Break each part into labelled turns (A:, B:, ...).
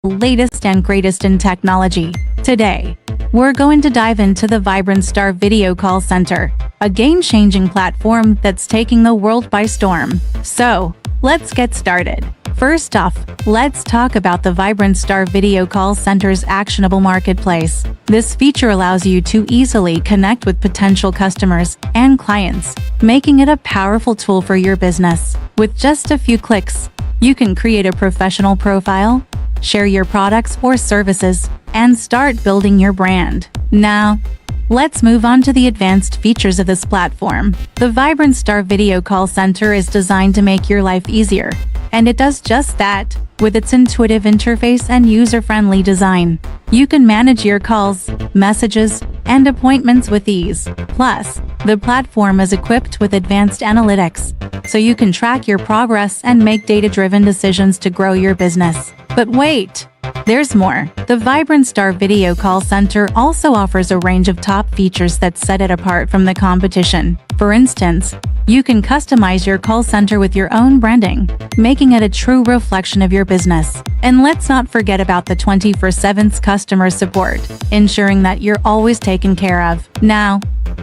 A: latest and greatest in technology. Today, we're going to dive into the Vibrant Star Video Call Center, a game-changing platform that's taking the world by storm. So, let's get started. First off, let's talk about the Vibrant Star Video Call Center's actionable marketplace. This feature allows you to easily connect with potential customers and clients, making it a powerful tool for your business. With just a few clicks, you can create a professional profile, share your products or services, and start building your brand. Now, let's move on to the advanced features of this platform. The Vibrant Star Video Call Center is designed to make your life easier, and it does just that. With its intuitive interface and user-friendly design, you can manage your calls, messages, and appointments with ease. Plus, the platform is equipped with advanced analytics, so you can track your progress and make data-driven decisions to grow your business. But wait! There's more. The Vibrant Star Video Call Center also offers a range of top features that set it apart from the competition. For instance, you can customize your call center with your own branding, making it a true reflection of your business. And let's not forget about the 24/7 customer support, ensuring that you're always taken care of. Now,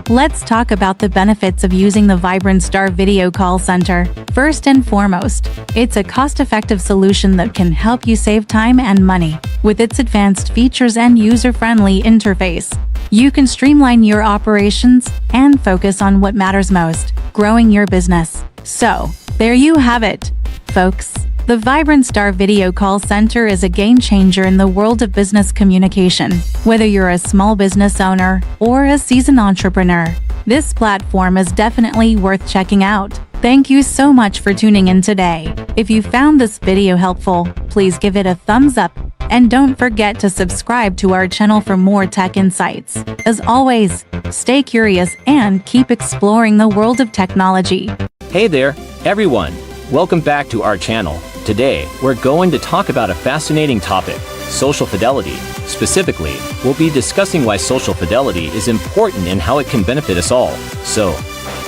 A: let's talk about the benefits of using the Vibrant Star Video Call Center. First and foremost, it's a cost-effective solution that can help you save time and money. With its advanced features and user-friendly interface, you can streamline your operations and focus on what matters most, growing your business. So, there you have it, folks. The Vibrant Star Video Call Center is a game-changer in the world of business communication. Whether you're a small business owner or a seasoned entrepreneur, this platform is definitely worth checking out. Thank you so much for tuning in today. If you found this video helpful, please give it a thumbs up, and don't forget to subscribe to our channel for more tech insights. As always, stay curious and keep exploring the world of technology.
B: Hey there, everyone! Welcome back to our channel. Today, we're going to talk about a fascinating topic, social fidelity. Specifically, we'll be discussing why social fidelity is important and how it can benefit us all. So,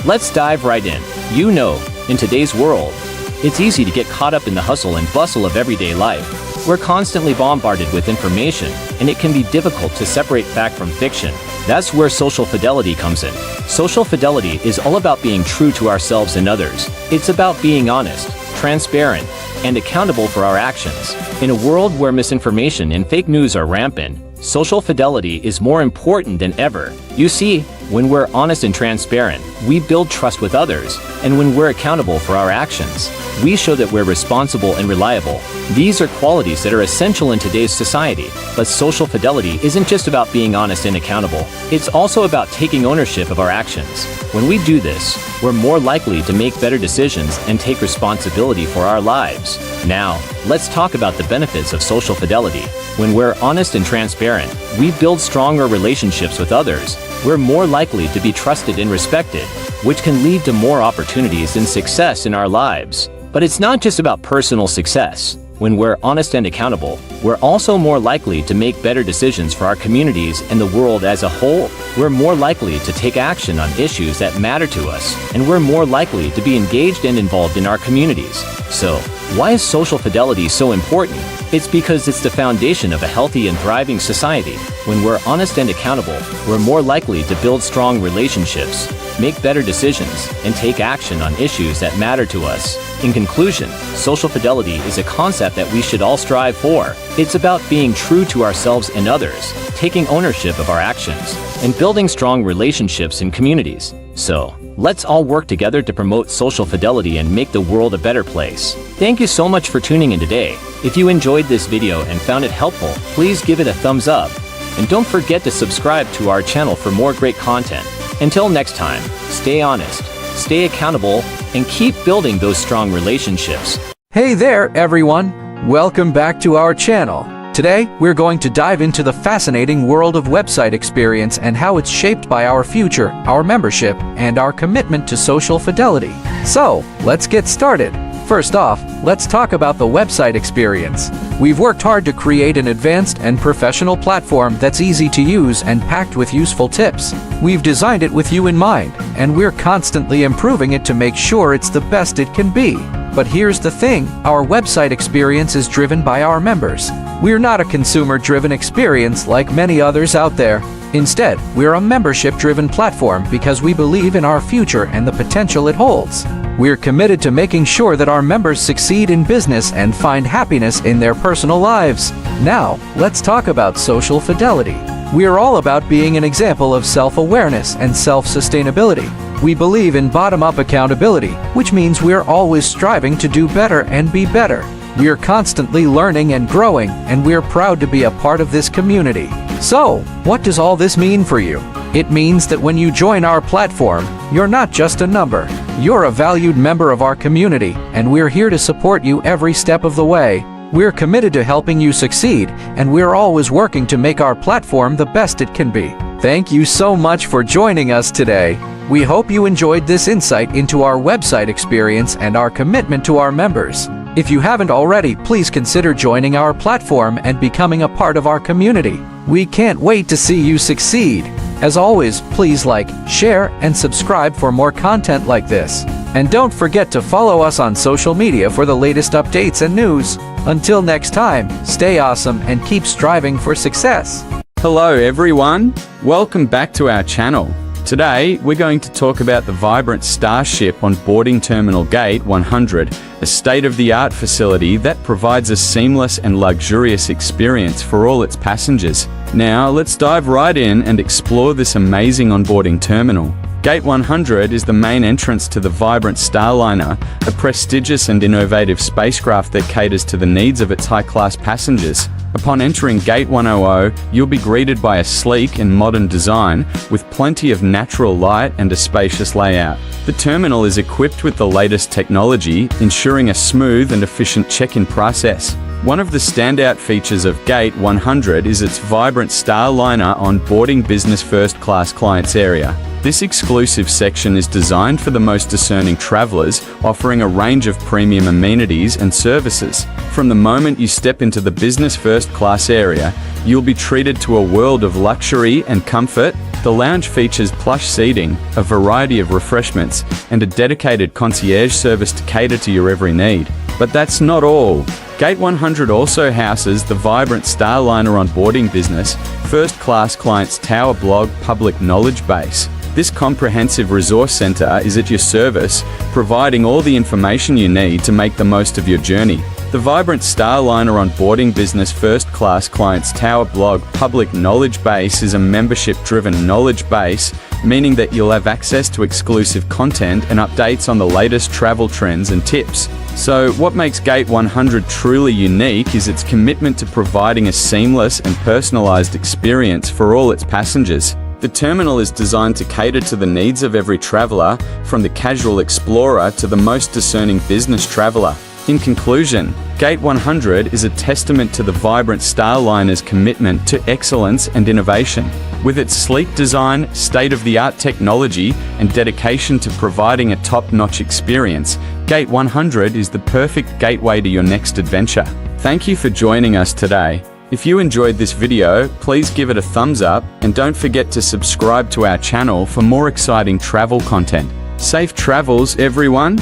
B: let's dive right in. You know, in today's world, it's easy to get caught up in the hustle and bustle of everyday life. We're constantly bombarded with information, and it can be difficult to separate fact from fiction. That's where social fidelity comes in. Social fidelity is all about being true to ourselves and others. It's about being honest, transparent, and accountable for our actions. In a world where misinformation and fake news are rampant, social fidelity is more important than ever. You see, when we're honest and transparent, we build trust with others, and when we're accountable for our actions, we show that we're responsible and reliable. These are qualities that are essential in today's society. But social fidelity isn't just about being honest and accountable. It's also about taking ownership of our actions. When we do this, we're more likely to make better decisions and take responsibility for our lives. Now, let's talk about the benefits of social fidelity. When we're honest and transparent, we build stronger relationships with others. We're more likely to be trusted and respected, which can lead to more opportunities and success in our lives. But it's not just about personal success. When we're honest and accountable, we're also more likely to make better decisions for our communities and the world as a whole. We're more likely to take action on issues that matter to us, and we're more likely to be engaged and involved in our communities. So, why is social fidelity so important? It's because it's the foundation of a healthy and thriving society. When we're honest and accountable, we're more likely to build strong relationships, make better decisions, and take action on issues that matter to us. In conclusion, social fidelity is a concept that we should all strive for. It's about being true to ourselves and others, taking ownership of our actions, and building strong relationships in communities. So, let's all work together to promote social fidelity and make the world a better place. Thank you so much for tuning in today. If you enjoyed this video and found it helpful, please give it a thumbs up. And don't forget to subscribe to our channel for more great content. Until next time, stay honest, stay accountable, and keep building those strong relationships.
C: Hey there, everyone! Welcome back to our channel. Today, we're going to dive into the fascinating world of website experience and how it's shaped by our future, our membership, and our commitment to social fidelity. So, let's get started. First off, let's talk about the website experience. We've worked hard to create an advanced and professional platform that's easy to use and packed with useful tips. We've designed it with you in mind, and we're constantly improving it to make sure it's the best it can be. But here's the thing, our website experience is driven by our members. We're not a consumer-driven experience like many others out there. Instead, we're a membership-driven platform because we believe in our future and the potential it holds. We're committed to making sure that our members succeed in business and find happiness in their personal lives. Now, let's talk about social fidelity. We're all about being an example of self-awareness and self-sustainability. We believe in bottom-up accountability, which means we're always striving to do better and be better. We're constantly learning and growing, and we're proud to be a part of this community. So, what does all this mean for you? It means that when you join our platform, you're not just a number. You're a valued member of our community, and we're here to support you every step of the way. We're committed to helping you succeed, and we're always working to make our platform the best it can be. Thank you so much for joining us today. We hope you enjoyed this insight into our website experience and our commitment to our members. If you haven't already, please consider joining our platform and becoming a part of our community. We can't wait to see you succeed. As always, please like, share, and subscribe for more content like this. And don't forget to follow us on social media for the latest updates and news. Until next time, stay awesome and keep striving for success.
D: Hello everyone, welcome back to our channel. Today, we're going to talk about the vibrant Starship on Boarding Terminal Gate 100, a state-of-the-art facility that provides a seamless and luxurious experience for all its passengers. Now, let's dive right in and explore this amazing onboarding terminal. Gate 100 is the main entrance to the vibrant Starliner, a prestigious and innovative spacecraft that caters to the needs of its high-class passengers. Upon entering Gate 100, you'll be greeted by a sleek and modern design with plenty of natural light and a spacious layout. The terminal is equipped with the latest technology, ensuring a smooth and efficient check-in process. One of the standout features of Gate 100 is its vibrant Starliner on-boarding business first-class clients area. This exclusive section is designed for the most discerning travelers, offering a range of premium amenities and services. From the moment you step into the business first-class area, you'll be treated to a world of luxury and comfort. The lounge features plush seating, a variety of refreshments, and a dedicated concierge service to cater to your every need. But that's not all. Gate 100 also houses the vibrant Starliner onboarding business first-class clients tower blog public knowledge base. This comprehensive resource center is at your service, providing all the information you need to make the most of your journey. The vibrant Starliner onboarding business first-class clients tower blog public knowledge base is a membership-driven knowledge base, meaning that you'll have access to exclusive content and updates on the latest travel trends and tips. So, what makes Gate 100 truly unique is its commitment to providing a seamless and personalized experience for all its passengers. The terminal is designed to cater to the needs of every traveler, from the casual explorer to the most discerning business traveler. In conclusion, Gate 100 is a testament to the vibrant Starliner's commitment to excellence and innovation. With its sleek design, state-of-the-art technology, and dedication to providing a top-notch experience, Gate 100 is the perfect gateway to your next adventure. Thank you for joining us today. If you enjoyed this video, please give it a thumbs up and don't forget to subscribe to our channel for more exciting travel content. Safe travels, everyone!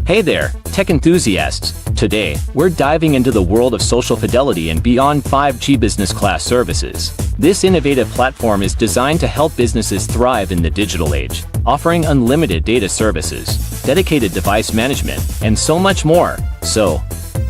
B: Hey there, tech enthusiasts! Today, we're diving into the world of social fidelity and beyond 5G business class services. This innovative platform is designed to help businesses thrive in the digital age, offering unlimited data services, dedicated device management, and so much more. So,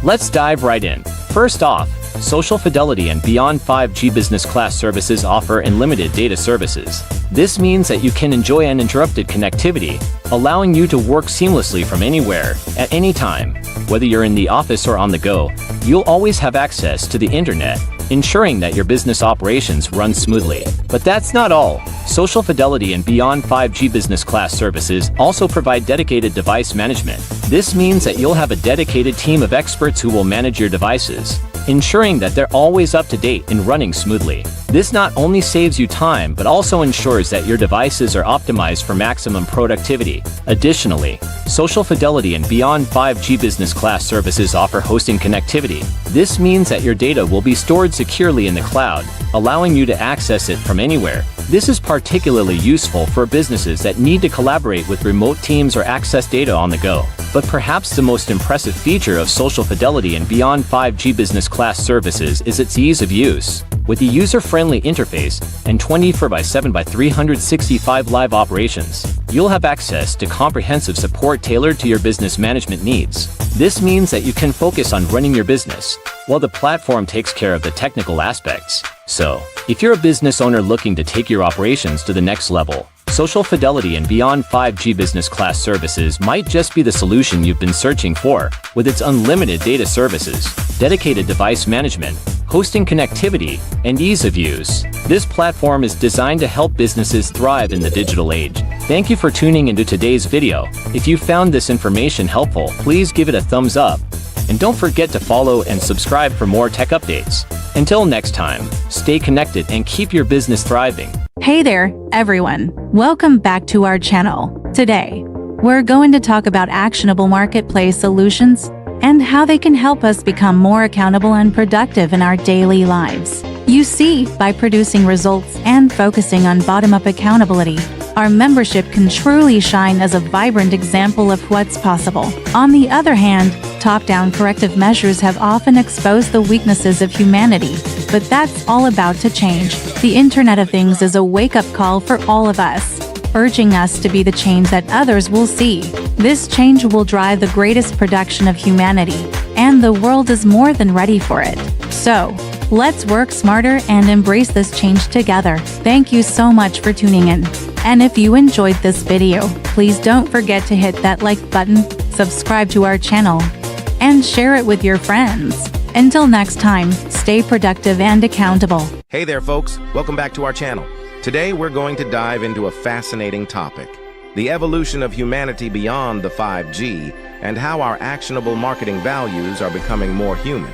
B: let's dive right in. First off, Social Fidelity and Beyond 5G Business Class services offer unlimited data services. This means that you can enjoy uninterrupted connectivity, allowing you to work seamlessly from anywhere, at any time. Whether you're in the office or on the go, you'll always have access to the internet, ensuring that your business operations run smoothly. But that's not all. Social Fidelity and Beyond 5G Business Class services also provide dedicated device management. This means that you'll have a dedicated team of experts who will manage your devices, ensuring that they're always up to date and running smoothly. This not only saves you time, but also ensures that your devices are optimized for maximum productivity. Additionally, Social Fidelity and Beyond 5G Business Class services offer hosting connectivity. This means that your data will be stored securely in the cloud, allowing you to access it from anywhere, This is particularly useful for businesses that need to collaborate with remote teams or access data on the go. But perhaps the most impressive feature of Social Fidelity and Beyond 5G business class services is its ease of use. With a user-friendly interface and 24/7/365 live operations, you'll have access to comprehensive support tailored to your business management needs. This means that you can focus on running your business, while the platform takes care of the technical aspects. So, if you're a business owner looking to take your operations to the next level, Social Fidelity and Beyond 5G business class services might just be the solution you've been searching for. With its unlimited data services, dedicated device management, hosting connectivity, and ease of use, this platform is designed to help businesses thrive in the digital age. Thank you for tuning into today's video. If you found this information helpful, please give it a thumbs up. And don't forget to follow and subscribe for more tech updates. Until next time, stay connected and keep your business thriving.
A: Hey there, everyone. Welcome back to our channel. Today, we're going to talk about actionable marketplace solutions and how they can help us become more accountable and productive in our daily lives. You see, by producing results and focusing on bottom-up accountability, our membership can truly shine as a vibrant example of what's possible. On the other hand, top-down corrective measures have often exposed the weaknesses of humanity, but that's all about to change. The Internet of Things is a wake-up call for all of us, urging us to be the change that others will see. This change will drive the greatest production of humanity, and the world is more than ready for it. So, let's work smarter and embrace this change together. Thank you so much for tuning in. And if you enjoyed this video, please don't forget to hit that like button, subscribe to our channel, and share it with your friends. Until next time, stay productive and accountable.
E: Hey there, folks. Welcome back to our channel. Today, we're going to dive into a fascinating topic: the evolution of humanity beyond the 5G and how our actionable marketing values are becoming more human.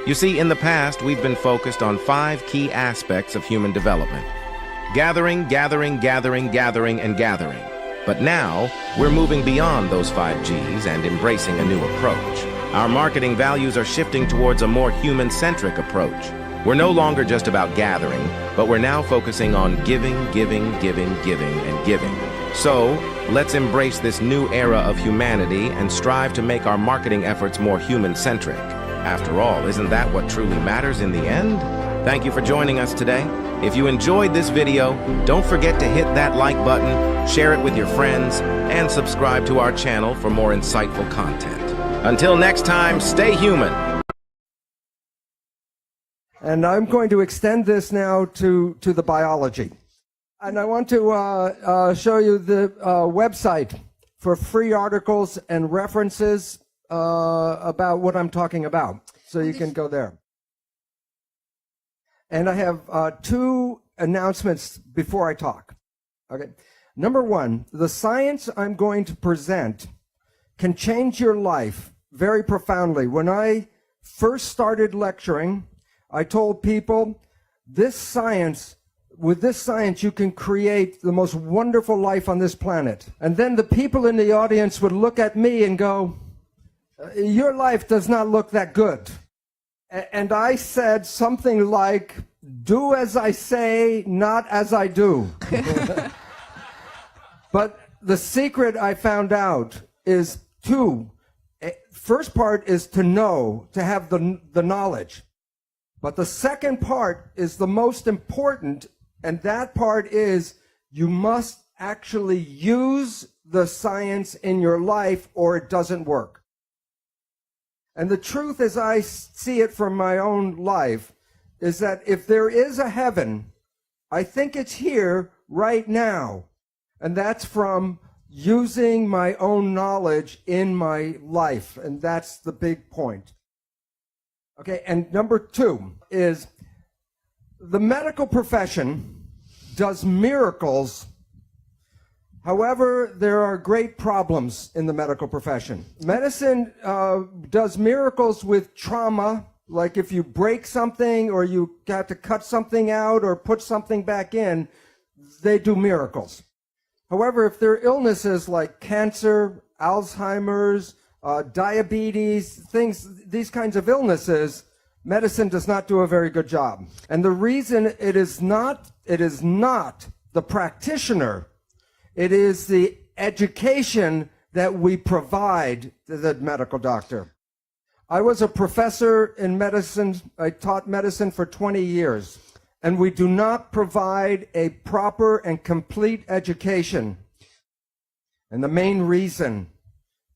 E: You see, in the past, we've been focused on 5 key aspects of human development: gathering, gathering, gathering, gathering, and gathering. But now, we're moving beyond those 5Gs and embracing a new approach. Our marketing values are shifting towards a more human-centric approach. We're no longer just about gathering, but we're now focusing on giving, giving, giving, giving, and giving. So, let's embrace this new era of humanity and strive to make our marketing efforts more human-centric. After all, isn't that what truly matters in the end? Thank you for joining us today. If you enjoyed this video, don't forget to hit that like button, share it with your friends, and subscribe to our channel for more insightful content. Until next time, stay human.
F: And I'm going to extend this now to the biology. And I want to show you the website for free articles and references about what I'm talking about. So you can go there. And I have 2 announcements before I talk. Okay. Number 1, the science I'm going to present can change your life very profoundly. When I first started lecturing, I told people, with this science, you can create the most wonderful life on this planet. And then the people in the audience would look at me and go, your life does not look that good. And I said something like, do as I say, not as I do. But the secret I found out is 2. First part is to know, to have the knowledge. But the second part is the most important, and that part is you must actually use the science in your life or it doesn't work. And the truth, as I see it from my own life, is that if there is a heaven, I think it's here right now. And that's from using my own knowledge in my life. And that's the big point. Okay, and number 2 is the medical profession does miracles. However, there are great problems in the medical profession. Medicine does miracles with trauma, like if you break something or you have to cut something out or put something back in, they do miracles. However, if there are illnesses like cancer, Alzheimer's, diabetes, these kinds of illnesses, medicine does not do a very good job. And the reason it is not the practitioner, it is the education that we provide to the medical doctor. I was a professor in medicine. I taught medicine for 20 years, and we do not provide a proper and complete education. And the main reason,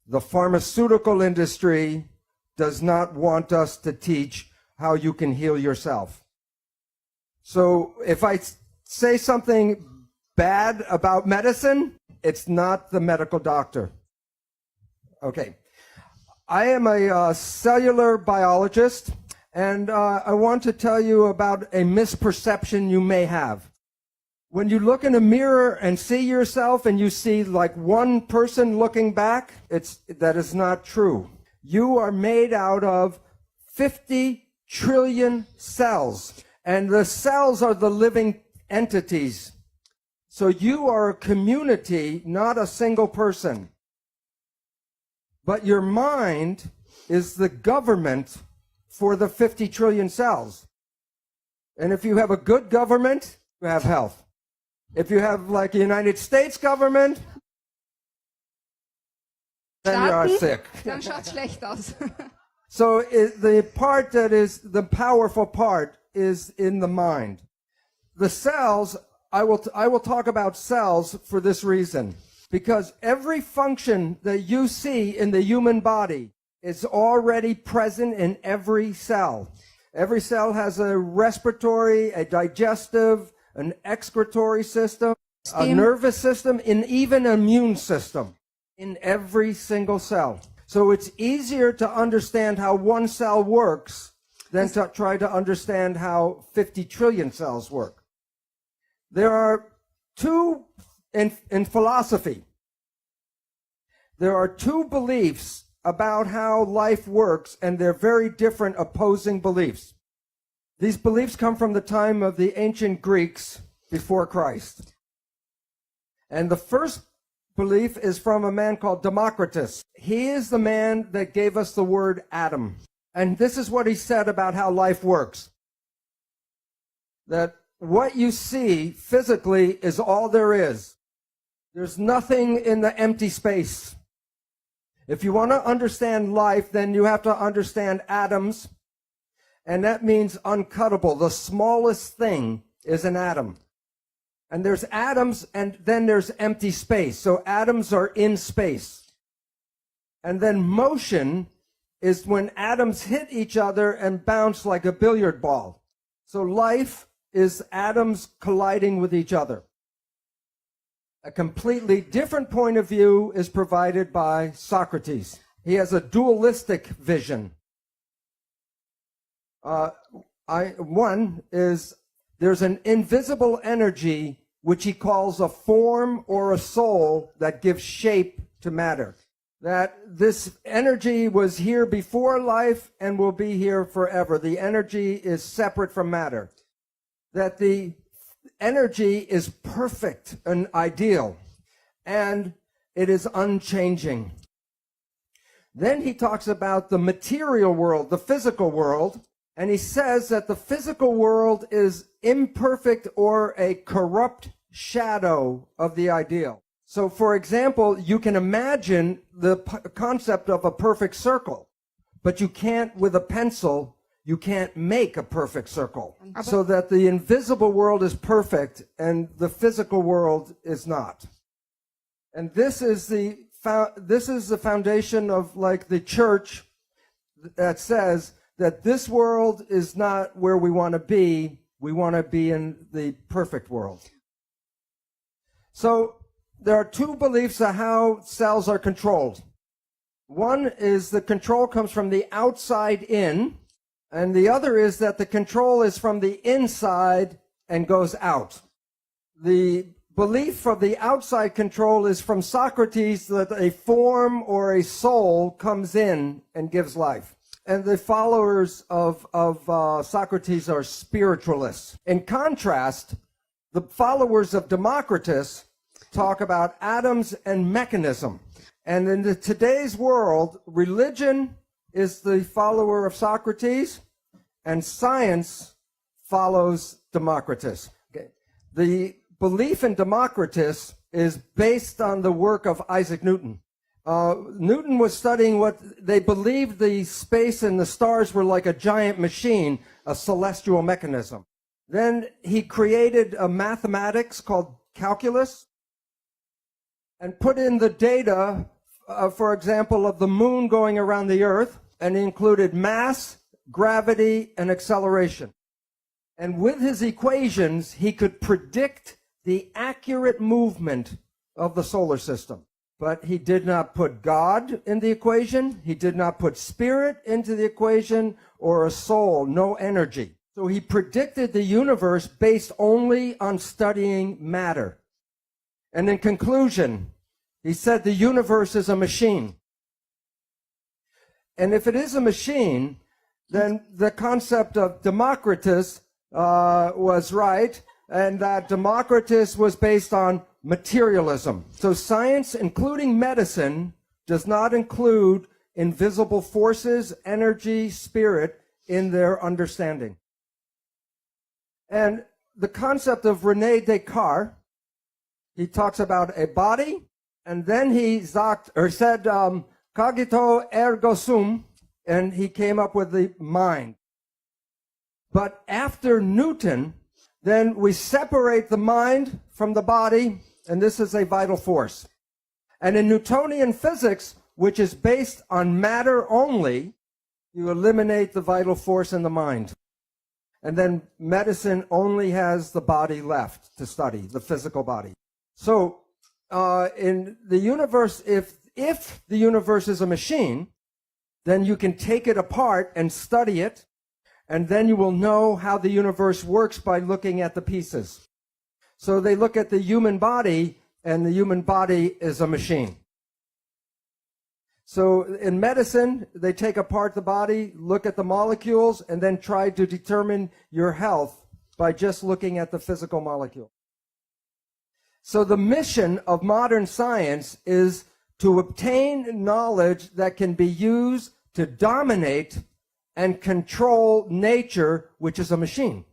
F: the pharmaceutical industry does not want us to teach how you can heal yourself. So if I say something bad about medicine, it's not the medical doctor. Okay. I am a cellular biologist, and I want to tell you about a misperception you may have. When you look in a mirror and see yourself and you see like one person looking back, that is not true. You are made out of 50 trillion cells, and the cells are the living entities. So you are a community, not a single person. But your mind is the government for the 50 trillion cells. And if you have a good government, you have health. If you have like a United States government, then you are sick.
G: Dann schaut's schlecht aus.
F: So the part that is the powerful part is in the mind. The cells, I will talk about cells for this reason. Because every function that you see in the human body is already present in every cell. Every cell has a respiratory, a digestive, an excretory system, a nervous system, and even an immune system in every single cell. So it's easier to understand how one cell works than to try to understand how 50 trillion cells work. There are two, in philosophy, there are two beliefs about how life works, and they're very different opposing beliefs. These beliefs come from the time of the ancient Greeks before Christ. And the first belief is from a man called Democritus. He is the man that gave us the word atom. And this is what he said about how life works. That what you see physically is all there is. There's nothing in the empty space. If you want to understand life, then you have to understand atoms. And that means uncuttable. The smallest thing is an atom. And there's atoms, and then there's empty space. So atoms are in space. And then motion is when atoms hit each other and bounce like a billiard ball. So life is atoms colliding with each other. A completely different point of view is provided by Socrates. He has a dualistic vision. One is there's an invisible energy which he calls a form or a soul that gives shape to matter. That this energy was here before life and will be here forever. The energy is separate from matter. That the energy is perfect and ideal, and it is unchanging. Then he talks about the material world, the physical world, and he says that the physical world is imperfect or a corrupt shadow of the ideal. So, for example, you can imagine the concept of a perfect circle, but you can't, with a pencil, you can't make a perfect circle. So that the invisible world is perfect and the physical world is not. And this is the foundation of like the church that says that this world is not where we want to be. We want to be in the perfect world. So there are two beliefs of how cells are controlled. One is the control comes from the outside in, and the other is that the control is from the inside and goes out. The belief of the outside control is from Socrates, that a form or a soul comes in and gives life. And the followers of Socrates are spiritualists. In contrast, the followers of Democritus talk about atoms and mechanism. And in today's world, religion is the follower of Socrates, and science follows Democritus. Okay. The belief in Democritus is based on the work of Isaac Newton. Newton was studying what they believed the space and the stars were like a giant machine, a celestial mechanism. Then he created a mathematics called calculus and put in the data, for example, of the moon going around the earth, and included mass, gravity, and acceleration. And with his equations, he could predict the accurate movement of the solar system. But he did not put God in the equation. He did not put spirit into the equation, or a soul, no energy. So he predicted the universe based only on studying matter. And in conclusion, he said the universe is a machine. And if it is a machine, then the concept of Democritus was right, and that Democritus was based on materialism. So science, including medicine, does not include invisible forces, energy, spirit in their understanding. And the concept of René Descartes, he talks about a body, and then he said, cogito ergo sum, and he came up with the mind. But after Newton, then we separate the mind from the body, and this is a vital force. And in Newtonian physics, which is based on matter only, you eliminate the vital force in the mind. And then medicine only has the body left to study, the physical body. So in the universe, if the universe is a machine, then you can take it apart and study it, and then you will know how the universe works by looking at the pieces. So they look at the human body, and the human body is a machine. So in medicine, they take apart the body, look at the molecules, and then try to determine your health by just looking at the physical molecule. So the mission of modern science is to obtain knowledge that can be used to dominate and control nature, which is a machine.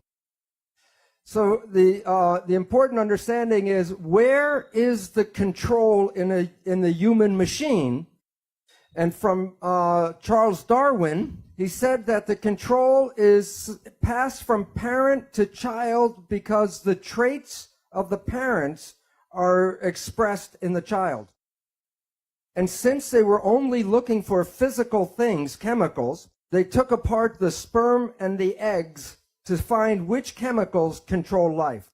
F: So the important understanding is, where is the control in the human machine? And from Charles Darwin, he said that the control is passed from parent to child because the traits of the parents are expressed in the child. And since they were only looking for physical things, chemicals, they took apart the sperm and the eggs to find which chemicals control life.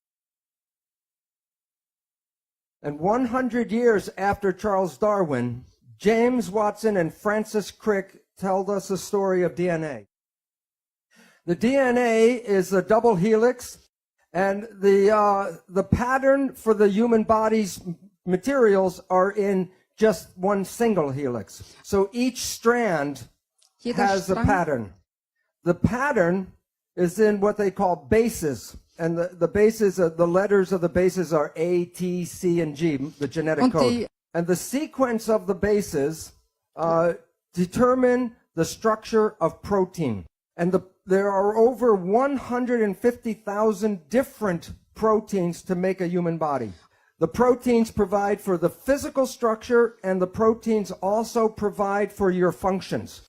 F: And 100 years after Charles Darwin, James Watson and Francis Crick told us the story of DNA. The DNA is a double helix, and the pattern for the human body's materials are in just one single helix. So each strand has a pattern. The pattern is in what they call bases, and the bases, the letters of the bases are A, T, C, and G, the genetic code. And the sequence of the bases determine the structure of protein. And there are over 150,000 different proteins to make a human body. The proteins provide for the physical structure, and the proteins also provide for your functions.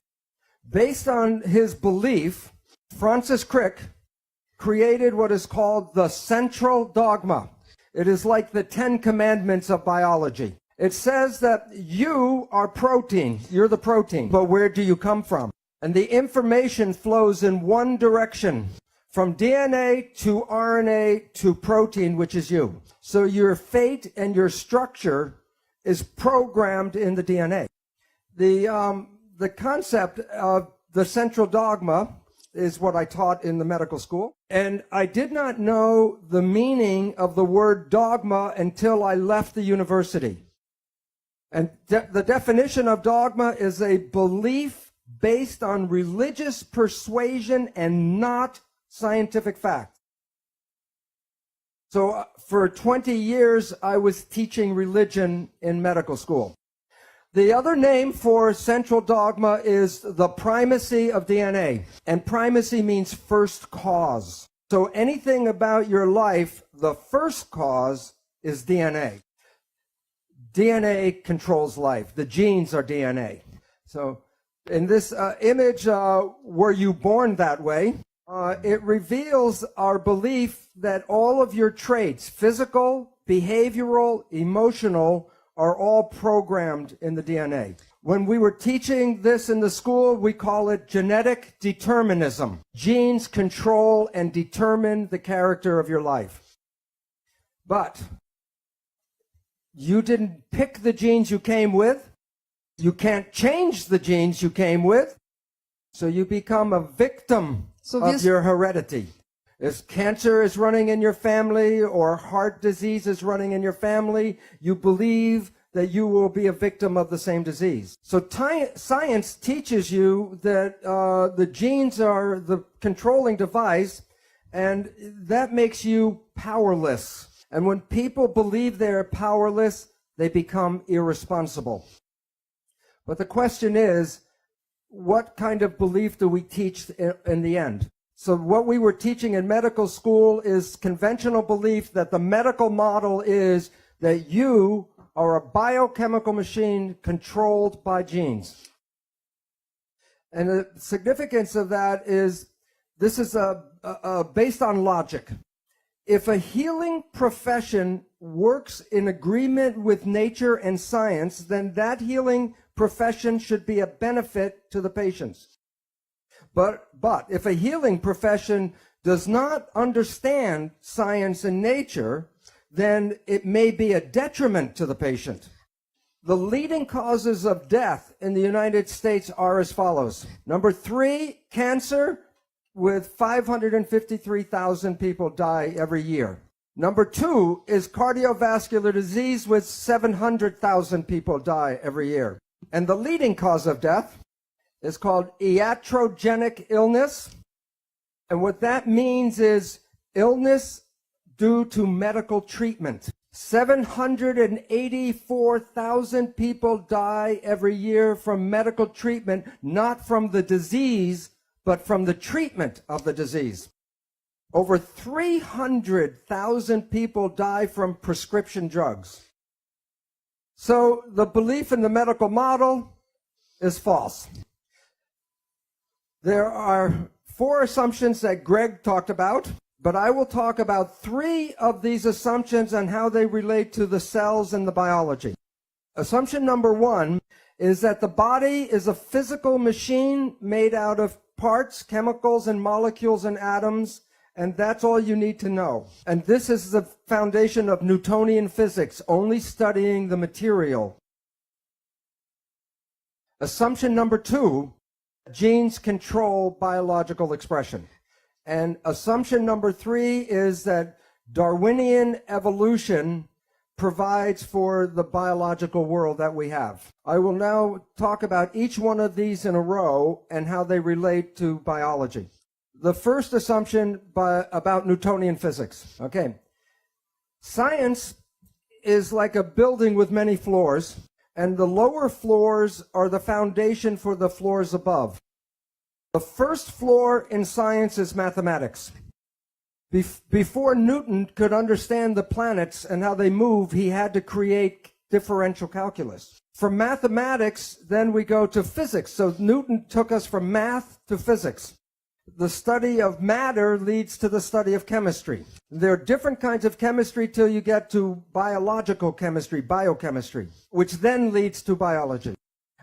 F: Based on his belief, Francis Crick created what is called the central dogma. It is like the 10 commandments of biology. It says that you are protein, you're the protein, but where do you come from? And the information flows in one direction, from DNA to RNA to protein, which is you. So your fate and your structure is programmed in the DNA. The concept of the central dogma is what I taught in the medical school. And I did not know the meaning of the word dogma until I left the university. And the definition of dogma is a belief based on religious persuasion and not scientific fact. So for 20 years, I was teaching religion in medical school. The other name for central dogma is the primacy of DNA. And primacy means first cause. So anything about your life, the first cause is DNA. DNA controls life. The genes are DNA. So in this image, were you born that way? It reveals our belief that all of your traits, physical, behavioral, emotional, are all programmed in the DNA. When we were teaching this in the school, we call it genetic determinism. Genes control and determine the character of your life. But you didn't pick the genes you came with. You can't change the genes you came with. So you become a victim of your heredity. If cancer is running in your family or heart disease is running in your family, you believe that you will be a victim of the same disease. So science teaches you that the genes are the controlling device, and that makes you powerless. And when people believe they're powerless, they become irresponsible. But the question is, what kind of belief do we teach in the end? So what we were teaching in medical school is conventional belief that the medical model is that you are a biochemical machine controlled by genes. And the significance of that is, this is based on logic. If a healing profession works in agreement with nature and science, then that healing profession should be a benefit to the patients. But if a healing profession does not understand science and nature, then it may be a detriment to the patient. The leading causes of death in the United States are as follows. Number 3, cancer, with 553,000 people die every year. Number 2 is cardiovascular disease, with 700,000 people die every year. And the leading cause of death is called iatrogenic illness. And what that means is illness due to medical treatment. 784,000 people die every year from medical treatment, not from the disease, but from the treatment of the disease. Over 300,000 people die from prescription drugs. So the belief in the medical model is false. There are 4 assumptions that Greg talked about, but I will talk about 3 of these assumptions and how they relate to the cells and the biology. Assumption number 1 is that the body is a physical machine made out of parts, chemicals, and molecules and atoms, and that's all you need to know. And this is the foundation of Newtonian physics, only studying the material. Assumption number 2, genes control biological expression. And assumption number 3 is that Darwinian evolution provides for the biological world that we have. I will now talk about each one of these in a row and how they relate to biology. The first assumption about Newtonian physics. Okay. Science is like a building with many floors, and the lower floors are the foundation for the floors above. The first floor in science is mathematics. Before Newton could understand the planets and how they move, he had to create differential calculus. From mathematics, then we go to physics. So Newton took us from math to physics. The study of matter leads to the study of chemistry. There are different kinds of chemistry till you get to biological chemistry, biochemistry, which then leads to biology.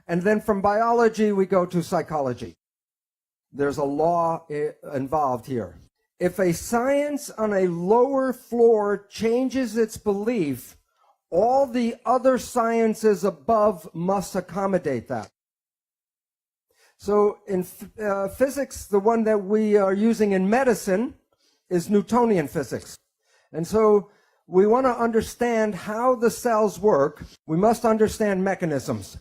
F: And then from biology, we go to psychology. There's a law involved here. If a science on a lower floor changes its belief, all the other sciences above must accommodate that. So in physics, the one that we are using in medicine is Newtonian physics. And so we want to understand how the cells work. We must understand mechanisms.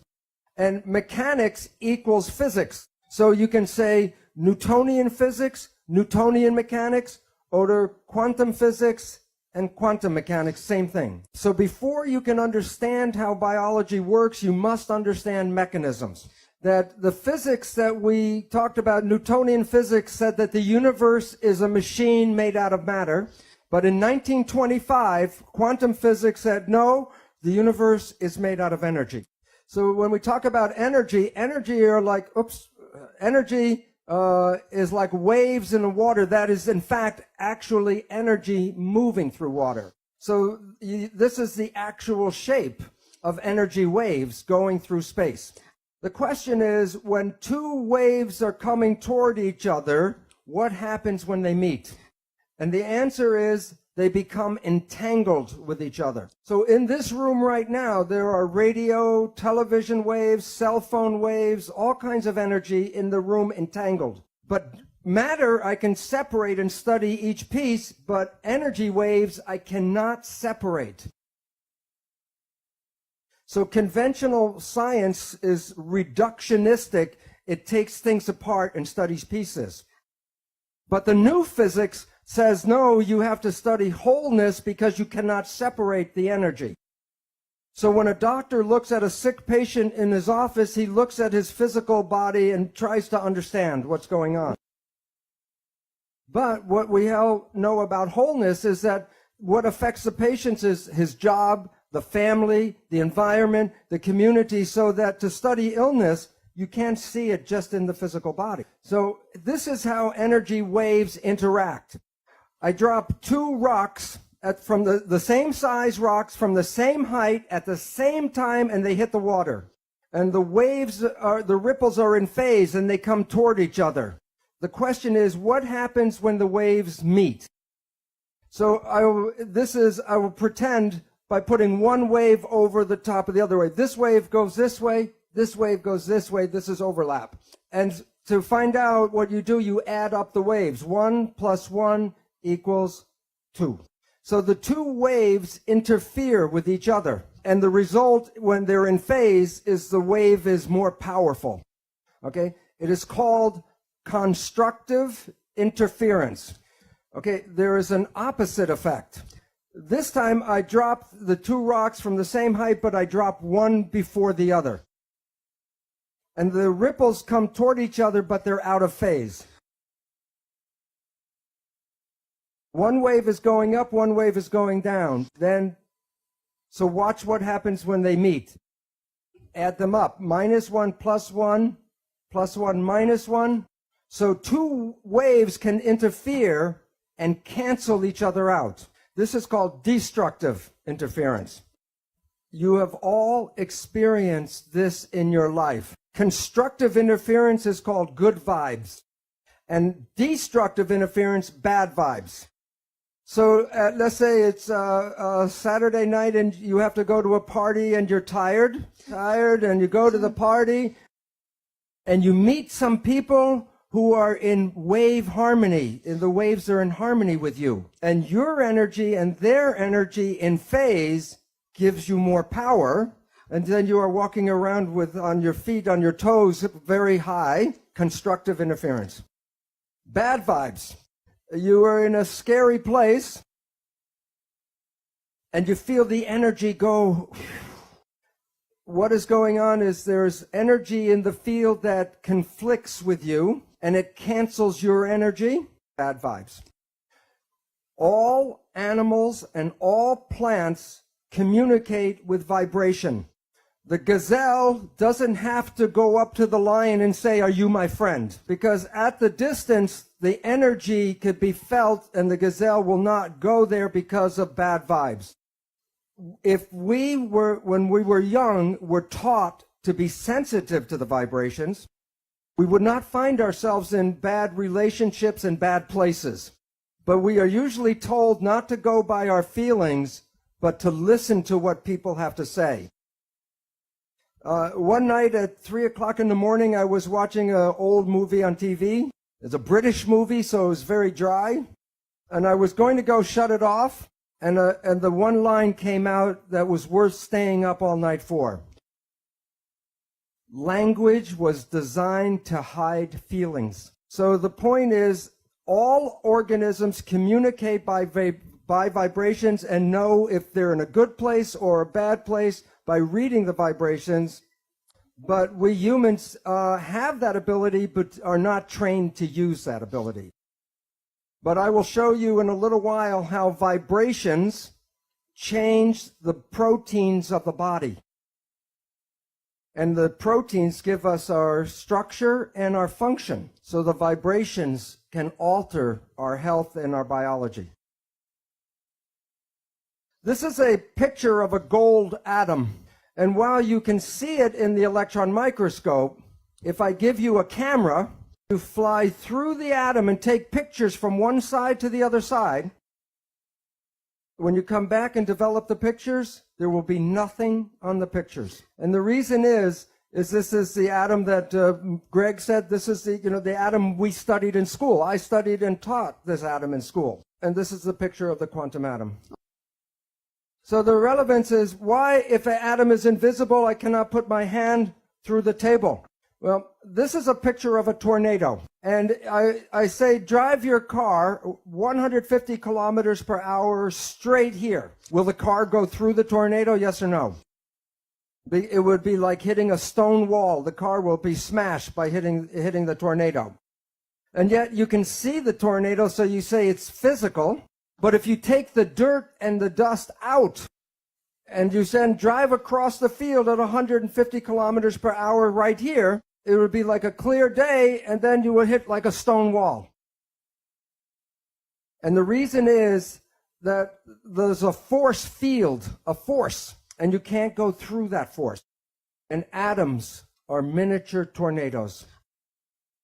F: And mechanics equals physics. So you can say Newtonian physics, Newtonian mechanics, or quantum physics and quantum mechanics, same thing. So before you can understand how biology works, you must understand mechanisms. That the physics that we talked about, Newtonian physics, said that the universe is a machine made out of matter. But in 1925, quantum physics said, no, the universe is made out of energy. So when we talk about energy, energy is like waves in the water. That is, in fact, actually energy moving through water. So this is the actual shape of energy waves going through space. The question is, when two waves are coming toward each other, what happens when they meet? And the answer is they become entangled with each other. So in this room right now, there are radio, television waves, cell phone waves, all kinds of energy in the room entangled. But matter, I can separate and study each piece, but energy waves, I cannot separate. So conventional science is reductionistic. It takes things apart and studies pieces. But the new physics says, no, you have to study wholeness because you cannot separate the energy. So when a doctor looks at a sick patient in his office, he looks at his physical body and tries to understand what's going on. But what we all know about wholeness is that what affects the patient is his job, the family, the environment, the community, so that to study illness, you can't see it just in the physical body. So this is how energy waves interact. I drop two rocks from the same size rocks from the same height at the same time, and they hit the water. And the ripples are in phase, and they come toward each other. The question is, what happens when the waves meet? So I will pretend by putting one wave over the top of the other wave. This wave goes this way, this wave goes this way, this is overlap. And to find out what you do, you add up the waves. 1 + 1 equals 2. So the two waves interfere with each other. And the result, when they're in phase, is the wave is more powerful. Okay? It is called constructive interference. Okay? There is an opposite effect. This time I dropped the two rocks from the same height, but I drop one before the other. And the ripples come toward each other, but they're out of phase. One wave is going up, one wave is going down. So watch what happens when they meet. Add them up. -1 + 1 + 1 -1. So two waves can interfere and cancel each other out. This is called destructive interference. You have all experienced this in your life. Constructive interference is called good vibes, and destructive interference, bad vibes. So let's say it's a Saturday night and you have to go to a party and you're tired, and you go to the party and you meet some people who are in wave harmony, and the waves are in harmony with you. And your energy and their energy in phase gives you more power, and then you are walking around on your feet, on your toes, very high, constructive interference. Bad vibes. You are in a scary place, and you feel the energy go. What is going on is there's energy in the field that conflicts with you, and it cancels your energy. Bad vibes. All animals and all plants communicate with vibration. The gazelle doesn't have to go up to the lion and say, "Are you my friend?" Because at the distance, the energy could be felt, and the gazelle will not go there because of bad vibes. If when we were young, were taught to be sensitive to the vibrations, we would not find ourselves in bad relationships and bad places. But we are usually told not to go by our feelings, but to listen to what people have to say. One night at 3 o'clock in the morning, I was watching an old movie on TV. It's a British movie, so it was very dry. And I was going to go shut it off, and the one line came out that was worth staying up all night for. Language was designed to hide feelings. So the point is, all organisms communicate by by vibrations and know if they're in a good place or a bad place by reading the vibrations. But we humans have that ability, but are not trained to use that ability. But I will show you in a little while how vibrations change the proteins of the body. And the proteins give us our structure and our function. So the vibrations can alter our health and our biology. This is a picture of a gold atom. And while you can see it in the electron microscope, if I give you a camera, you fly through the atom and take pictures from one side to the other side. When you come back and develop the pictures, there will be nothing on the pictures. And the reason is this is the atom that Greg said, this is the atom we studied in school. I studied and taught this atom in school. And this is the picture of the quantum atom. So the relevance is, why, if an atom is invisible, I cannot put my hand through the table? Well, this is a picture of a tornado. And I say, drive your car 150 kilometers per hour straight here. Will the car go through the tornado, yes or no? It would be like hitting a stone wall. The car will be smashed by hitting the tornado. And yet you can see the tornado, so you say it's physical. But if you take the dirt and the dust out, and you then drive across the field at 150 kilometers per hour right here, it would be like a clear day, and then you would hit like a stone wall. And the reason is that there's a force field, a force, and you can't go through that force. And atoms are miniature tornadoes.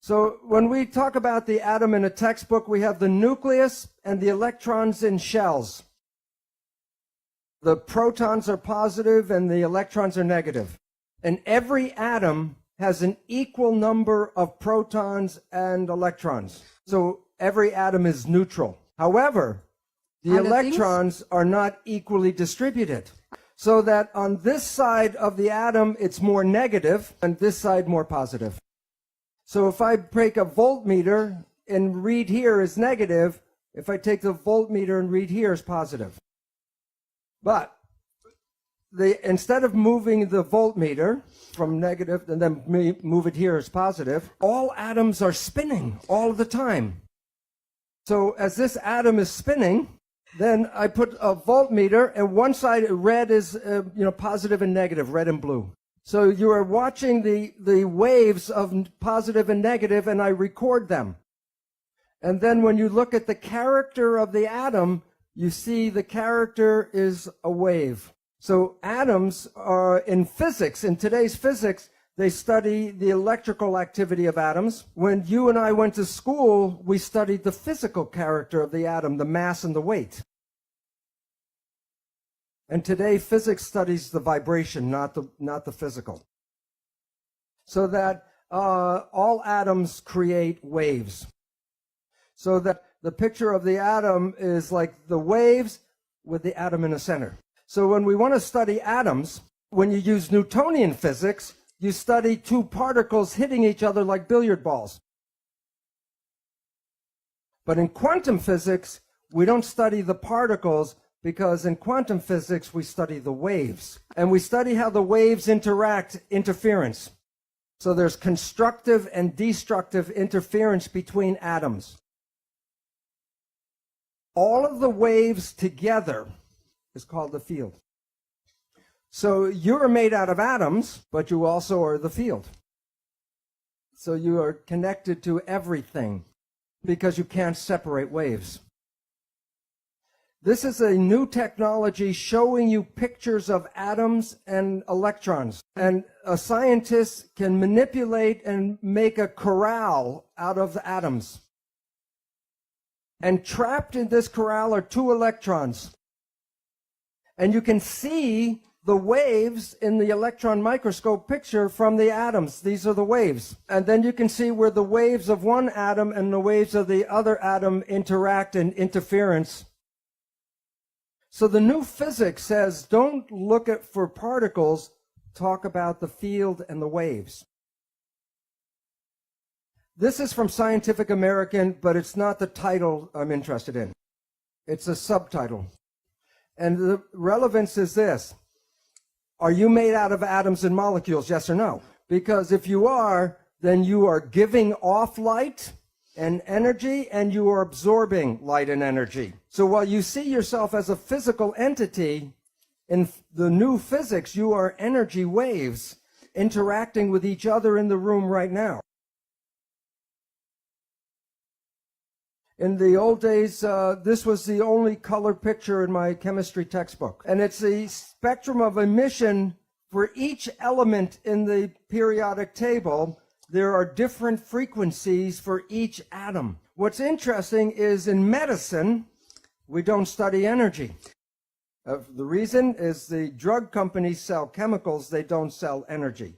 F: So when we talk about the atom in a textbook, we have the nucleus and the electrons in shells. The protons are positive and the electrons are negative. And every atom has an equal number of protons and electrons. So every atom is neutral. However, the electrons are not equally distributed. So that on this side of the atom, it's more negative, and this side more positive. So if I break a voltmeter and read here is negative, if I take the voltmeter and read here is positive. But instead of moving the voltmeter from negative and then move it here as positive, all atoms are spinning all the time. So as this atom is spinning, then I put a voltmeter, and one side red is positive and negative, red and blue. So you are watching the waves of positive and negative, and I record them. And then when you look at the character of the atom, you see the character is a wave. So atoms are, in physics, in today's physics, they study the electrical activity of atoms. When you and I went to school, we studied the physical character of the atom, the mass and the weight. And today, physics studies the vibration, not the physical. So that all atoms create waves. So that the picture of the atom is like the waves with the atom in the center. So when we want to study atoms, when you use Newtonian physics, you study two particles hitting each other like billiard balls. But in quantum physics, we don't study the particles, because in quantum physics, we study the waves. And we study how the waves interact, interference. So there's constructive and destructive interference between atoms. All of the waves together is called the field. So you're made out of atoms, but you also are the field. So you are connected to everything because you can't separate waves. This is a new technology showing you pictures of atoms and electrons. And a scientist can manipulate and make a corral out of the atoms. And trapped in this corral are two electrons. And you can see the waves in the electron microscope picture from the atoms. These are the waves. And then you can see where the waves of one atom and the waves of the other atom interact in interference. So the new physics says, don't look for particles, talk about the field and the waves. This is from Scientific American, but it's not the title I'm interested in. It's a subtitle. And the relevance is this. Are you made out of atoms and molecules, yes or no? Because if you are, then you are giving off light and energy, and you are absorbing light and energy. So while you see yourself as a physical entity, in the new physics, you are energy waves interacting with each other in the room right now. In the old days, this was the only color picture in my chemistry textbook. And it's the spectrum of emission for each element in the periodic table. There are different frequencies for each atom. What's interesting is in medicine, we don't study energy. The reason is the drug companies sell chemicals, they don't sell energy.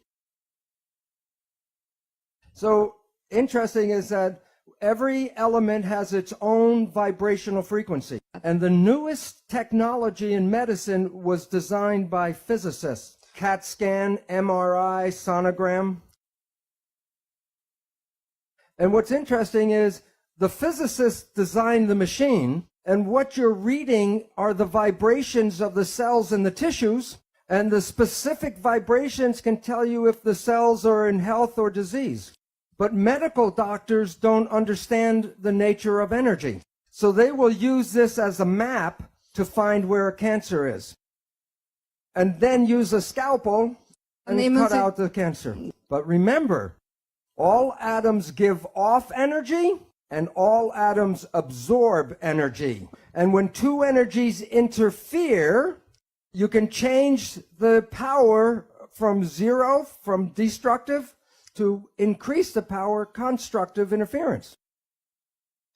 F: So interesting is that every element has its own vibrational frequency. And the newest technology in medicine was designed by physicists. CAT scan, MRI, sonogram. And what's interesting is the physicists designed the machine, and what you're reading are the vibrations of the cells in the tissues, and the specific vibrations can tell you if the cells are in health or disease. But medical doctors don't understand the nature of energy. So they will use this as a map to find where a cancer is. And then use a scalpel and cut out the cancer. But remember, all atoms give off energy and all atoms absorb energy. And when two energies interfere, you can change the power from zero, from destructive, to increase the power, constructive interference.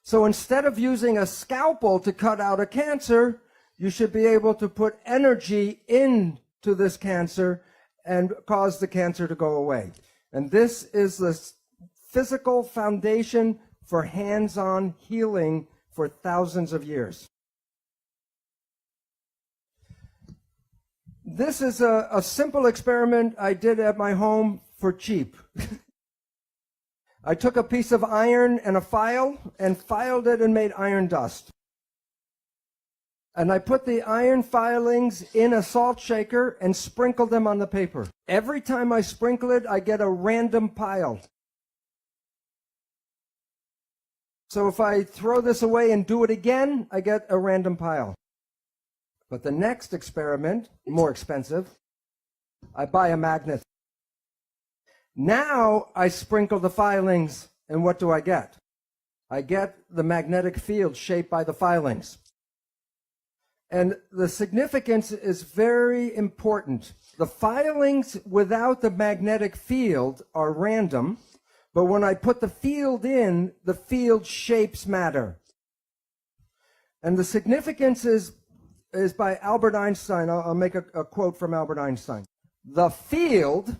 F: So instead of using a scalpel to cut out a cancer, you should be able to put energy into this cancer and cause the cancer to go away. And this is the physical foundation for hands-on healing for thousands of years. This is a simple experiment I did at my home for cheap. I took a piece of iron and a file and filed it and made iron dust. And I put the iron filings in a salt shaker and sprinkled them on the paper. Every time I sprinkle it, I get a random pile. So if I throw this away and do it again, I get a random pile. But the next experiment, more expensive, I buy a magnet. Now I sprinkle the filings, and what do I get? I get the magnetic field shaped by the filings. And the significance is very important. The filings without the magnetic field are random, but when I put the field in, the field shapes matter. And the significance is by Albert Einstein. I'll make a quote from Albert Einstein. The field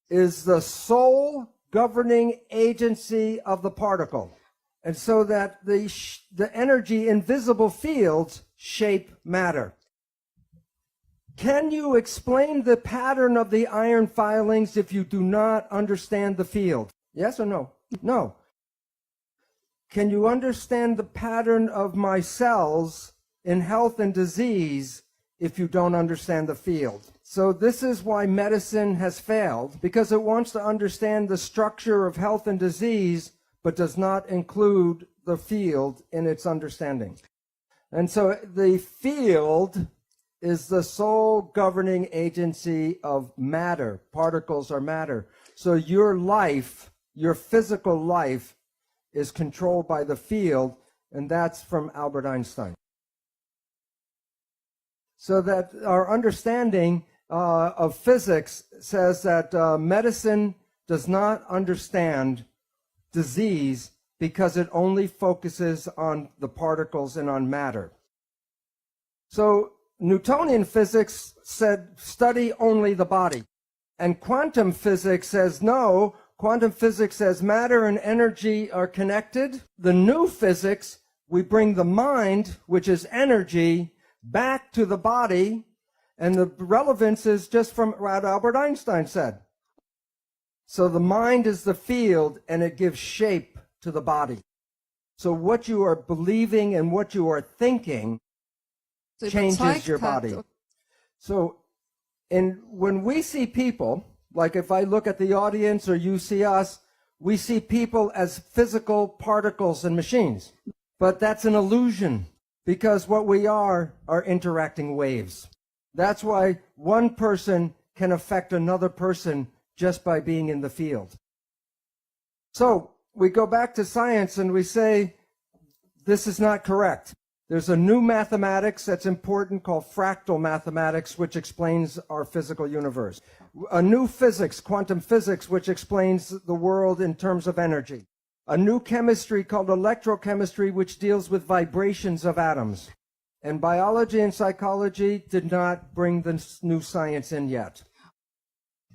F: is the sole governing agency of the particle. And so that the energy invisible fields shape matter. Can you explain the pattern of the iron filings if you do not understand the field? Yes or no? No. Can you understand the pattern of my cells in health and disease if you don't understand the field? So this is why medicine has failed, because it wants to understand the structure of health and disease, but does not include the field in its understanding. And so the field is the sole governing agency of matter. Particles are matter. So your life, your physical life, is controlled by the field, and that's from Albert Einstein. So that our understanding of physics says that medicine does not understand disease because it only focuses on the particles and on matter. So Newtonian physics said study only the body. And quantum physics says no. Quantum physics says matter and energy are connected. The new physics, we bring the mind, which is energy, back to the body. And the relevance is just from what Albert Einstein said. So the mind is the field, and it gives shape to the body. So what you are believing and what you are thinking changes your body. So when we see people, like if I look at the audience or you see us, we see people as physical particles and machines. But that's an illusion, because what we are interacting waves. That's why one person can affect another person just by being in the field. So we go back to science and we say, this is not correct. There's a new mathematics that's important called fractal mathematics, which explains our physical universe. A new physics, quantum physics, which explains the world in terms of energy. A new chemistry called electrochemistry, which deals with vibrations of atoms. And biology and psychology did not bring this new science in yet.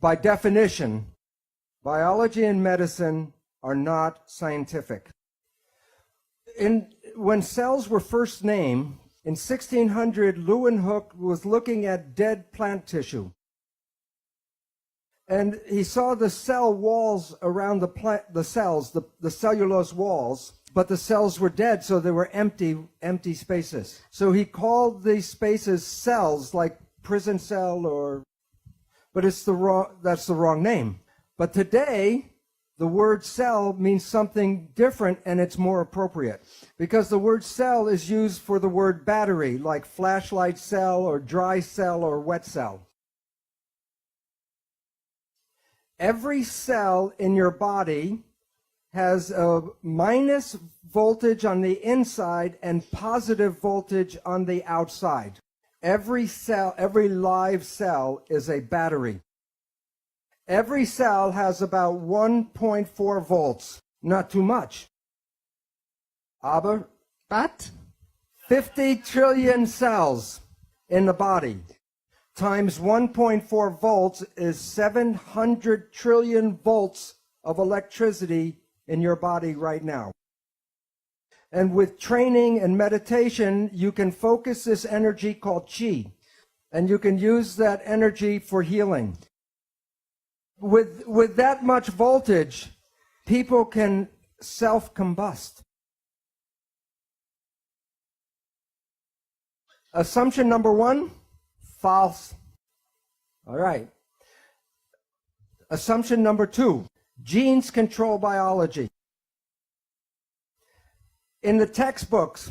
F: By definition, biology and medicine are not scientific. When cells were first named, in 1600, Leeuwenhoek was looking at dead plant tissue. And he saw the cell walls around the cells, the cellulose walls, but the cells were dead, so they were empty spaces. So he called these spaces cells, like prison cell, but that's the wrong name. But today, the word cell means something different, and it's more appropriate, because the word cell is used for the word battery, like flashlight cell or dry cell or wet cell. Every cell in your body has a minus voltage on the inside and positive voltage on the outside. Every cell, every live cell is a battery. Every cell has about 1.4 volts, not too much. But 50 trillion cells in the body times 1.4 volts is 700 trillion volts of electricity in your body right now. And with training and meditation, you can focus this energy called chi, and you can use that energy for healing. With that much voltage, people can self-combust. Assumption number one, false. All right. Assumption number two, genes control biology. In the textbooks,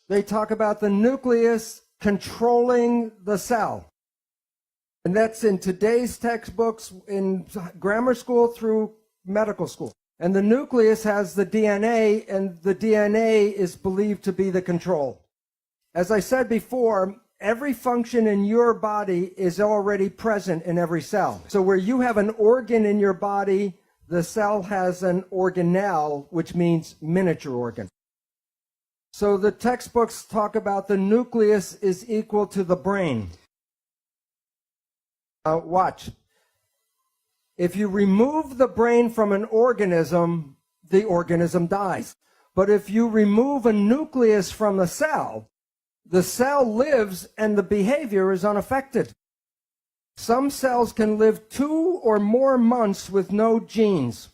F: they talk about the nucleus controlling the cell. And that's in today's textbooks, in grammar school through medical school. And the nucleus has the DNA, and the DNA is believed to be the control. As I said before, every function in your body is already present in every cell. So where you have an organ in your body, the cell has an organelle, which means miniature organ. So the textbooks talk about the nucleus is equal to the brain. Watch. If you remove the brain from an organism, the organism dies. But if you remove a nucleus from the cell lives and the behavior is unaffected. Some cells can live 2 or more months with no genes,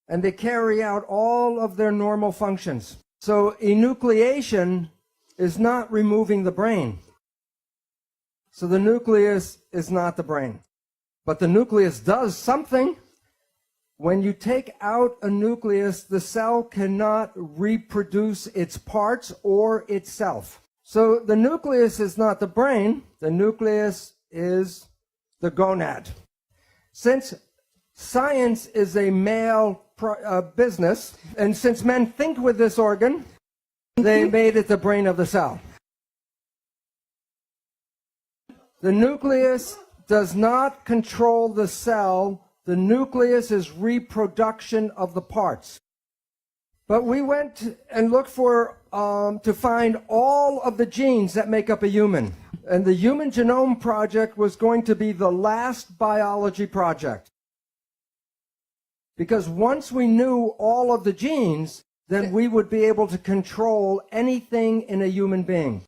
F: and they carry out all of their normal functions. So enucleation is not removing the brain. So the nucleus is not the brain. But the nucleus does something. When you take out a nucleus, the cell cannot reproduce its parts or itself. So the nucleus is not the brain. The nucleus is the gonad. Since science is a male business, and since men think with this organ, they made it the brain of the cell. The nucleus does not control the cell. The nucleus is reproduction of the parts. But we went and looked for to find all of the genes that make up a human. And the Human Genome Project was going to be the last biology project. Because once we knew all of the genes, then we would be able to control anything in a human being.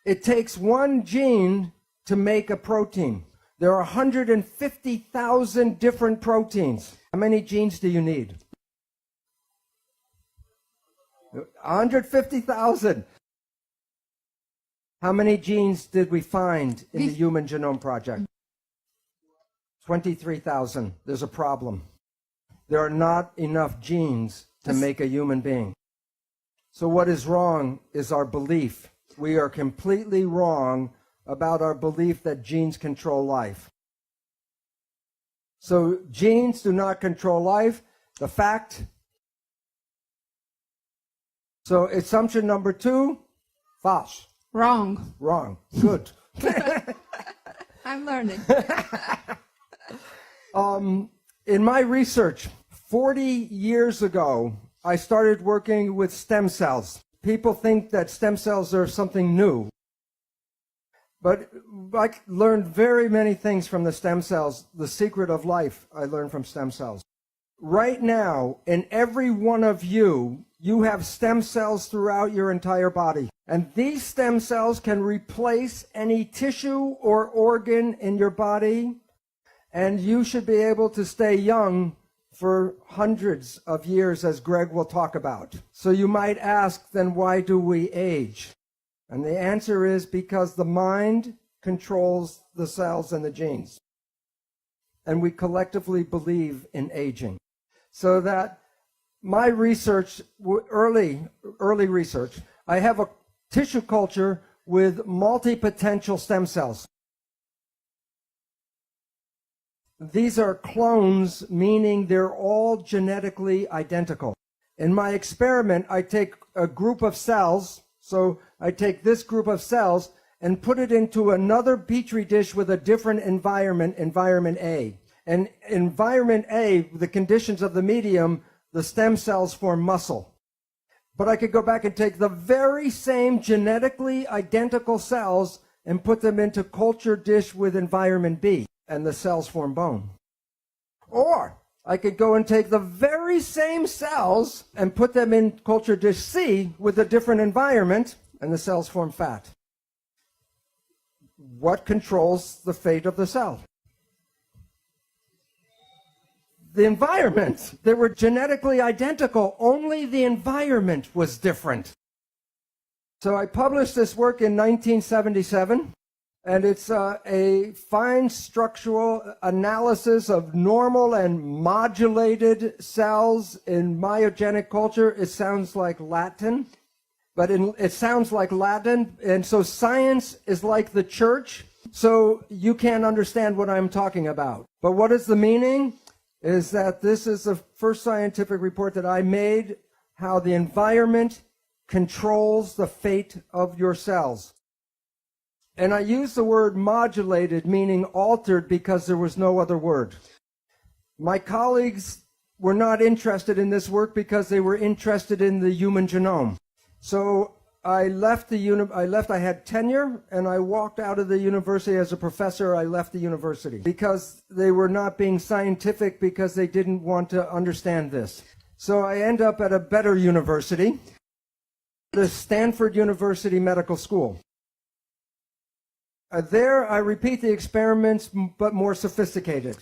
F: It takes one gene to make a protein. There are 150,000 different proteins. How many genes do you need? 150,000. How many genes did we find in the Human Genome Project? 23,000. There's a problem. There are not enough genes to make a human being. So what is wrong is our belief. We are completely wrong about our belief that genes control life. So genes do not control life. The fact. So assumption number 2, false.
G: Wrong.
F: Wrong. Good.
G: I'm learning.
F: In my research, 40 years ago, I started working with stem cells. People think that stem cells are something new. But I learned very many things from the stem cells. The secret of life I learned from stem cells. Right now, in every one of you, you have stem cells throughout your entire body. And these stem cells can replace any tissue or organ in your body. And you should be able to stay young for hundreds of years, as Greg will talk about. So you might ask, then why do we age? And the answer is because the mind controls the cells and the genes. And we collectively believe in aging. So that my research, early research, I have a tissue culture with multipotential stem cells. These are clones, meaning they're all genetically identical. In my experiment, I take a group of cells, so I take this group of cells and put it into another petri dish with a different environment, environment A. And environment A, the conditions of the medium, the stem cells form muscle. But I could go back and take the very same genetically identical cells and put them into culture dish with environment B, and the cells form bone. Or I could go and take the very same cells and put them in culture dish C with a different environment, and the cells form fat. What controls the fate of the cell? The environment. They were genetically identical, only the environment was different. So I published this work in 1977, and it's a fine structural analysis of normal and modulated cells in myogenic culture. It sounds like Latin, but it sounds like Latin, and so science is like the church, so you can't understand what I'm talking about. But what is the meaning? Is that this is the first scientific report that I made, how the environment controls the fate of your cells. And I use the word modulated, meaning altered, because there was no other word. My colleagues were not interested in this work because they were interested in the human genome. So I left I had tenure, and I walked out of the university as a professor. I left the university because they were not being scientific, because they didn't want to understand this. So I end up at a better university, the Stanford University Medical School. There I repeat the experiments, but more sophisticated.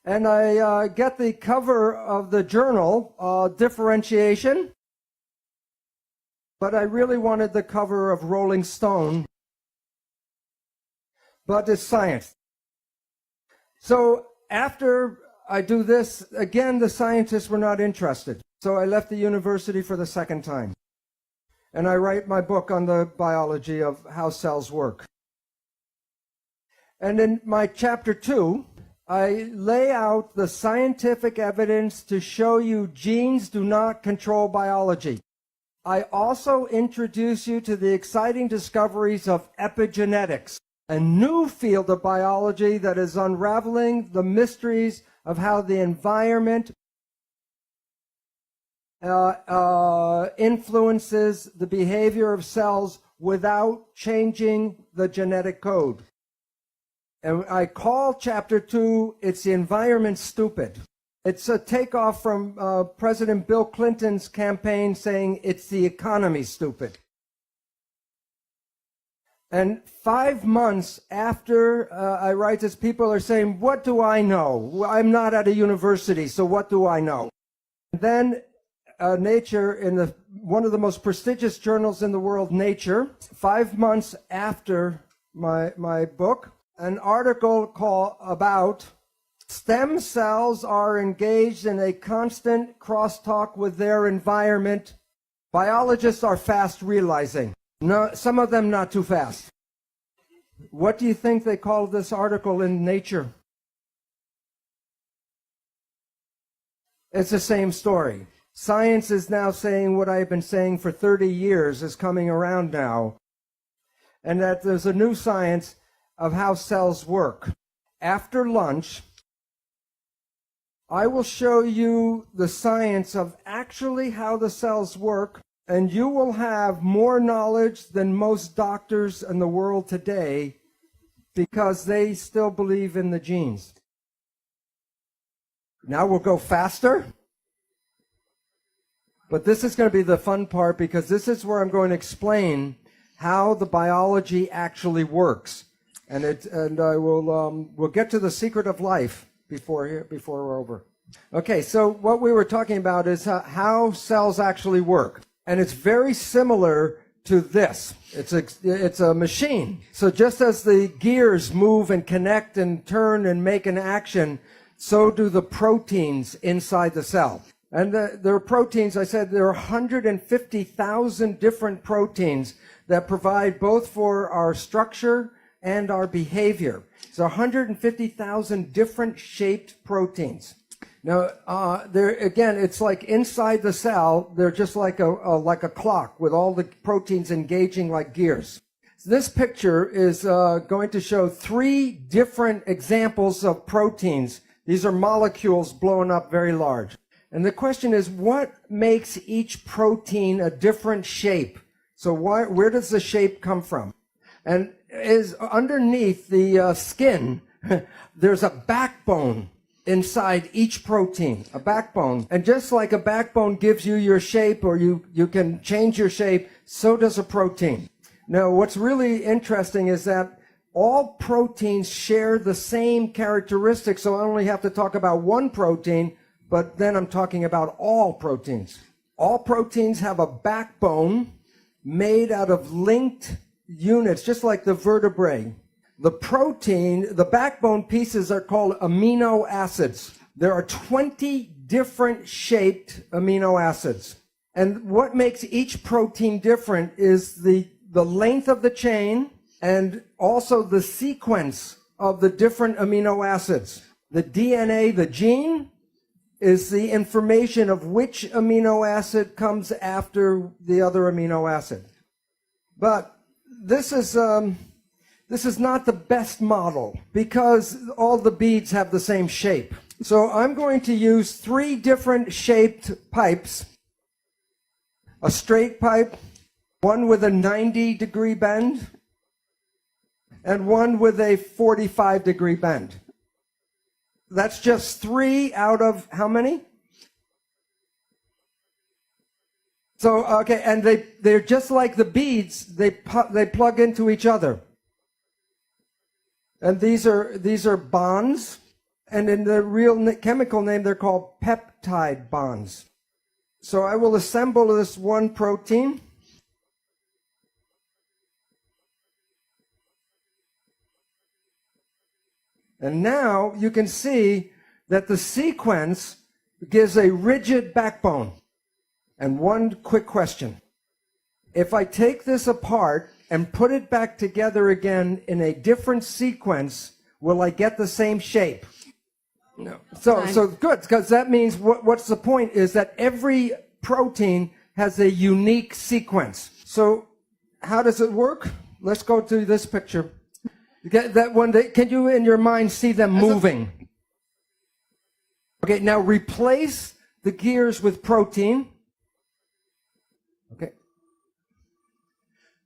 F: And I get the cover of the journal, Differentiation. But I really wanted the cover of Rolling Stone. But it's science. So after I do this, again, the scientists were not interested. So I left the university for the second time. And I write my book on the biology of how cells work. And in my chapter 2, I lay out the scientific evidence to show you genes do not control biology. I also introduce you to the exciting discoveries of epigenetics, a new field of biology that is unraveling the mysteries of how the environment influences the behavior of cells without changing the genetic code. And I call chapter 2, It's the Environment Stupid. It's a takeoff from President Bill Clinton's campaign saying, it's the economy stupid. And 5 months after I write this, people are saying, what do I know? I'm not at a university, so what do I know? And then Nature, in one of the most prestigious journals in the world, Nature, 5 months after my book, an article called about stem cells are engaged in a constant crosstalk with their environment. Biologists are fast realizing. No, some of them not too fast. What do you think they called this article in Nature? It's the same story. Science is now saying what I've been saying for 30 years is coming around now, and that there's a new science of how cells work. After lunch, I will show you the science of actually how the cells work, and you will have more knowledge than most doctors in the world today because they still believe in the genes. Now we'll go faster. But this is going to be the fun part because this is where I'm going to explain how the biology actually works. And I will we'll get to the secret of life before we're over. Okay, so what we were talking about is how cells actually work. And it's very similar to this. It's a machine. So just as the gears move and connect and turn and make an action, so do the proteins inside the cell. And there are proteins, I said there are 150,000 different proteins that provide both for our structure and our behavior. So 150,000 different shaped proteins. Now, again, it's like inside the cell, they're just like a clock with all the proteins engaging like gears. So this picture is going to show 3 different examples of proteins. These are molecules blown up very large. And the question is, what makes each protein a different shape? So where does the shape come from? And is underneath the skin, there's a backbone inside each protein, a backbone. And just like a backbone gives you your shape, or you can change your shape, so does a protein. Now, what's really interesting is that all proteins share the same characteristics, so I only have to talk about one protein, but then I'm talking about all proteins. All proteins have a backbone made out of linked units, just like the vertebrae. The backbone pieces are called amino acids. There are 20 different shaped amino acids. And what makes each protein different is the length of the chain and also the sequence of the different amino acids. The DNA, the gene, is the information of which amino acid comes after the other amino acid. But this is not the best model because all the beads have the same shape. So I'm going to use 3 different shaped pipes. A straight pipe, one with a 90-degree bend, and one with a 45-degree bend. That's just 3 out of how many? So, okay, and they're just like the beads. They plug into each other. And these are bonds. And in the real chemical name, they're called peptide bonds. So I will assemble this one protein. And now you can see that the sequence gives a rigid backbone. And one quick question. If I take this apart and put it back together again in a different sequence, will I get the same shape? No. So good, because that means what's the point is that every protein has a unique sequence. So how does it work? Let's go to this picture. That one, can you in your mind see them moving? Okay, now replace the gears with protein. Okay.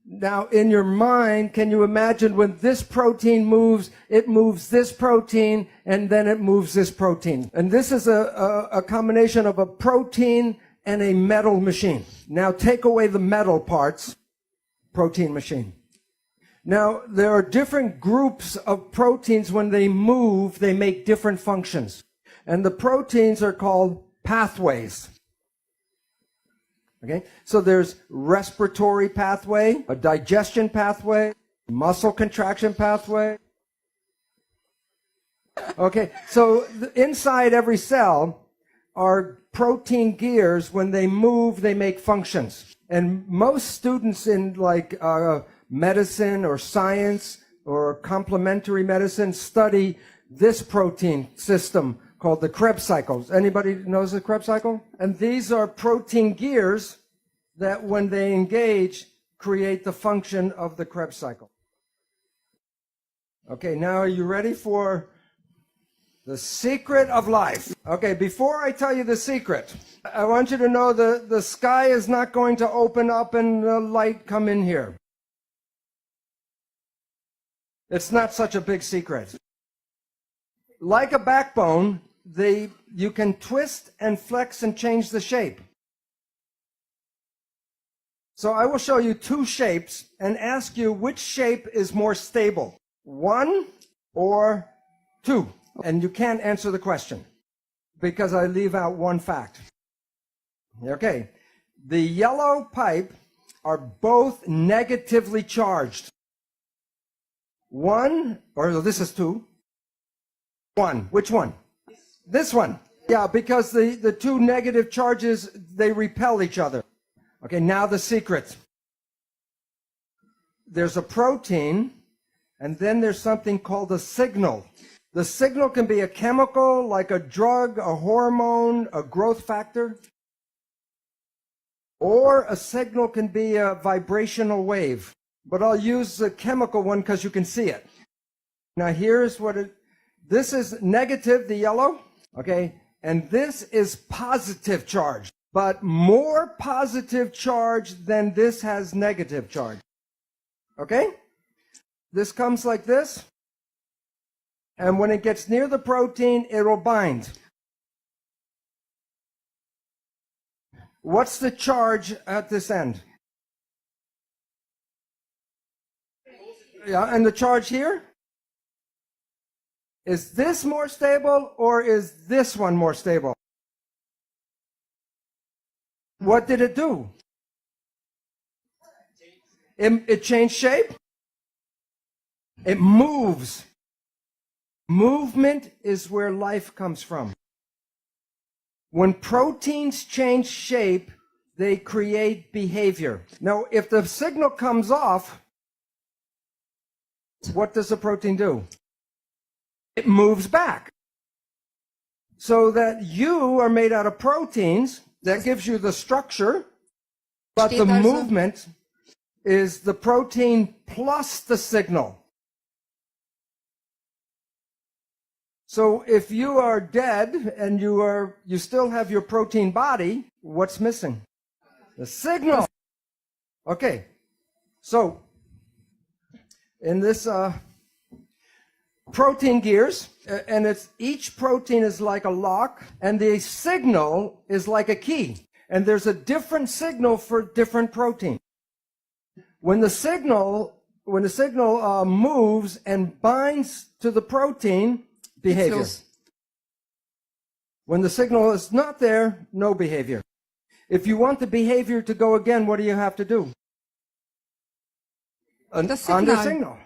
F: Now in your mind, can you imagine when this protein moves, it moves this protein, and then it moves this protein. And this is a combination of a protein and a metal machine. Now take away the metal parts, protein machine. Now, there are different groups of proteins. When they move, they make different functions. And the proteins are called pathways. Okay, so there's respiratory pathway, a digestion pathway, muscle contraction pathway. Okay, so inside every cell are protein gears. When they move, they make functions. And most students in like medicine or science or complementary medicine study this protein system called the Krebs cycles. Anybody knows the Krebs cycle? And these are protein gears that when they engage, create the function of the Krebs cycle. Okay, now are you ready for the secret of life? Okay, before I tell you the secret, I want you to know the sky is not going to open up and the light come in here. It's not such a big secret. Like a backbone, you can twist and flex and change the shape. So I will show you two shapes and ask you which shape is more stable, 1 or 2. And you can't answer the question because I leave out one fact. Okay, the yellow pipe are both negatively charged. 1, or this is 2. 1, which one? This one. Yeah, because the two negative charges, they repel each other. Okay, now the secret. There's a protein, and then there's something called a signal. The signal can be a chemical, like a drug, a hormone, a growth factor. Or a signal can be a vibrational wave. But I'll use the chemical one because you can see it. Now here's what this is negative, the yellow, okay? And this is positive charge, but more positive charge than this has negative charge. Okay? This comes like this. And when it gets near the protein, it'll bind. What's the charge at this end? Yeah, and the charge here? Is this more stable or is this one more stable? What did it do? It changed shape? It moves. Movement is where life comes from. When proteins change shape, they create behavior. Now, if the signal comes off, what does the protein do? It moves back. So that you are made out of proteins, that gives you the structure, but the movement is the protein plus the signal. So if you are dead and you still have your protein body, what's missing? The signal. Okay. So in this protein gears, and each protein is like a lock, and the signal is like a key. And there's a different signal for different protein. When the signal moves and binds to the protein, behavior. When the signal is not there, no behavior. If you want the behavior to go again, what do you have to do?
G: The signal.
F: Under signal.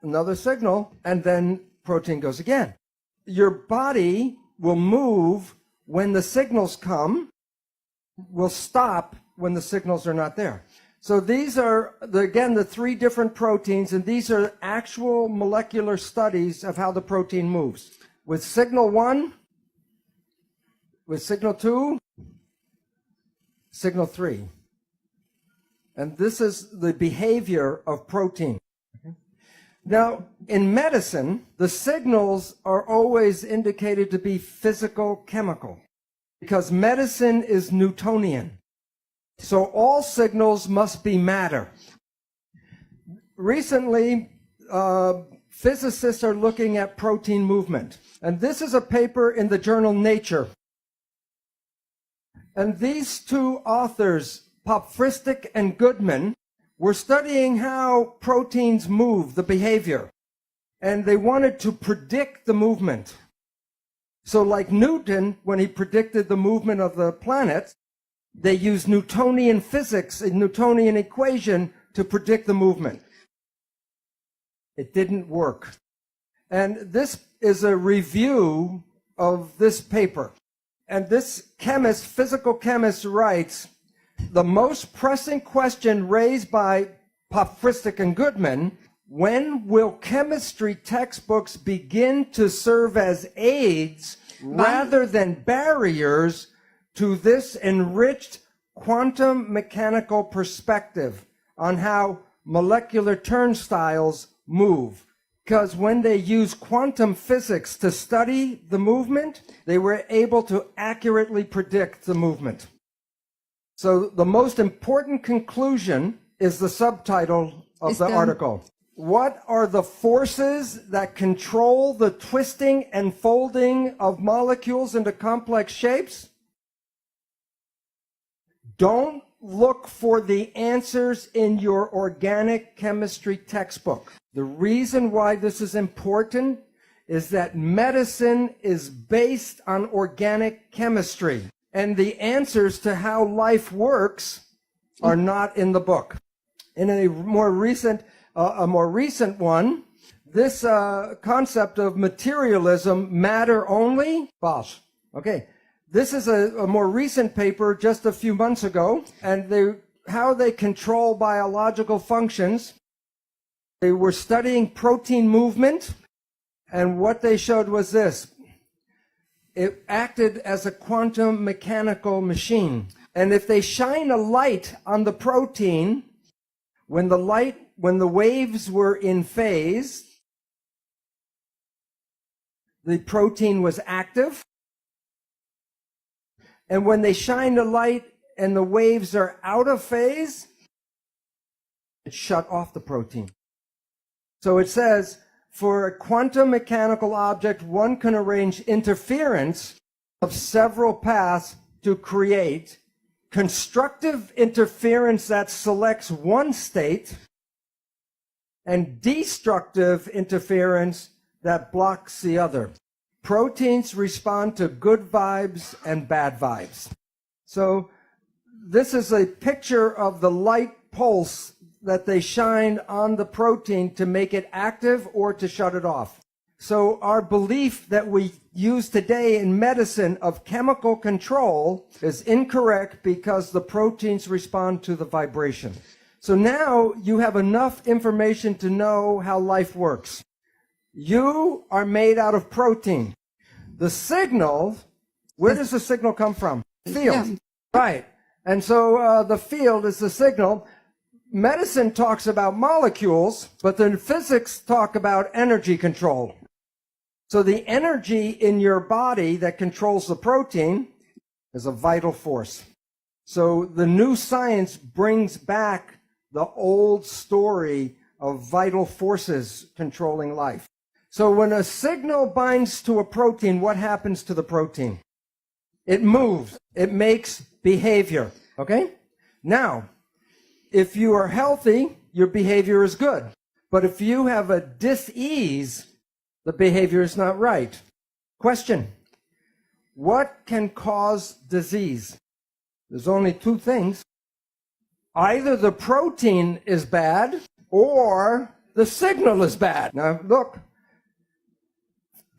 F: Another signal, and then protein goes again. Your body will move when the signals come, will stop when the signals are not there. So these are, again, the three different proteins, and these are actual molecular studies of how the protein moves. With signal 1, with signal 2, signal 3. And this is the behavior of protein. Now, in medicine, the signals are always indicated to be physical chemical because medicine is Newtonian. So all signals must be matter. Recently, physicists are looking at protein movement. And this is a paper in the journal Nature. And these two authors, Popfristic and Goodman, were studying how proteins move, the behavior. And they wanted to predict the movement. So like Newton, when he predicted the movement of the planet, They use Newtonian physics, a Newtonian equation to predict the movement. It didn't work. And this is a review of this paper. And this chemist, physical chemist, writes, the most pressing question raised by Pahintulot and Goodman: when will chemistry textbooks begin to serve as aids rather than barriers to this enriched quantum mechanical perspective on how molecular turnstiles move? Because when they use quantum physics to study the movement, they were able to accurately predict the movement. So the most important conclusion is the subtitle of the article. What are the forces that control the twisting and folding of molecules into complex shapes? Don't look for the answers in your organic chemistry textbook. The reason why this is important is that medicine is based on organic chemistry, and the answers to how life works are not in the book. In a more recent one, this concept of materialism, matter only, false. Okay, this is a more recent paper just a few months ago, and how they control biological functions. They were studying protein movement, and what they showed was this. It acted as a quantum mechanical machine. And if they shine a light on the protein, when the waves were in phase, the protein was active. And when they shine a light and the waves are out of phase, it shut off the protein. So it says, for a quantum mechanical object, one can arrange interference of several paths to create constructive interference that selects one state and destructive interference that blocks the other. Proteins respond to good vibes and bad vibes. So this is a picture of the light pulse that they shine on the protein to make it active or to shut it off. So our belief that we use today in medicine of chemical control is incorrect because the proteins respond to the vibration. So now you have enough information to know how life works. You are made out of protein. The signal, where does the signal come from? Field. Yeah. Right. And so the field is the signal. Medicine talks about molecules, but then physics talk about energy control. So the energy in your body that controls the protein is a vital force. So the new science brings back the old story of vital forces controlling life. So when a signal binds to a protein, what happens to the protein? It moves. It makes behavior. Okay? Now, if you are healthy, your behavior is good. But if you have a dis-ease, the behavior is not right. Question: what can cause disease? There's only two things. Either the protein is bad or the signal is bad. Now look,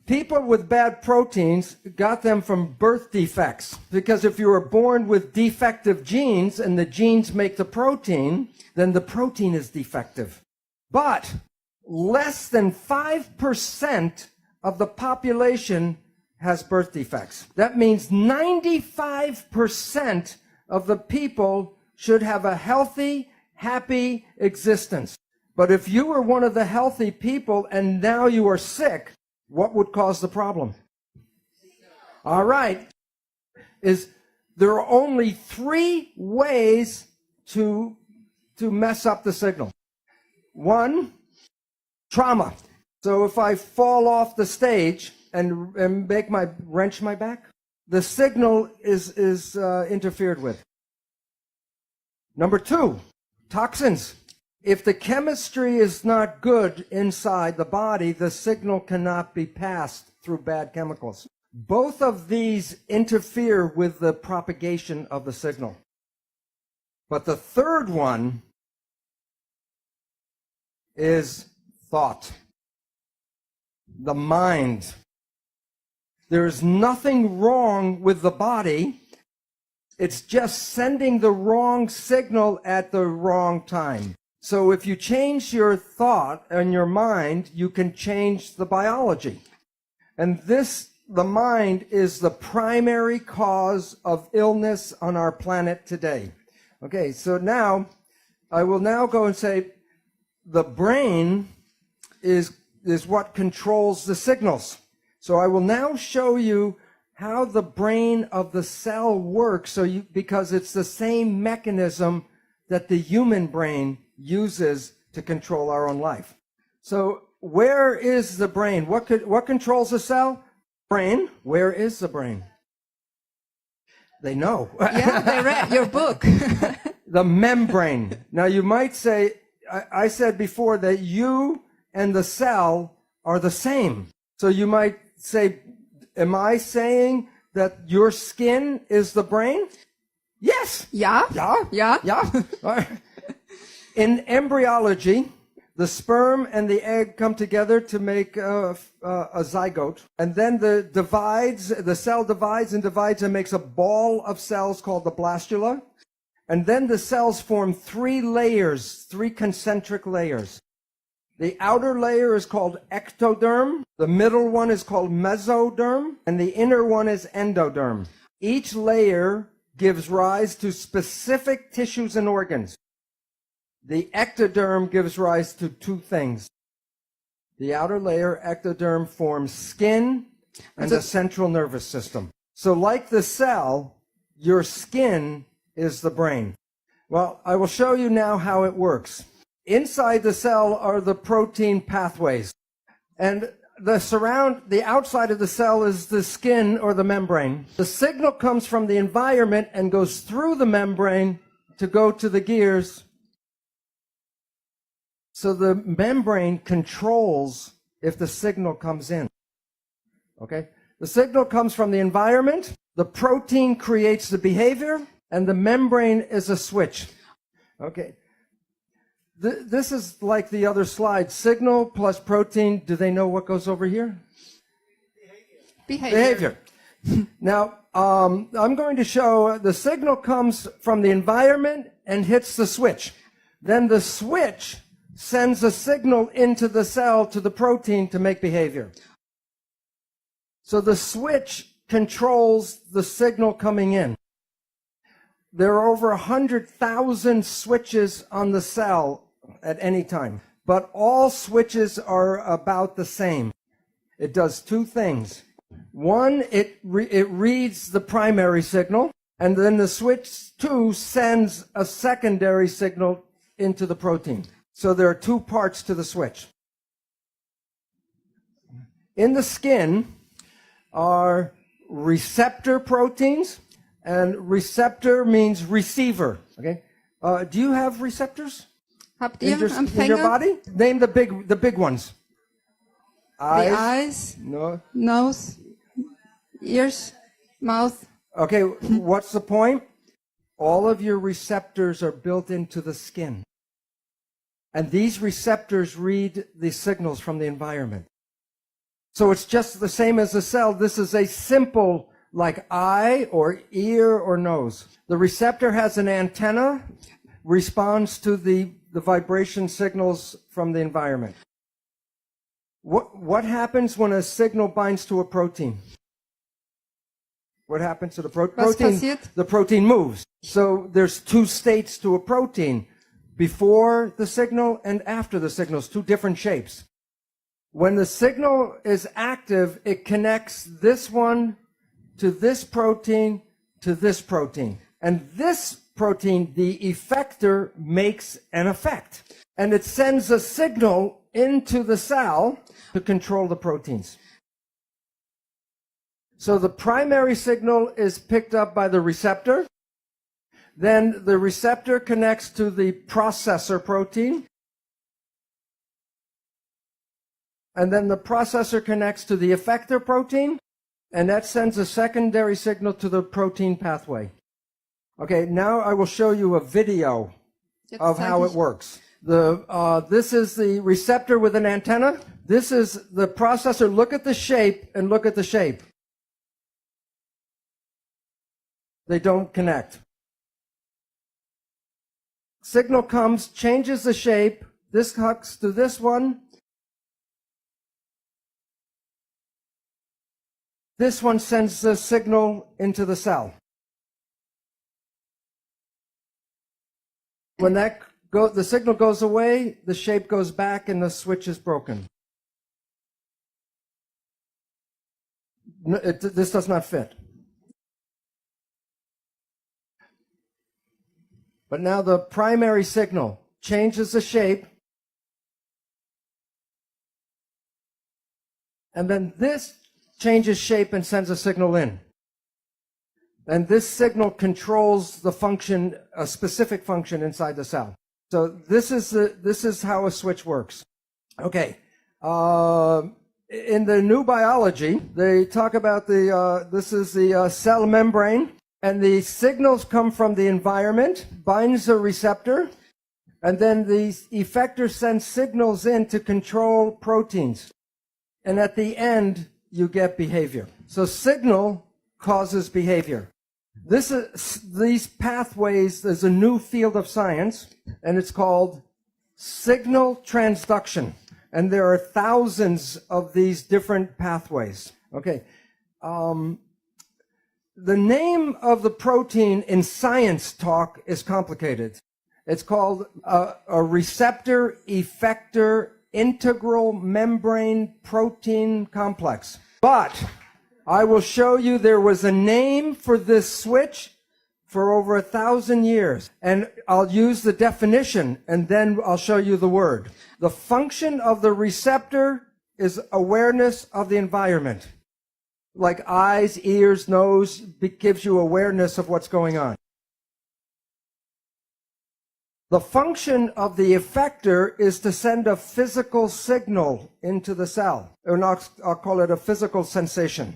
F: people with bad proteins got them from birth defects, because if you were born with defective genes and the genes make the protein, then the protein is defective. But less than 5% of the population has birth defects. That means 95% of the people should have a healthy, happy existence. But if you were one of the healthy people and now you are sick, what would cause the problem? All right. There are only 3 ways to mess up the signal. 1, trauma. So if I fall off the stage and wrench my back, the signal is interfered with. Number 2, toxins. If the chemistry is not good inside the body, the signal cannot be passed through bad chemicals. Both of these interfere with the propagation of the signal. But the third one is thought, the mind. There's nothing wrong with the body. It's just sending the wrong signal at the wrong time. So if you change your thought and your mind, you can change the biology. And the mind is the primary cause of illness on our planet today. Okay, so now, I will now go and say the brain is what controls the signals. So I will now show you how the brain of the cell works, because it's the same mechanism that the human brain uses to control our own life. So where is the brain? What controls the cell? Brain. Where is the brain? They know.
G: Yeah, they read your book.
F: The membrane. Now you might say, I said before that you and the cell are the same. So you might say, am I saying that your skin is the brain? Yes.
G: Yeah.
F: Yeah. Yeah. In embryology, the sperm and the egg come together to make a zygote. And then the cell divides and makes a ball of cells called the blastula. And then the cells form three concentric layers. The outer layer is called ectoderm, the middle one is called mesoderm, and the inner one is endoderm. Each layer gives rise to specific tissues and organs. The ectoderm gives rise to two things. The outer layer, ectoderm, forms skin and the central nervous system. So like the cell, your skin is the brain. Well, I will show you now how it works. Inside the cell are the protein pathways. And the outside of the cell is the skin or the membrane. The signal comes from the environment and goes through the membrane to go to the gears. So the membrane controls if the signal comes in. Okay? The signal comes from the environment, the protein creates the behavior, and the membrane is a switch. Okay? This is like the other slide. Signal plus protein. Do they know what goes over here? Behavior. Now, I'm going to show the signal comes from the environment and hits the switch. Then the switch sends a signal into the cell to the protein to make behavior. So the switch controls the signal coming in. There are over 100,000 switches on the cell at any time, but all switches are about the same. It does two things. One, it reads the primary signal, and then the switch 2 sends a secondary signal into the protein. So there are two parts to the switch. In the skin are receptor proteins, and receptor means receiver. Okay, do you have receptors in your body? Name the big ones. Eyes.
G: The eyes.
F: No.
G: Nose. Ears. Mouth.
F: Okay, what's the point? All of your receptors are built into the skin. And these receptors read the signals from the environment. So it's just the same as a cell. This is a simple, like eye or ear or nose. The receptor has an antenna, responds to the vibration signals from the environment. What happens when a signal binds to a protein? What happens to the protein? The protein moves. So there's two states to a protein. Before the signal and after the signals, two different shapes. When the signal is active, it connects this one to this protein to this protein. And this protein, the effector, makes an effect. And it sends a signal into the cell to control the proteins. So the primary signal is picked up by the receptor. Then the receptor connects to the processor protein. And then the processor connects to the effector protein. And that sends a secondary signal to the protein pathway. Okay, now I will show you a video of how it works. This is the receptor with an antenna. This is the processor. Look at the shape and look at the shape. They don't connect. Signal comes, changes the shape. This hooks to this one. This one sends the signal into the cell. When the signal goes away, the shape goes back and the switch is broken. This does not fit. But now the primary signal changes the shape. And then this changes shape and sends a signal in. And this signal controls the function, a specific function inside the cell. So this is how a switch works. Okay. In the new biology, they talk about this is the cell membrane, and the signals come from the environment, binds a receptor, and then the effector sends signals in to control proteins. And at the end, you get behavior. So signal causes behavior. These pathways, there's a new field of science, and it's called signal transduction. And there are thousands of these different pathways. Okay. The name of the protein in science talk is complicated. It's called a receptor effector integral membrane protein complex. But I will show you there was a name for this switch for over 1,000 years. And I'll use the definition, and then I'll show you the word. The function of the receptor is awareness of the environment. Like eyes, ears, nose, gives you awareness of what's going on. The function of the effector is to send a physical signal into the cell. Or I'll call it a physical sensation.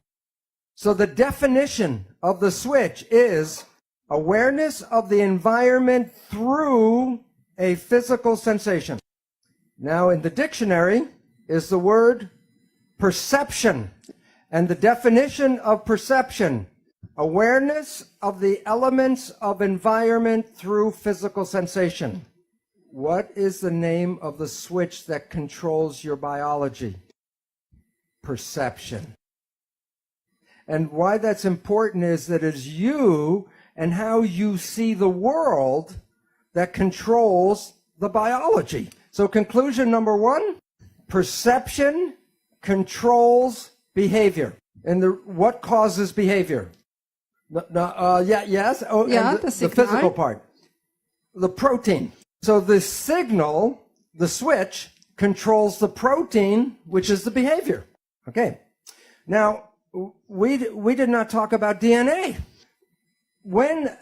F: So the definition of the switch is awareness of the environment through a physical sensation. Now in the dictionary is the word perception. And the definition of perception, awareness of the elements of environment through physical sensation. What is the name of the switch that controls your biology? Perception. And why that's important is that it's you and how you see the world that controls the biology. So conclusion number one, perception controls behavior. And what causes behavior? Yes. Oh,
G: Yeah,
F: and
G: the
F: the
G: signal.
F: physical part. The protein. So the signal, the switch, controls the protein, which is the behavior. Okay. Now, we did not talk about DNA. When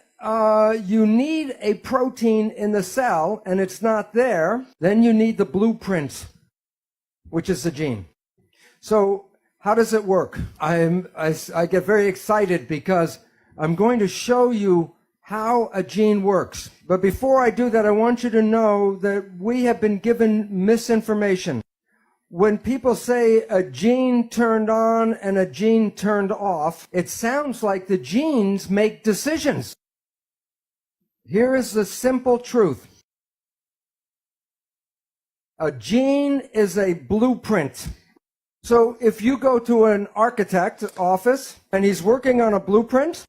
F: you need a protein in the cell and it's not there, then you need the blueprint, which is the gene. So how does it work? I get very excited because I'm going to show you how a gene works. But before I do that, I want you to know that we have been given misinformation. When people say a gene turned on and a gene turned off, it sounds like the genes make decisions. Here is the simple truth. A gene is a blueprint. So if you go to an architect office and he's working on a blueprint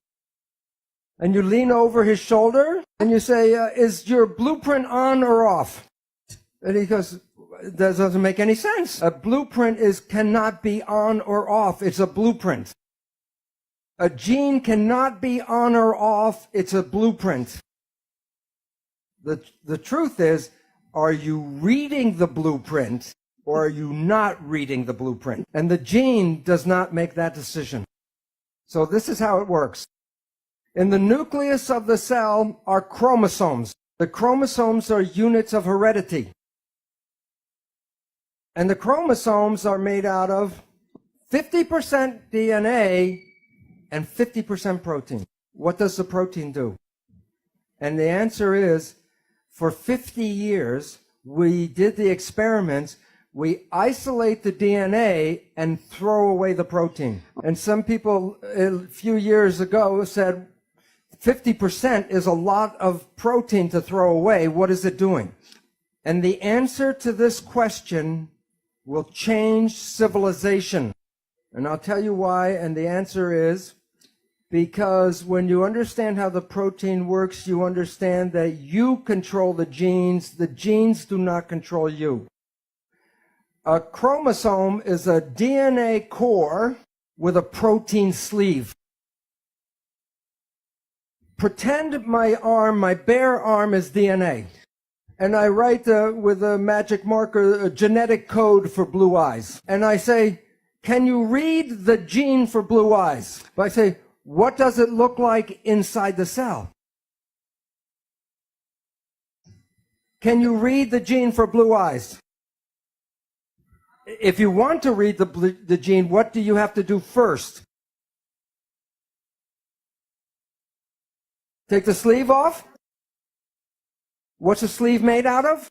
F: and you lean over his shoulder and you say, is your blueprint on or off? And he goes, that doesn't make any sense. A blueprint cannot be on or off. It's a blueprint. A gene cannot be on or off. It's a blueprint. The truth is, are you reading the blueprint or are you not reading the blueprint? And the gene does not make that decision. So this is how it works. In the nucleus of the cell are chromosomes. The chromosomes are units of heredity. And the chromosomes are made out of 50% DNA and 50% protein. What does the protein do? And the answer is, for 50 years, we did the experiments. We isolate the DNA and throw away the protein. And some people a few years ago said 50% is a lot of protein to throw away. What is it doing? And the answer to this question will change civilization. And I'll tell you why. And the answer is because when you understand how the protein works, you understand that you control the genes. The genes do not control you. A chromosome is a DNA core with a protein sleeve. Pretend my arm, my bare arm, is DNA. And I write with a magic marker a genetic code for blue eyes. And I say, can you read the gene for blue eyes? But I say, what does it look like inside the cell? Can you read the gene for blue eyes? If you want to read the gene, what do you have to do first? Take the sleeve off? What's the sleeve made out of?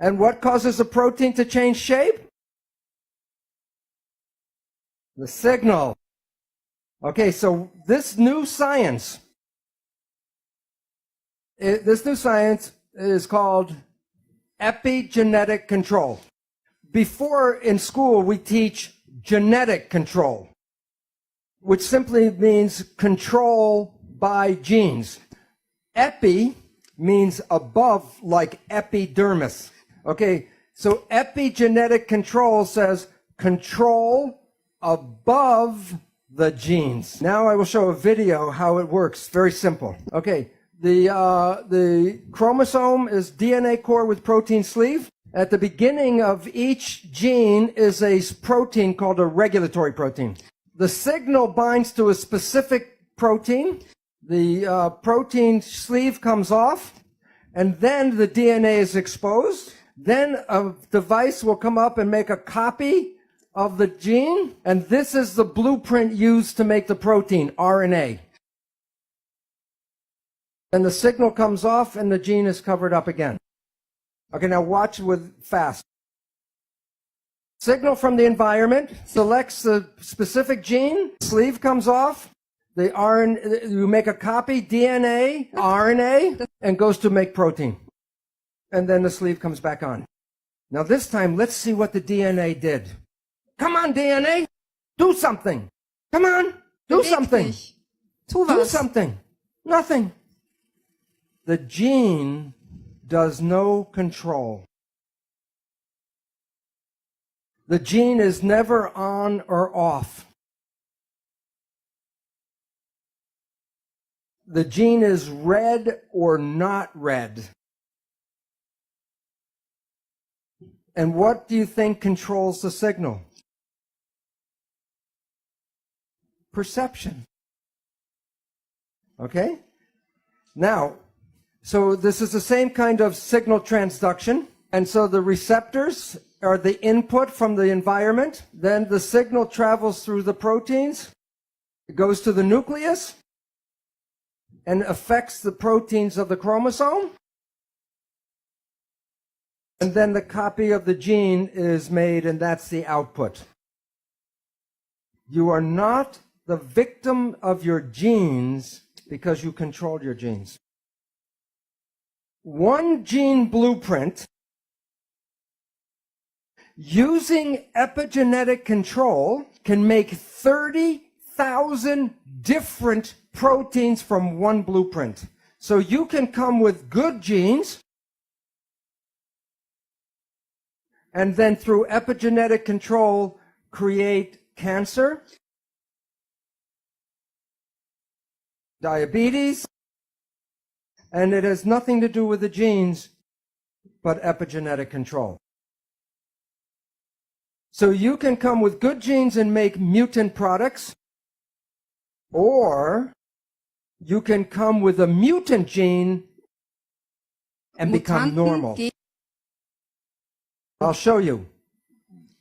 F: And what causes the protein to change shape? The signal. Okay, so this new science is called epigenetic control. Before in school we teach genetic control, which simply means control by genes. Epi means above, like epidermis. Okay, so epigenetic control says control above the genes. Now I will show a video how it works. Very simple. Okay, the chromosome is DNA core with protein sleeve. At the beginning of each gene is a protein called a regulatory protein. The signal binds to a specific protein. The protein sleeve comes off, and then the DNA is exposed. Then a device will come up and make a copy of the gene, and this is the blueprint used to make the protein, RNA. And the signal comes off, and the gene is covered up again. Okay, now watch with fast. Signal from the environment selects the specific gene, sleeve comes off, the RNA, you make a copy, DNA, RNA, and goes to make protein. And then the sleeve comes back on. Now this time, let's see what the DNA did. Come on, DNA, do something. Come on, do something. Do something. Nothing. The gene does no control. The gene is never on or off. The gene is read or not read. And what do you think controls the signal? Perception. Okay? Now, so this is the same kind of signal transduction. And so the receptors are the input from the environment. Then the signal travels through the proteins. It goes to the nucleus and affects the proteins of the chromosome. And then the copy of the gene is made, and that's the output. You are not the victim of your genes because you control your genes. One gene blueprint using epigenetic control can make 30,000 different proteins from one blueprint. So you can come with good genes, and then through epigenetic control create cancer, diabetes, and it has nothing to do with the genes, but epigenetic control. So you can come with good genes and make mutant products, or you can come with a mutant gene and become normal. I'll show you.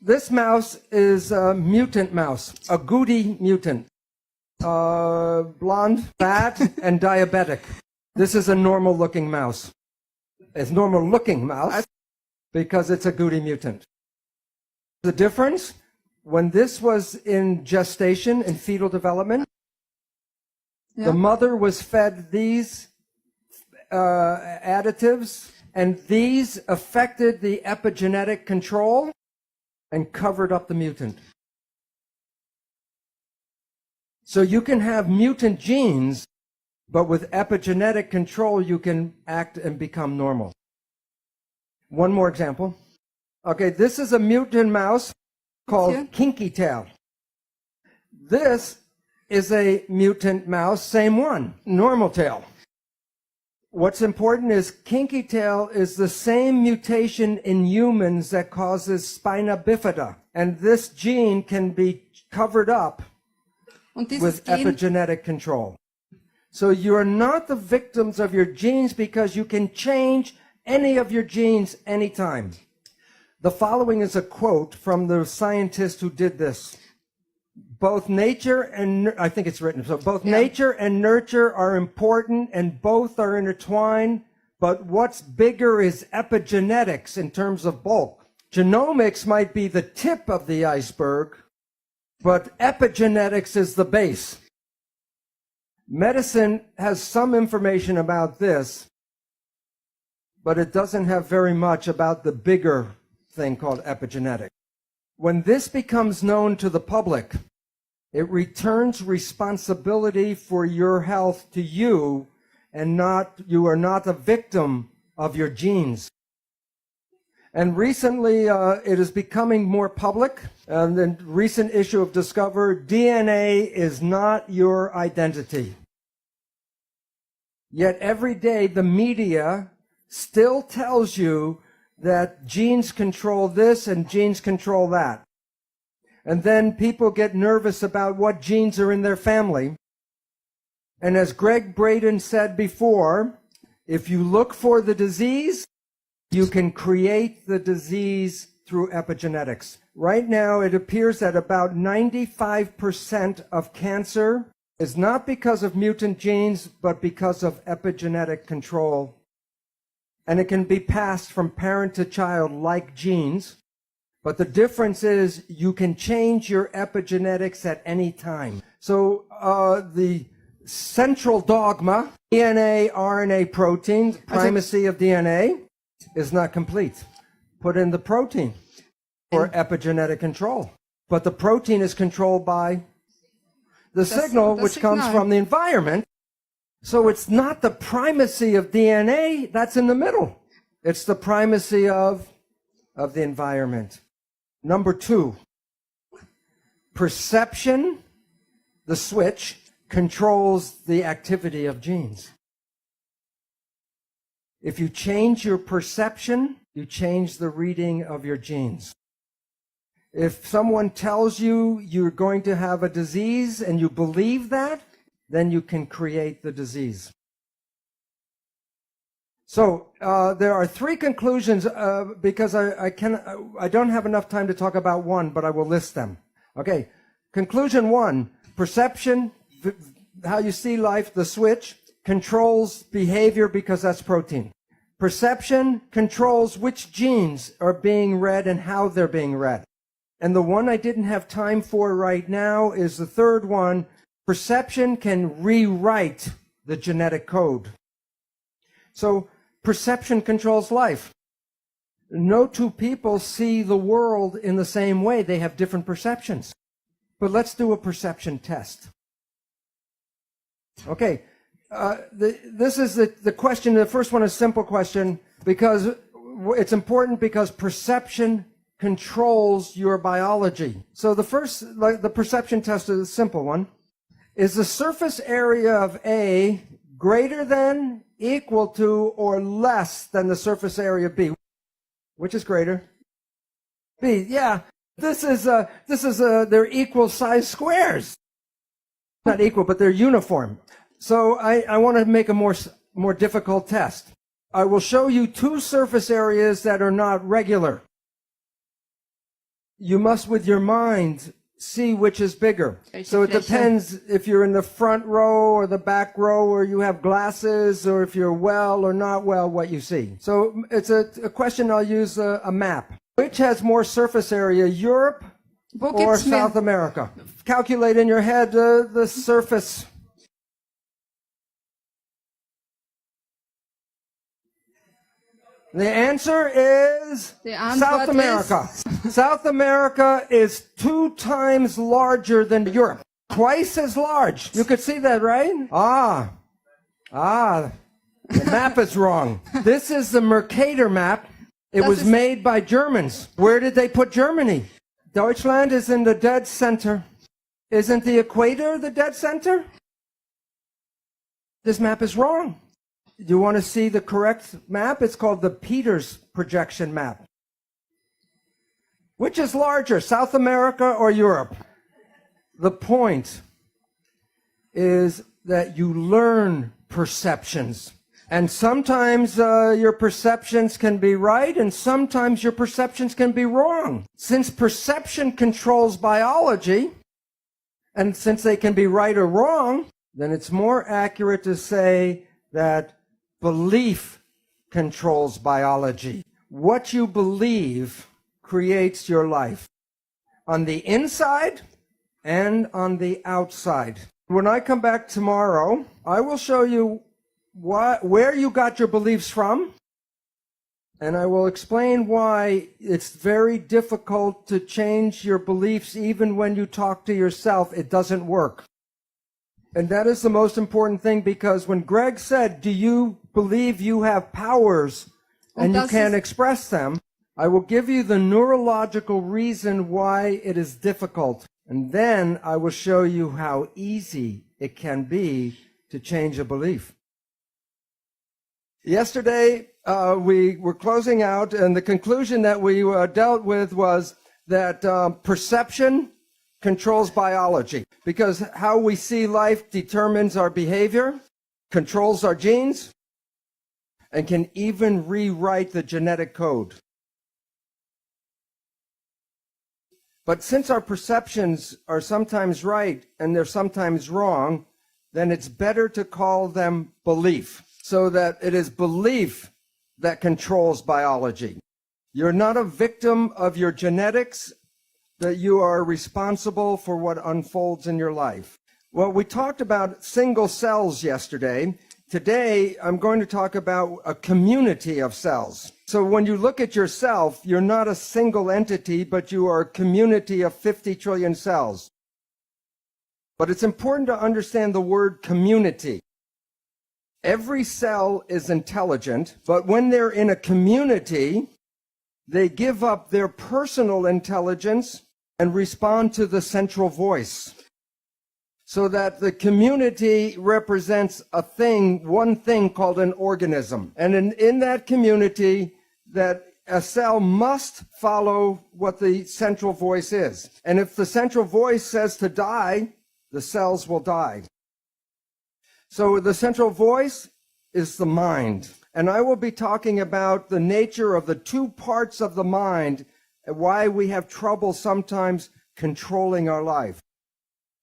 F: This mouse is a mutant mouse, a Goody mutant. blonde, fat, and diabetic. This is a normal-looking mouse. It's normal-looking mouse because it's a Goody mutant. The difference, when this was in gestation, in fetal development, the mother was fed these additives, and these affected the epigenetic control and covered up the mutant. So you can have mutant genes, but with epigenetic control, you can act and become normal. One more example. Okay, this is a mutant mouse called Kinky Tail. This is a mutant mouse, same one, normal tail. What's important is Kinky Tail is the same mutation in humans that causes spina bifida. And this gene can be covered up with epigenetic control. So you are not the victims of your genes because you can change any of your genes anytime. The following is a quote from the scientist who did this. Both nature and, I think it's written, so both nature and nurture are important and both are intertwined, but what's bigger is epigenetics in terms of bulk. Genomics might be the tip of the iceberg, but epigenetics is the base. Medicine has some information about this, but it doesn't have very much about the bigger thing called epigenetics. When this becomes known to the public, it returns responsibility for your health to you, and you are not a victim of your genes. And recently, it is becoming more public. And the recent issue of Discover, DNA is not your identity. Yet every day, the media still tells you that genes control this and genes control that. And then people get nervous about what genes are in their family. And as Greg Braden said before, if you look for the disease, you can create the disease through epigenetics. Right now, it appears that about 95% of cancer is not because of mutant genes, but because of epigenetic control. And it can be passed from parent to child like genes. But the difference is you can change your epigenetics at any time. So the central dogma, DNA, RNA, protein, primacy of DNA, is not complete. Put in the protein for epigenetic control. But the protein is controlled by the signal, which comes from the environment. So it's not the primacy of DNA that's in the middle. It's the primacy of the environment. Number 2, perception, the switch, controls the activity of genes. If you change your perception, you change the reading of your genes. If someone tells you you're going to have a disease and you believe that, then you can create the disease. So there are 3 conclusions because I don't have enough time to talk about one, but I will list them. Okay, conclusion 1, perception, how you see life, the switch, controls behavior because that's protein. Perception controls which genes are being read and how they're being read. And the one I didn't have time for right now is the third one. Perception can rewrite the genetic code. So perception controls life. No two people see the world in the same way. They have different perceptions. But let's do a perception test. Okay, this is the question. The first one is a simple question because it's important because perception controls your biology. So the perception test is a simple one. Is the surface area of A greater than, equal to, or less than the surface area of B? Which is greater? B, yeah. They're equal size squares. Not equal, but they're uniform. So I want to make a more difficult test. I will show you 2 surface areas that are not regular. You must, with your mind, see which is bigger.
G: There's
F: So
G: a
F: it
G: pressure.
F: depends if you're in the front row or the back row, or you have glasses, or if you're well or not well, what you see. So it's a question. I'll use a map. Which has more surface area, Europe
G: Book
F: or
G: it, Smith.
F: South America? Calculate in your head the surface. The answer is
G: The answer
F: South
G: is-
F: America. South America is 2 times larger than Europe. Twice as large. You could see that, right? The map is wrong. This is the Mercator map. It
G: Das
F: was
G: ist-
F: made by Germans. Where did they put Germany? Deutschland is in the dead center. Isn't the equator the dead center? This map is wrong. You want to see the correct map? It's called the Peters projection map. Which is larger, South America or Europe? The point is that you learn perceptions. And sometimes your perceptions can be right, and sometimes your perceptions can be wrong. Since perception controls biology, and since they can be right or wrong, then it's more accurate to say that belief controls biology. What you believe creates your life on the inside and on the outside. When I come back tomorrow, I will show you where you got your beliefs from, and I will explain why it's very difficult to change your beliefs even when you talk to yourself. It doesn't work. And that is the most important thing, because when Greg said, do you believe you have powers and you can't express them, I will give you the neurological reason why it is difficult. And then I will show you how easy it can be to change a belief. Yesterday, we were closing out, and the conclusion that we dealt with was that perception controls biology, because how we see life determines our behavior, controls our genes, and can even rewrite the genetic code. But since our perceptions are sometimes right and they're sometimes wrong, then it's better to call them belief, so that it is belief that controls biology. You're not a victim of your genetics, that you are responsible for what unfolds in your life. Well, we talked about single cells yesterday. Today, I'm going to talk about a community of cells. So when you look at yourself, you're not a single entity, but you are a community of 50 trillion cells. But it's important to understand the word community. Every cell is intelligent, but when they're in a community, they give up their personal intelligence and respond to the central voice. So that the community represents a thing, one thing called an organism. And in that community, that a cell must follow what the central voice is. And if the central voice says to die, the cells will die. So the central voice is the mind. And I will be talking about the nature of the 2 parts of the mind and why we have trouble sometimes controlling our life.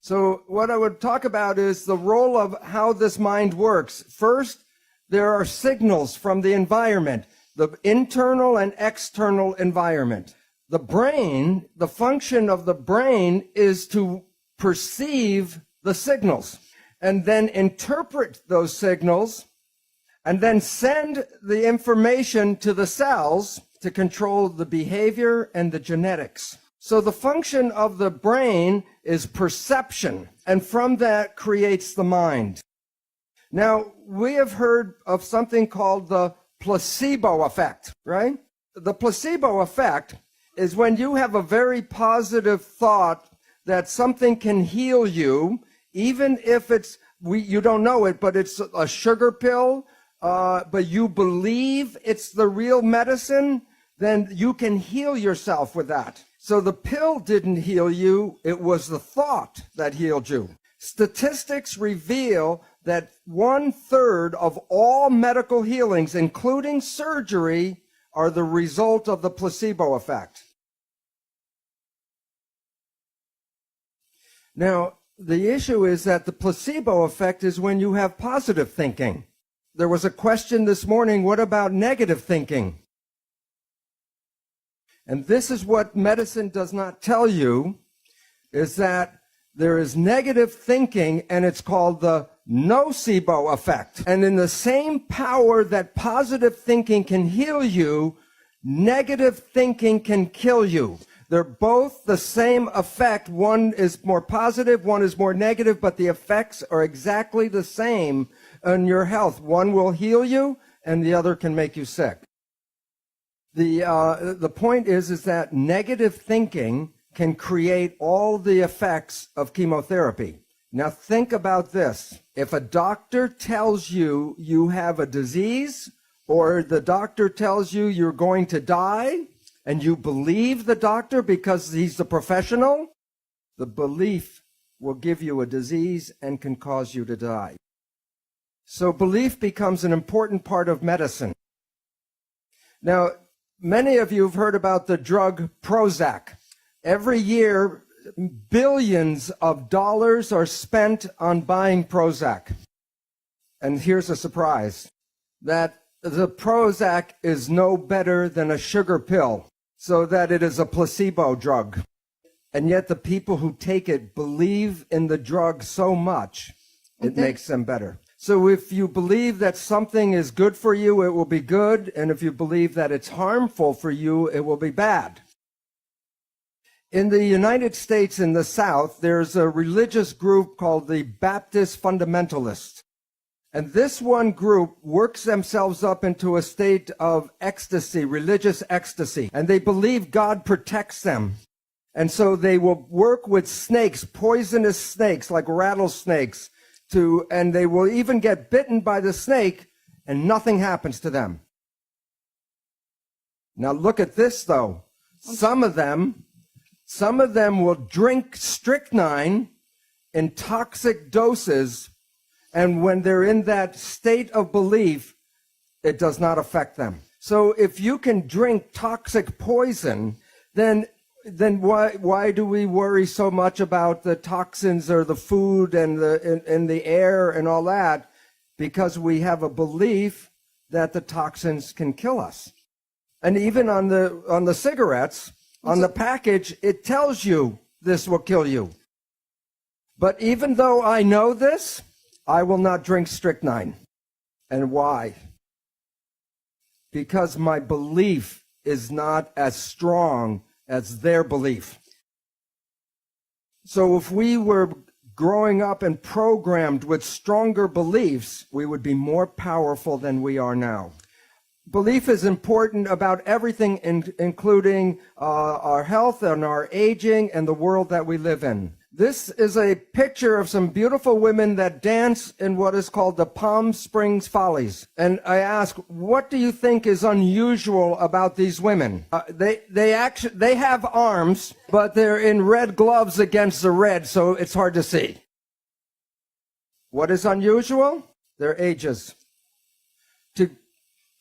F: So what I would talk about is the role of how this mind works. First, there are signals from the environment, the internal and external environment. The brain, the function of the brain is to perceive the signals and then interpret those signals and then send the information to the cells to control the behavior and the genetics. So the function of the brain is perception, and from that creates the mind. Now, we have heard of something called the placebo effect, right? The placebo effect is when you have a very positive thought that something can heal you, even if you don't know it, but it's a sugar pill, but you believe it's the real medicine, then you can heal yourself with that. So the pill didn't heal you, it was the thought that healed you. Statistics reveal that 1/3 of all medical healings, including surgery, are the result of the placebo effect. Now, the issue is that the placebo effect is when you have positive thinking. There was a question this morning, what about negative thinking? And this is what medicine does not tell you, is that there is negative thinking, and it's called the nocebo effect. And in the same power that positive thinking can heal you, negative thinking can kill you. They're both the same effect. One is more positive, one is more negative, but the effects are exactly the same on your health. One will heal you, and the other can make you sick. The point is that negative thinking can create all the effects of chemotherapy. Now think about this. If a doctor tells you you have a disease, or the doctor tells you you're going to die, and you believe the doctor because he's the professional, the belief will give you a disease and can cause you to die. So belief becomes an important part of medicine. Now, many of you have heard about the drug Prozac. Every year, billions of dollars are spent on buying Prozac. And here's a surprise, that the Prozac is no better than a sugar pill, so that it is a placebo drug. And yet the people who take it believe in the drug so much, it makes them better. So if you believe that something is good for you, it will be good. And if you believe that it's harmful for you, it will be bad. In the United States, in the South, there's a religious group called the Baptist Fundamentalists. And this one group works themselves up into a state of ecstasy, religious ecstasy. And they believe God protects them. And so they will work with snakes, poisonous snakes like rattlesnakes, and they will even get bitten by the snake and nothing happens to them. Now look at this though. Some of them will drink strychnine in toxic doses, and when they're in that state of belief, it does not affect them. So if you can drink toxic poison, then why do we worry so much about the toxins or the food and the air and all that? Because we have a belief that the toxins can kill us. And even on the cigarettes, on the package, it tells you this will kill you. But even though I know this, I will not drink strychnine. And why? Because my belief is not as strong as their belief. So if we were growing up and programmed with stronger beliefs, we would be more powerful than we are now. Belief is important about everything, including our health and our aging and the world that we live in. This is a picture of some beautiful women that dance in what is called the Palm Springs Follies. And I ask, what do you think is unusual about these women? They have arms, but they're in red gloves against the red, so it's hard to see. What is unusual? Their ages. To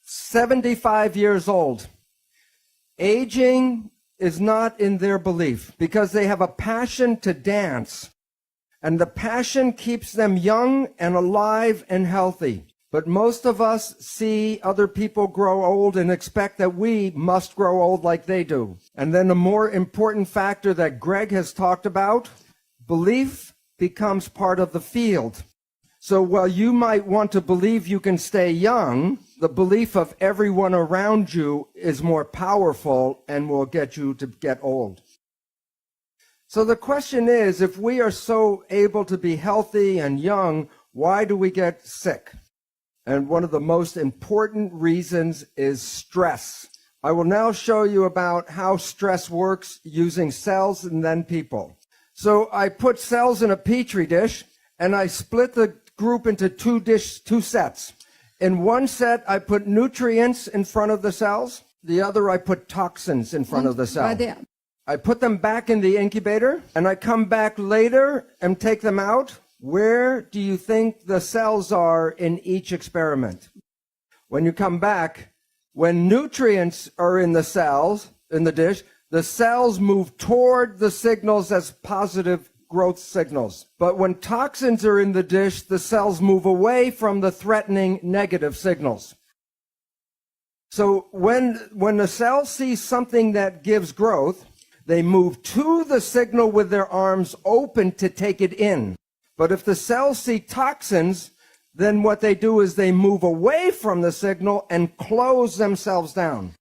F: 75 years old. Aging is not in their belief because they have a passion to dance, and the passion keeps them young and alive and healthy. But most of us see other people grow old and expect that we must grow old like they do. And then a more important factor that Greg has talked about, belief becomes part of the field. So while you might want to believe you can stay young, the belief of everyone around you is more powerful and will get you to get old. So the question is, if we are so able to be healthy and young, why do we get sick? And one of the most important reasons is stress. I will now show you about how stress works using cells and then people. So I put cells in a petri dish, and I split the group into two sets. In one set, I put nutrients in front of the cells. The other, I put toxins in front of the cell. I put them back in the incubator, and I come back later and take them out. Where do you think the cells are in each experiment? When you come back, when nutrients are in the dish, the cells move toward the signals as positive growth signals. But when toxins are in the dish, the cells move away from the threatening negative signals. So when the cells see something that gives growth, they move to the signal with their arms open to take it in. But if the cells see toxins, then what they do is they move away from the signal and close themselves down.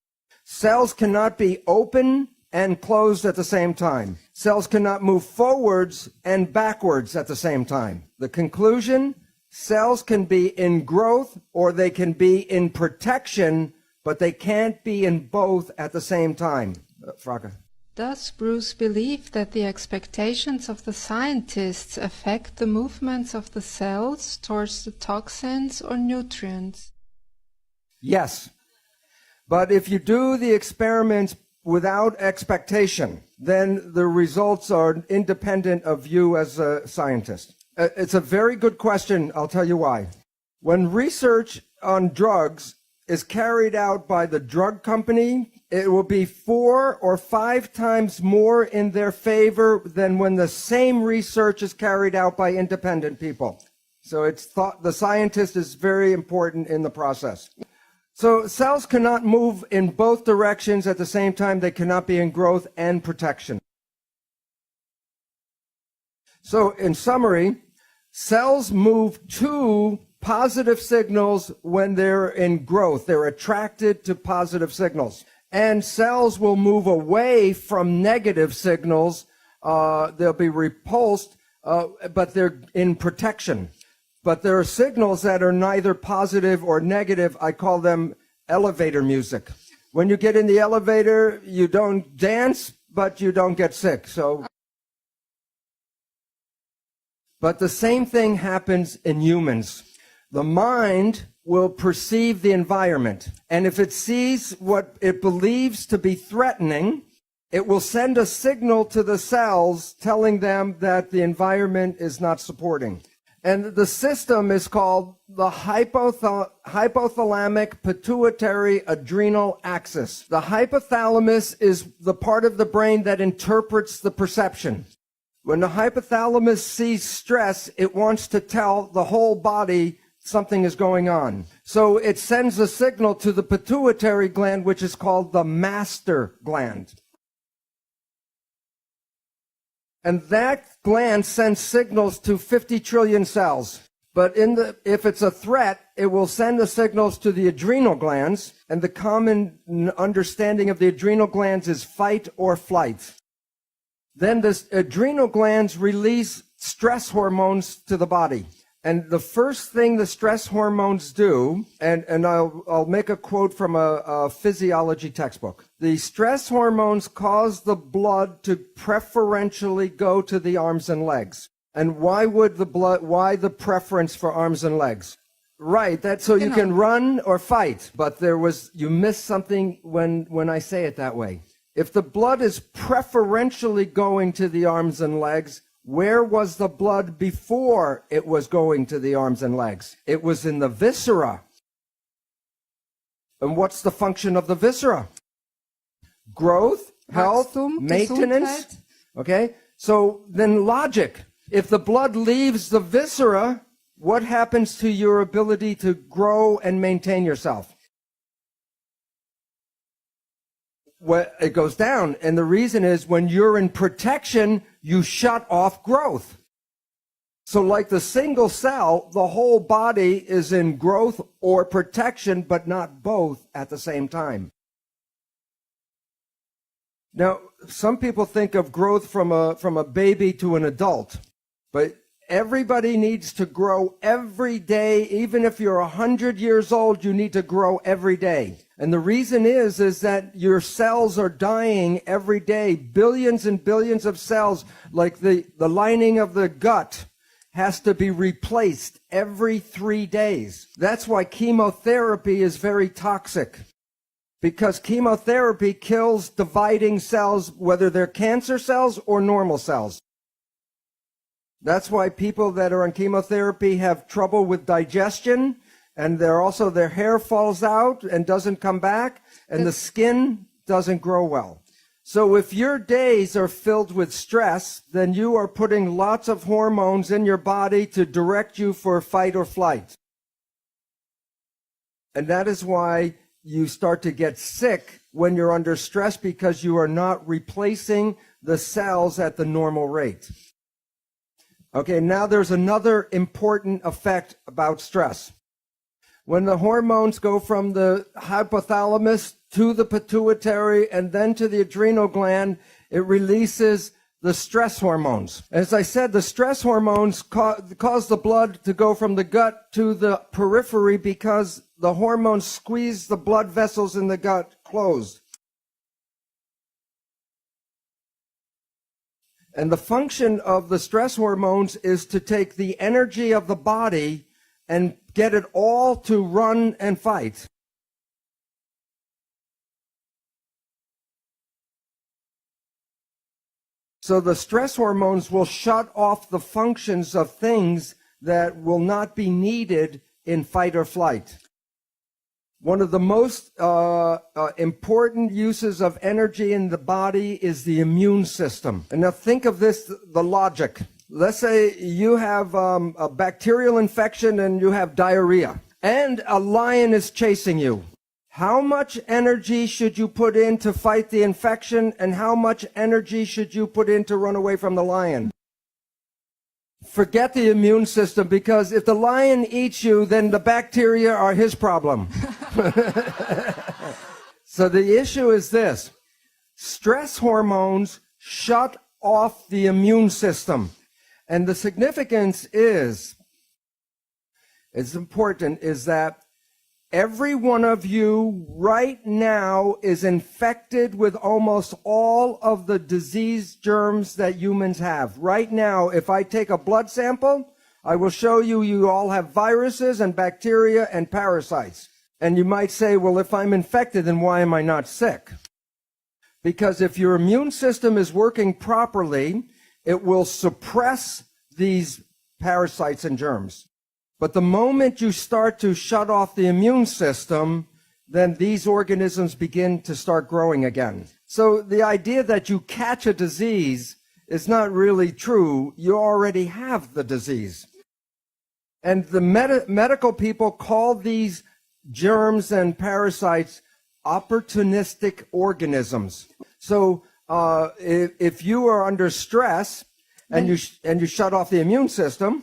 F: Cells cannot be open and closed at the same time. Cells cannot move forwards and backwards at the same time. The conclusion, cells can be in growth or they can be in protection, but they can't be in both at the same time. Frage.
G: Does Bruce believe that the expectations of the scientists affect the movements of the cells towards the toxins or nutrients?
F: Yes. But if you do the experiments without expectation, then the results are independent of you as a scientist. It's a very good question. I'll tell you why. When research on drugs is carried out by the drug company, it will be 4 or 5 times more in their favor than when the same research is carried out by independent people. So it's thought the scientist is very important in the process. So cells cannot move in both directions at the same time. They cannot be in growth and protection. So in summary, cells move to positive signals when they're in growth. They're attracted to positive signals. And cells will move away from negative signals. They'll be repulsed, but they're in protection. But there are signals that are neither positive or negative. I call them elevator music. When you get in the elevator, you don't dance, but you don't get sick. But the same thing happens in humans. The mind will perceive the environment. And if it sees what it believes to be threatening, it will send a signal to the cells telling them that the environment is not supporting. And the system is called the hypothalamic pituitary adrenal axis. The hypothalamus is the part of the brain that interprets the perception. When the hypothalamus sees stress, it wants to tell the whole body something is going on. So it sends a signal to the pituitary gland, which is called the master gland. And that gland sends signals to 50 trillion cells. But if it's a threat, it will send the signals to the adrenal glands. And the common understanding of the adrenal glands is fight or flight. Then the adrenal glands release stress hormones to the body. And the first thing the stress hormones do, and I'll make a quote from a physiology textbook. The stress hormones cause the blood to preferentially go to the arms and legs. And why the preference for arms and legs? Right, that's so you can run or fight. But you missed something when I say it that way. If the blood is preferentially going to the arms and legs, where was the blood before it was going to the arms and legs? It was in the viscera. And what's the function of the viscera? Growth, health, maintenance. Okay, so then logic. If the blood leaves the viscera, what happens to your ability to grow and maintain yourself? Well, it goes down. And the reason is when you're in protection, you shut off growth. So like the single cell, the whole body is in growth or protection, but not both at the same time. Now, some people think of growth from a baby to an adult, but everybody needs to grow every day. Even if you're 100 years old, you need to grow every day. And the reason is that your cells are dying every day. Billions and billions of cells, like the lining of the gut, has to be replaced every 3 days. That's why chemotherapy is very toxic. Because chemotherapy kills dividing cells, whether they're cancer cells or normal cells. That's why people that are on chemotherapy have trouble with digestion. And their hair falls out and doesn't come back, and the skin doesn't grow well. So if your days are filled with stress, then you are putting lots of hormones in your body to direct you for fight or flight. And that is why you start to get sick when you're under stress, because you are not replacing the cells at the normal rate. Okay, now there's another important effect about stress. When the hormones go from the hypothalamus to the pituitary and then to the adrenal gland, it releases the stress hormones. As I said, the stress hormones cause the blood to go from the gut to the periphery because the hormones squeeze the blood vessels in the gut closed. And the function of the stress hormones is to take the energy of the body and get it all to run and fight. So the stress hormones will shut off the functions of things that will not be needed in fight or flight. One of the most important uses of energy in the body is the immune system. And now think of this, the logic. Let's say you have a bacterial infection and you have diarrhea, and a lion is chasing you. How much energy should you put in to fight the infection, and how much energy should you put in to run away from the lion? Forget the immune system, because if the lion eats you, then the bacteria are his problem. So the issue is this. Stress hormones shut off the immune system. And the significance is, it's important, is that every one of you right now is infected with almost all of the disease germs that humans have. Right now, if I take a blood sample, I will show you you all have viruses and bacteria and parasites. And you might say, well, if I'm infected, then why am I not sick? Because if your immune system is working properly, it will suppress these parasites and germs. But the moment you start to shut off the immune system, then these organisms begin to start growing again. So the idea that you catch a disease is not really true. You already have the disease. And the medical people call these germs and parasites opportunistic organisms. So if you are under stress and you shut off the immune system,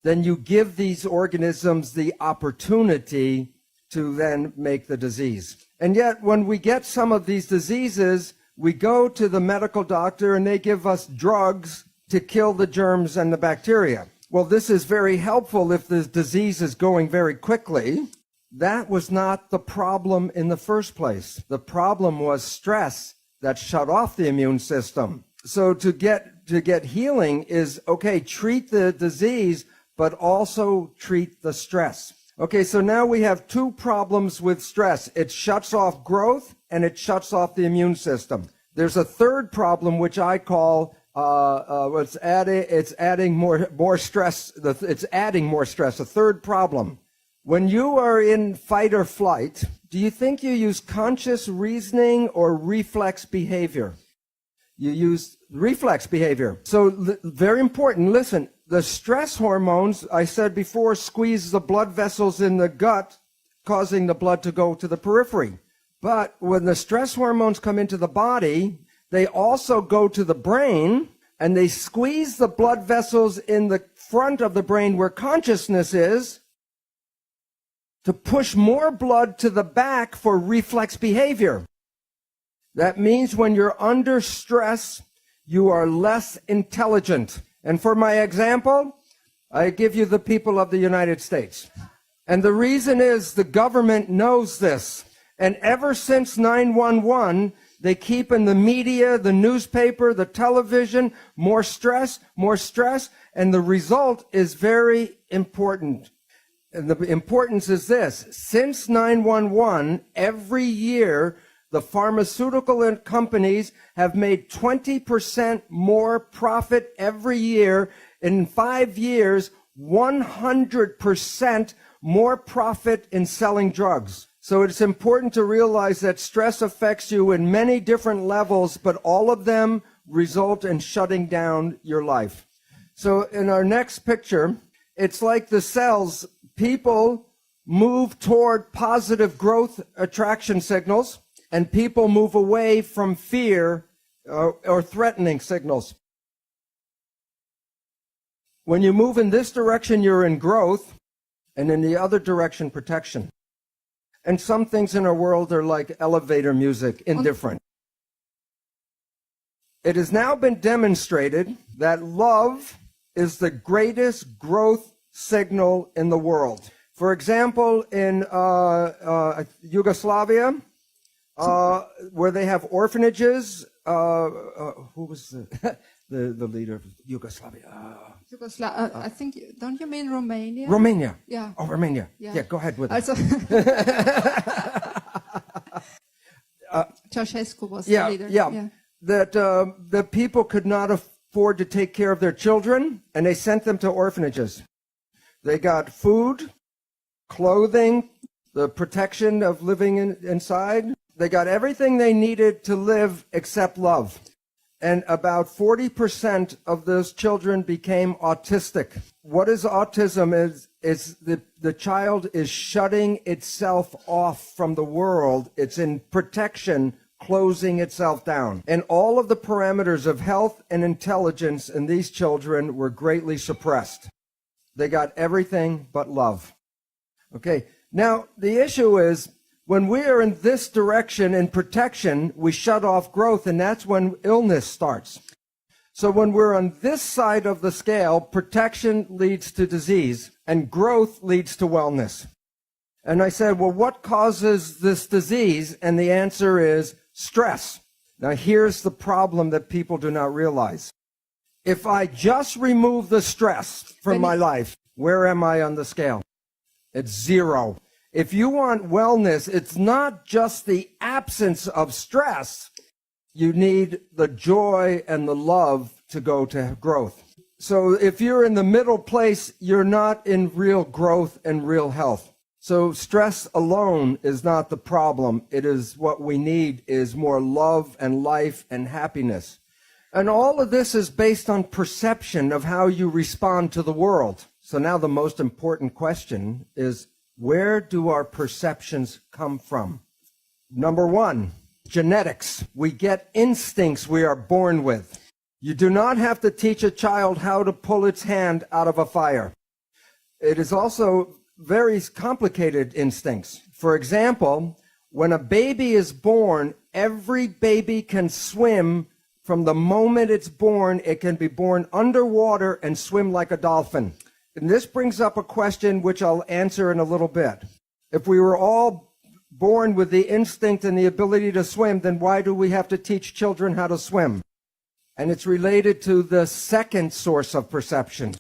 F: then you give these organisms the opportunity to then make the disease. And yet, when we get some of these diseases, we go to the medical doctor and they give us drugs to kill the germs and the bacteria. Well, this is very helpful if the disease is going very quickly. That was not the problem in the first place. The problem was stress that shut off the immune system. So to get healing is, okay, treat the disease, but also treat the stress. Okay, so now we have two problems with stress. It shuts off growth and it shuts off the immune system. There's a third problem which I call it's adding more stress. It's adding more stress. A third problem. When you are in fight or flight, do you think you use conscious reasoning or reflex behavior? You use reflex behavior. So very important. Listen. The stress hormones, I said before, squeeze the blood vessels in the gut, causing the blood to go to the periphery. But when the stress hormones come into the body, they also go to the brain, and they squeeze the blood vessels in the front of the brain where consciousness is, to push more blood to the back for reflex behavior. That means when you're under stress, you are less intelligent. And for my example, I give you the people of the United States. And the reason is the government knows this. And ever since 9/11, they keep in the media, the newspaper, the television, more stress, and the result is very important. And the importance is this. Since 9/11, every year, the pharmaceutical companies have made 20% more profit every year. In 5 years, 100% more profit in selling drugs. So it's important to realize that stress affects you in many different levels, but all of them result in shutting down your life. So in our next picture, it's like the cells. People move toward positive growth attraction signals, and people move away from fear or threatening signals. When you move in this direction, you're in growth, and in the other direction, protection. And some things in our world are like elevator music, indifferent. It has now been demonstrated that love is the greatest growth signal in the world. For example, in Yugoslavia, where they have orphanages, who was the leader of Yugoslavia?
G: I think, don't you mean Romania?
F: Romania.
G: Yeah.
F: Oh, Romania.
G: Yeah.
F: Yeah, go ahead with it.
G: Also, Ceausescu was the leader.
F: Yeah. That the people could not afford to take care of their children, and they sent them to orphanages. They got food, clothing, the protection of living inside. They got everything they needed to live except love. And about 40% of those children became autistic. What is autism? Is the child is shutting itself off from the world. It's in protection, closing itself down. And all of the parameters of health and intelligence in these children were greatly suppressed. They got everything but love. Okay, now the issue is, when we are in this direction in protection, we shut off growth, and that's when illness starts. So when we're on this side of the scale, protection leads to disease, and growth leads to wellness. And I said, well, what causes this disease? And the answer is stress. Now, here's the problem that people do not realize. If I just remove the stress from my life, where am I on the scale? It's 0. If you want wellness, it's not just the absence of stress. You need the joy and the love to go to growth. So if you're in the middle place, you're not in real growth and real health. So stress alone is not the problem. It is what we need is more love and life and happiness. And all of this is based on perception of how you respond to the world. So now the most important question is, where do our perceptions come from? Number 1, genetics. We get instincts we are born with. You do not have to teach a child how to pull its hand out of a fire. It is also very complicated instincts. For example, when a baby is born, every baby can swim from the moment it's born. It can be born underwater and swim like a dolphin. And this brings up a question which I'll answer in a little bit. If we were all born with the instinct and the ability to swim, then why do we have to teach children how to swim? And it's related to the second source of perception.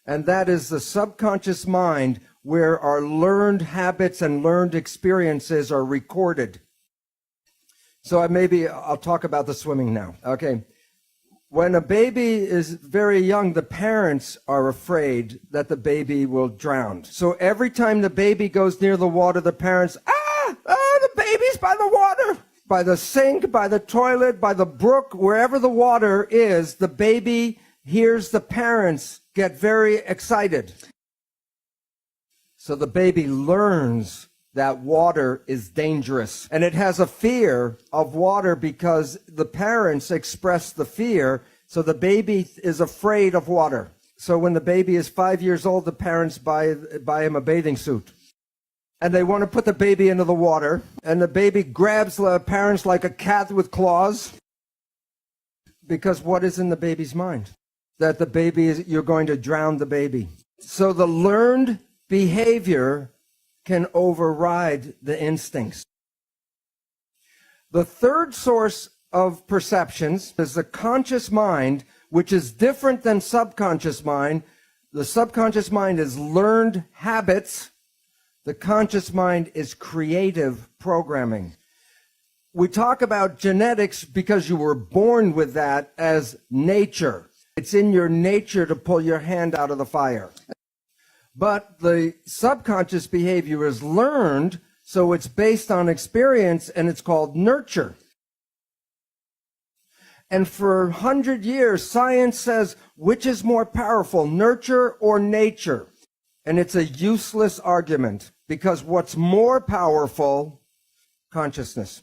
F: And that is the subconscious mind, where our learned habits and learned experiences are recorded. So I'll talk about the swimming now. Okay. When a baby is very young, the parents are afraid that the baby will drown. So every time the baby goes near the water, the parents, the baby's by the water. By the sink, by the toilet, by the brook, wherever the water is, the baby hears the parents get very excited. So the baby learns that water is dangerous. And it has a fear of water because the parents express the fear, so the baby is afraid of water. So when the baby is 5 years old, the parents buy him a bathing suit. And they want to put the baby into the water, and the baby grabs the parents like a cat with claws. Because what is in the baby's mind? That the baby you're going to drown the baby. So the learned behavior can override the instincts. The third source of perceptions is the conscious mind, which is different than subconscious mind. The subconscious mind is learned habits. The conscious mind is creative programming. We talk about genetics because you were born with that as nature. It's in your nature to pull your hand out of the fire. But the subconscious behavior is learned, so it's based on experience, and it's called nurture. And for 100 years, science says, which is more powerful, nurture or nature? And it's a useless argument, because what's more powerful? Consciousness.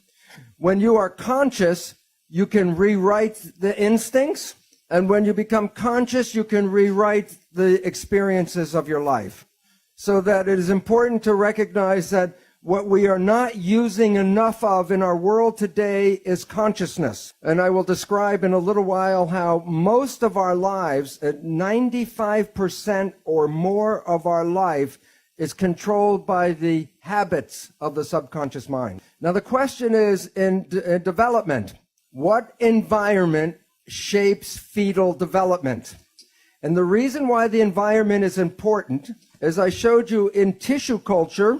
F: When you are conscious, you can rewrite the instincts, and when you become conscious, you can rewrite the experiences of your life. So that it is important to recognize that what we are not using enough of in our world today is consciousness. And I will describe in a little while how most of our lives, at 95% or more of our life, is controlled by the habits of the subconscious mind. Now the question is, in development, what environment shapes fetal development? And the reason why the environment is important, as I showed you in tissue culture,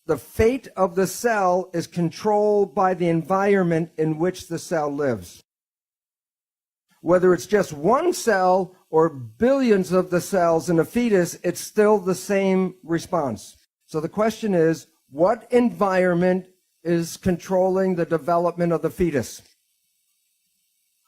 F: the fate of the cell is controlled by the environment in which the cell lives. Whether it's just one cell or billions of the cells in a fetus, it's still the same response. So the question is, what environment is controlling the development of the fetus?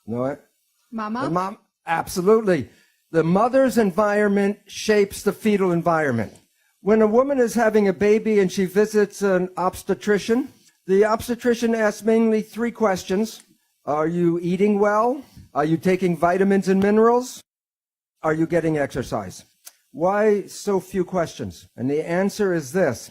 F: You know what?
G: Mama?
F: The mom, absolutely. The mother's environment shapes the fetal environment. When a woman is having a baby and she visits an obstetrician, the obstetrician asks mainly 3 questions. Are you eating well? Are you taking vitamins and minerals? Are you getting exercise? Why so few questions? And the answer is this.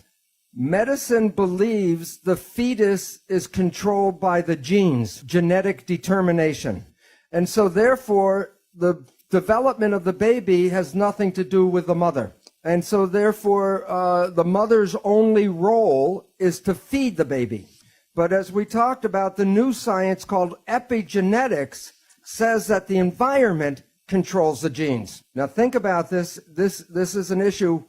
F: Medicine believes the fetus is controlled by the genes, genetic determination. And so therefore, the development of the baby has nothing to do with the mother. And so therefore, the mother's only role is to feed the baby. But as we talked about, the new science called epigenetics says that the environment controls the genes. Now think about this. This is an issue.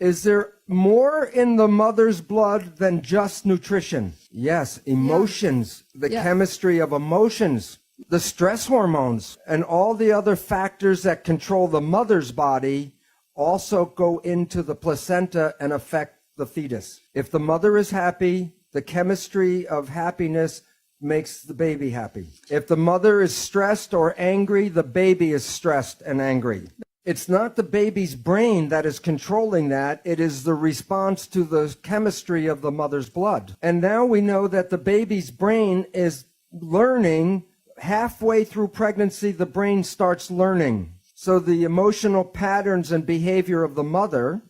F: Is there more in the mother's blood than just nutrition? Yes, emotions, the chemistry of emotions, the stress hormones, and all the other factors that control the mother's body also go into the placenta and affect the fetus. If the mother is happy, the chemistry of happiness makes the baby happy. If the mother is stressed or angry, the baby is stressed and angry. It's not the baby's brain that is controlling that. It is the response to the chemistry of the mother's blood. And now we know that the baby's brain is learning. Halfway through pregnancy, the brain starts learning. So the emotional patterns and behavior of the mother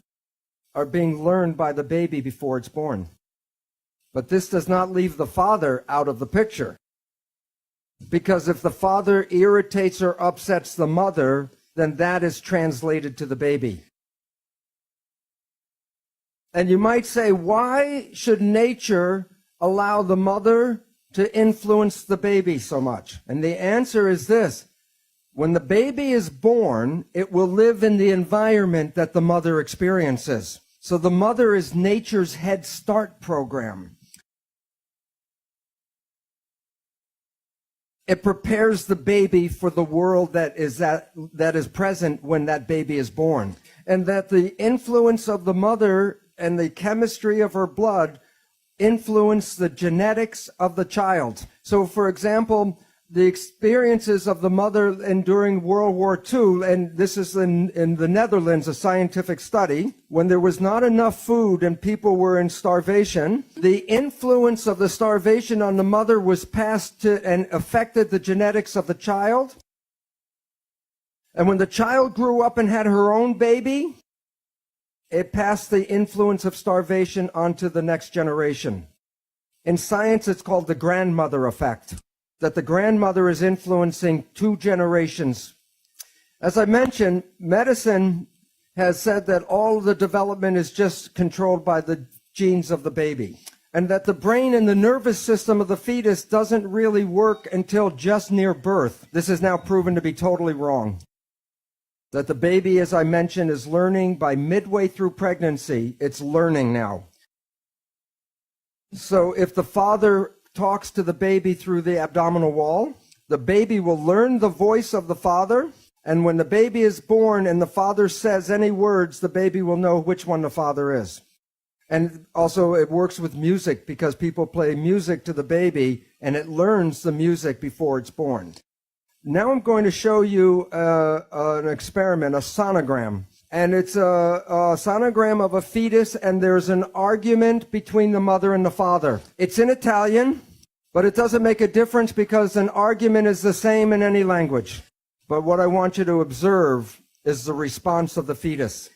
F: are being learned by the baby before it's born. But this does not leave the father out of the picture. Because if the father irritates or upsets the mother, then that is translated to the baby. And you might say, why should nature allow the mother to influence the baby so much? And the answer is this. When the baby is born, it will live in the environment that the mother experiences. So the mother is nature's Head Start program. It prepares the baby for the world that is present when that baby is born. And that the influence of the mother and the chemistry of her blood influence the genetics of the child. So, for example, the experiences of the mother during World War II, and this is in the Netherlands, a scientific study, when there was not enough food and people were in starvation, the influence of the starvation on the mother was passed to and affected the genetics of the child. And when the child grew up and had her own baby, it passed the influence of starvation onto the next generation. In science, it's called the grandmother effect, that the grandmother is influencing 2 generations. As I mentioned, medicine has said that all the development is just controlled by the genes of the baby, and that the brain and the nervous system of the fetus doesn't really work until just near birth. This is now proven to be totally wrong. That the baby, as I mentioned, is learning by midway through pregnancy. It's learning now. So if the father talks to the baby through the abdominal wall, the baby will learn the voice of the father, And when the baby is born and the father says any words, the baby will know which one the father is. And also it works with music because people play music to the baby and it learns the music before it's born. Now I'm going to show you an experiment, a sonogram. And it's a sonogram of a fetus, and there's an argument between the mother and the father. It's in Italian, but it doesn't make a difference because an argument is the same in any language. But what I want you to observe is the response of the fetus.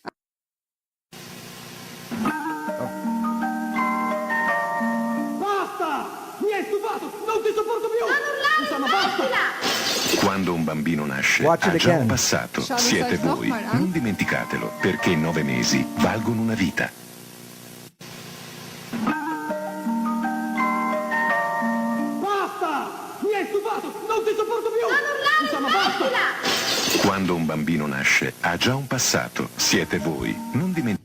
H: Quando un bambino nasce,
F: Watch it
H: ha già un
F: again.
H: passato.
G: Schau dir
H: Siete
G: das noch
H: voi.
G: mal an.
H: Non dimenticatelo, perché 9 mesi valgono una vita. Quando un bambino nasce, ha già un passato. Siete voi. Non dimenticatelo.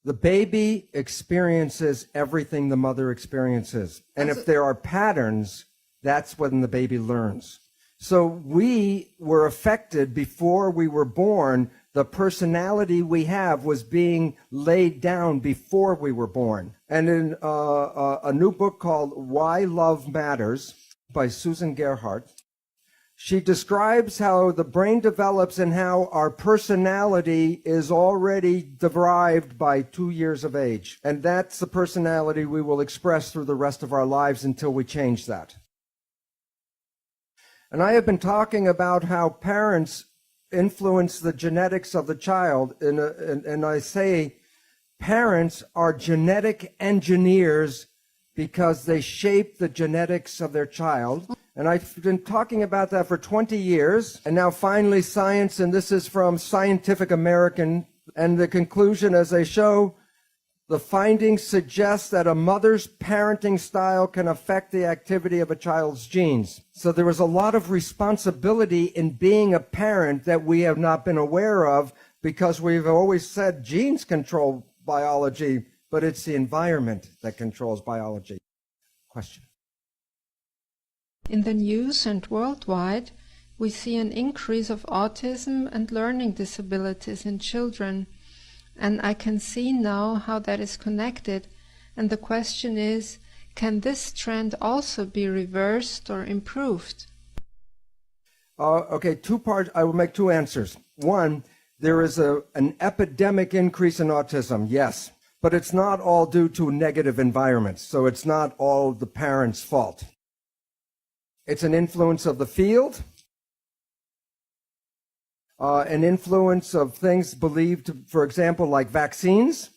F: The baby experiences everything the mother experiences. And if there are patterns, that's when the baby learns. So we were affected before we were born. The personality we have was being laid down before we were born. And in a new book called Why Love Matters by Susan Gerhardt, she describes how the brain develops and how our personality is already derived by 2 years of age. And that's the personality we will express through the rest of our lives until we change that. And I have been talking about how parents influence the genetics of the child. And I say parents are genetic engineers because they shape the genetics of their child. And I've been talking about that for 20 years. And now finally science, and this is from Scientific American, and the conclusion as they show, the findings suggest that a mother's parenting style can affect the activity of a child's genes. So there is a lot of responsibility in being a parent that we have not been aware of because we've always said genes control biology, but it's the environment that controls biology. Question.
G: In the news and worldwide, we see an increase of autism and learning disabilities in children. And I can see now how that is connected. And the question is, can this trend also be reversed or improved?
F: Okay, two parts. I will make two answers. One, there is an epidemic increase in autism, yes. But it's not all due to negative environments. So it's not all the parents' fault. It's an influence of the field, an influence of things believed, for example, like vaccines.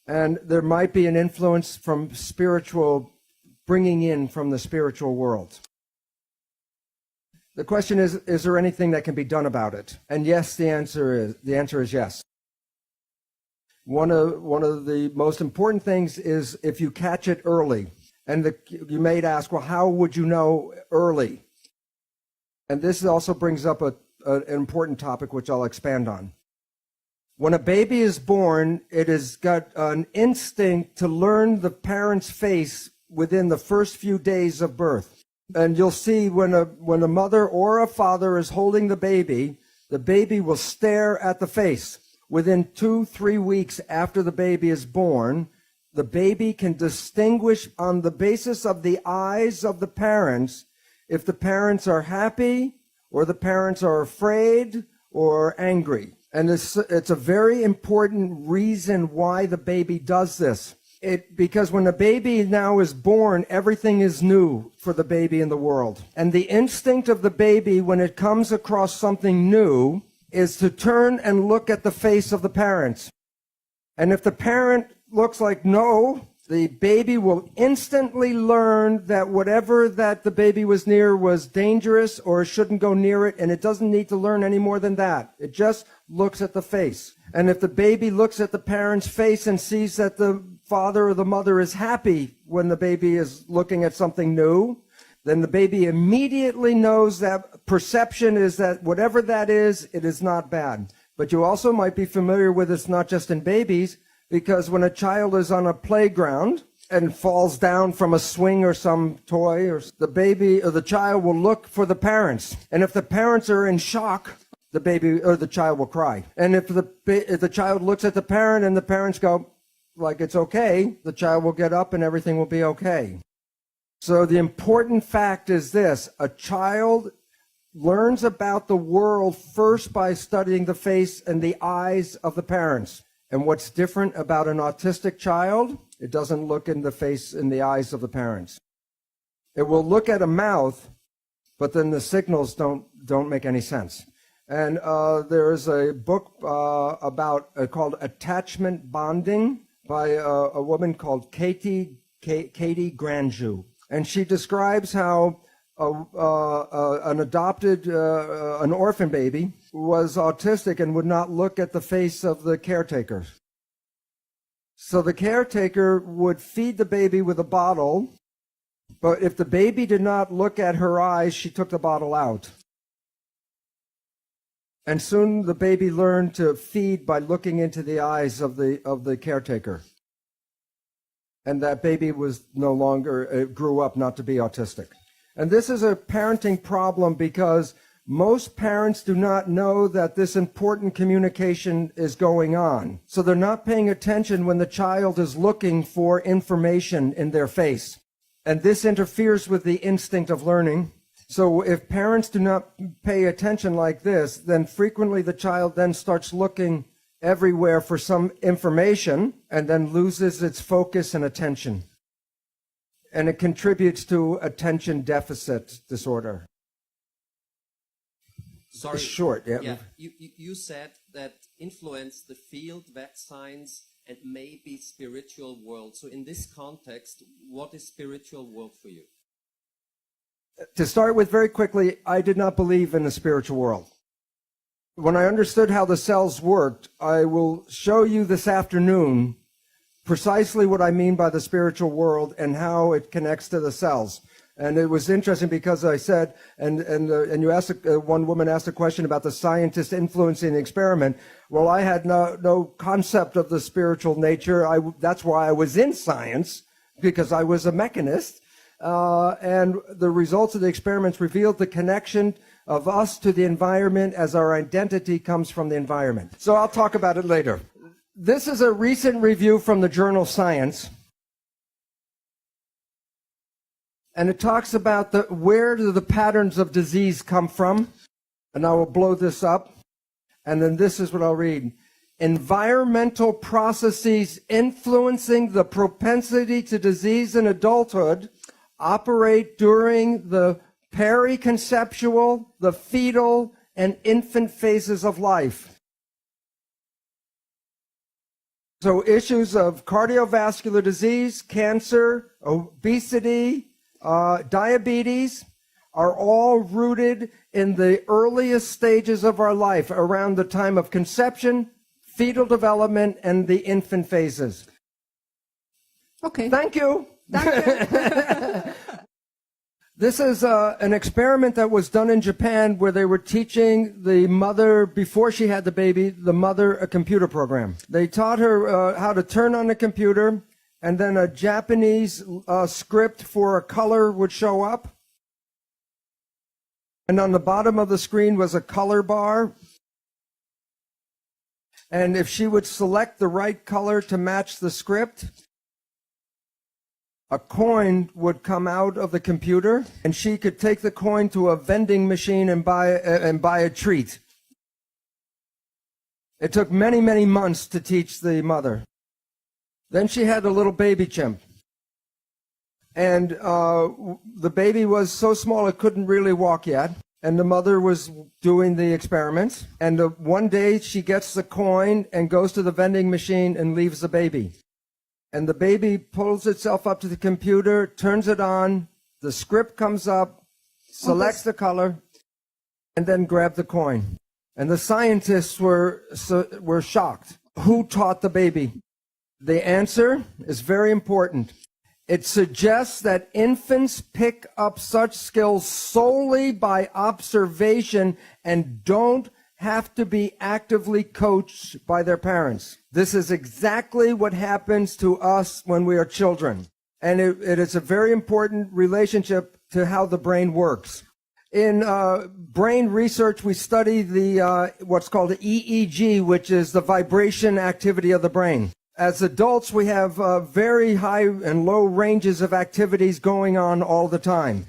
F: And there might be an influence from spiritual, bringing in from the spiritual world. The question is there anything that can be done about it? And yes, the answer is yes. One of the most important things is if you catch it early. And you may ask, well, how would you know early? And this also brings up an important topic, which I'll expand on. When a baby is born, it has got an instinct to learn the parent's face within the first few days of birth. And you'll see when a mother or a father is holding the baby will stare at the face. Within 2-3 weeks after the baby is born, the baby can distinguish on the basis of the eyes of the parents if the parents are happy or the parents are afraid or angry. And it's a very important reason why the baby does this. Because when a baby now is born, everything is new for the baby in the world. And the instinct of the baby when it comes across something new is to turn and look at the face of the parents. And if the parent looks like no, the baby will instantly learn that whatever that the baby was near was dangerous or shouldn't go near it, and it doesn't need to learn any more than that. It just looks at the face. And if the baby looks at the parent's face and sees that the father or the mother is happy when the baby is looking at something new, then the baby immediately knows that perception is that whatever that is, it is not bad. But you also might be familiar with this not just in babies, because when a child is on a playground and falls down from a swing or some toy, or the baby or the child will look for the parents. And if the parents are in shock, the baby or the child will cry. And if the child looks at the parent and the parents go, like it's okay, the child will get up and everything will be okay. So the important fact is this: a child learns about the world first by studying the face and the eyes of the parents. And what's different about an autistic child, it doesn't look in the face and the eyes of the parents. It will look at a mouth, but then the signals don't make any sense. And there is a book called Attachment Bonding by a woman called Katie Granju. And she describes how an adopted, an orphan baby was autistic and would not look at the face of the caretaker. So the caretaker would feed the baby with a bottle, but if the baby did not look at her eyes, she took the bottle out. And soon the baby learned to feed by looking into the eyes of the caretaker. And that baby was no longer, grew up not to be autistic. And this is a parenting problem because most parents do not know that this important communication is going on. So they're not paying attention when the child is looking for information in their face. And this interferes with the instinct of learning. So if parents do not pay attention like this, then frequently the child then starts looking everywhere for some information and then loses its focus and attention. And it contributes to attention deficit disorder.
I: Sorry.
F: It's short, yeah.
I: Yeah, you said that influence the field, vaccines, and maybe spiritual world. So in this context, what is spiritual world for you?
F: To start with, very quickly, I did not believe in the spiritual world. When I understood how the cells worked, I will show you this afternoon precisely what I mean by the spiritual world and how it connects to the cells. And it was interesting because I said, and you asked, one woman asked a question about the scientist influencing the experiment. Well, I had no concept of the spiritual nature. That's why I was in science, because I was a mechanist. And the results of the experiments revealed the connection of us to the environment as our identity comes from the environment. So I'll talk about it later. This is a recent review from the journal Science. And it talks about where do the patterns of disease come from. And I will blow this up. And then this is what I'll read. Environmental processes influencing the propensity to disease in adulthood operate during the periconceptual, the fetal, and infant phases of life. So issues of cardiovascular disease, cancer, obesity, diabetes are all rooted in the earliest stages of our life, around the time of conception, fetal development, and the infant phases.
G: Okay.
F: Thank you. This is an experiment that was done in Japan where they were teaching the mother, before she had the baby, the mother a computer program. They taught her how to turn on the computer, and then a Japanese script for a color would show up. And on the bottom of the screen was a color bar. And if she would select the right color to match the script, a coin would come out of the computer, and she could take the coin to a vending machine and buy a treat. It took many, many months to teach the mother. Then she had a little baby chimp. And the baby was so small it couldn't really walk yet. And the mother was doing the experiments. And one day she gets the coin and goes to the vending machine and leaves the baby. And the baby pulls itself up to the computer, turns it on, the script comes up, selects the color, and then grabs the coin. And the scientists were shocked. Who taught the baby? The answer is very important. It suggests that infants pick up such skills solely by observation and don't have to be actively coached by their parents. This is exactly what happens to us when we are children. And it is a very important relationship to how the brain works. In brain research, we study the what's called the EEG, which is the vibration activity of the brain. As adults, we have very high and low ranges of activities going on all the time.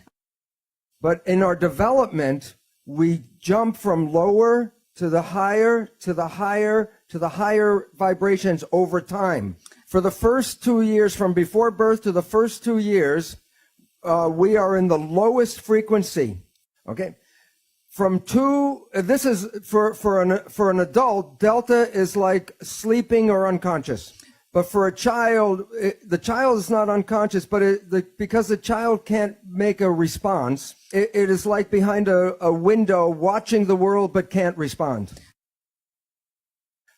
F: But in our development, we jump from lower to the higher, to the higher, to the higher vibrations over time. For the first 2 years, from before birth to the first 2 years, we are in the lowest frequency. Okay, this is for an adult, delta is like sleeping or unconscious. But for a child, the child is not unconscious, but because the child can't make a response, it is like behind a window watching the world but can't respond.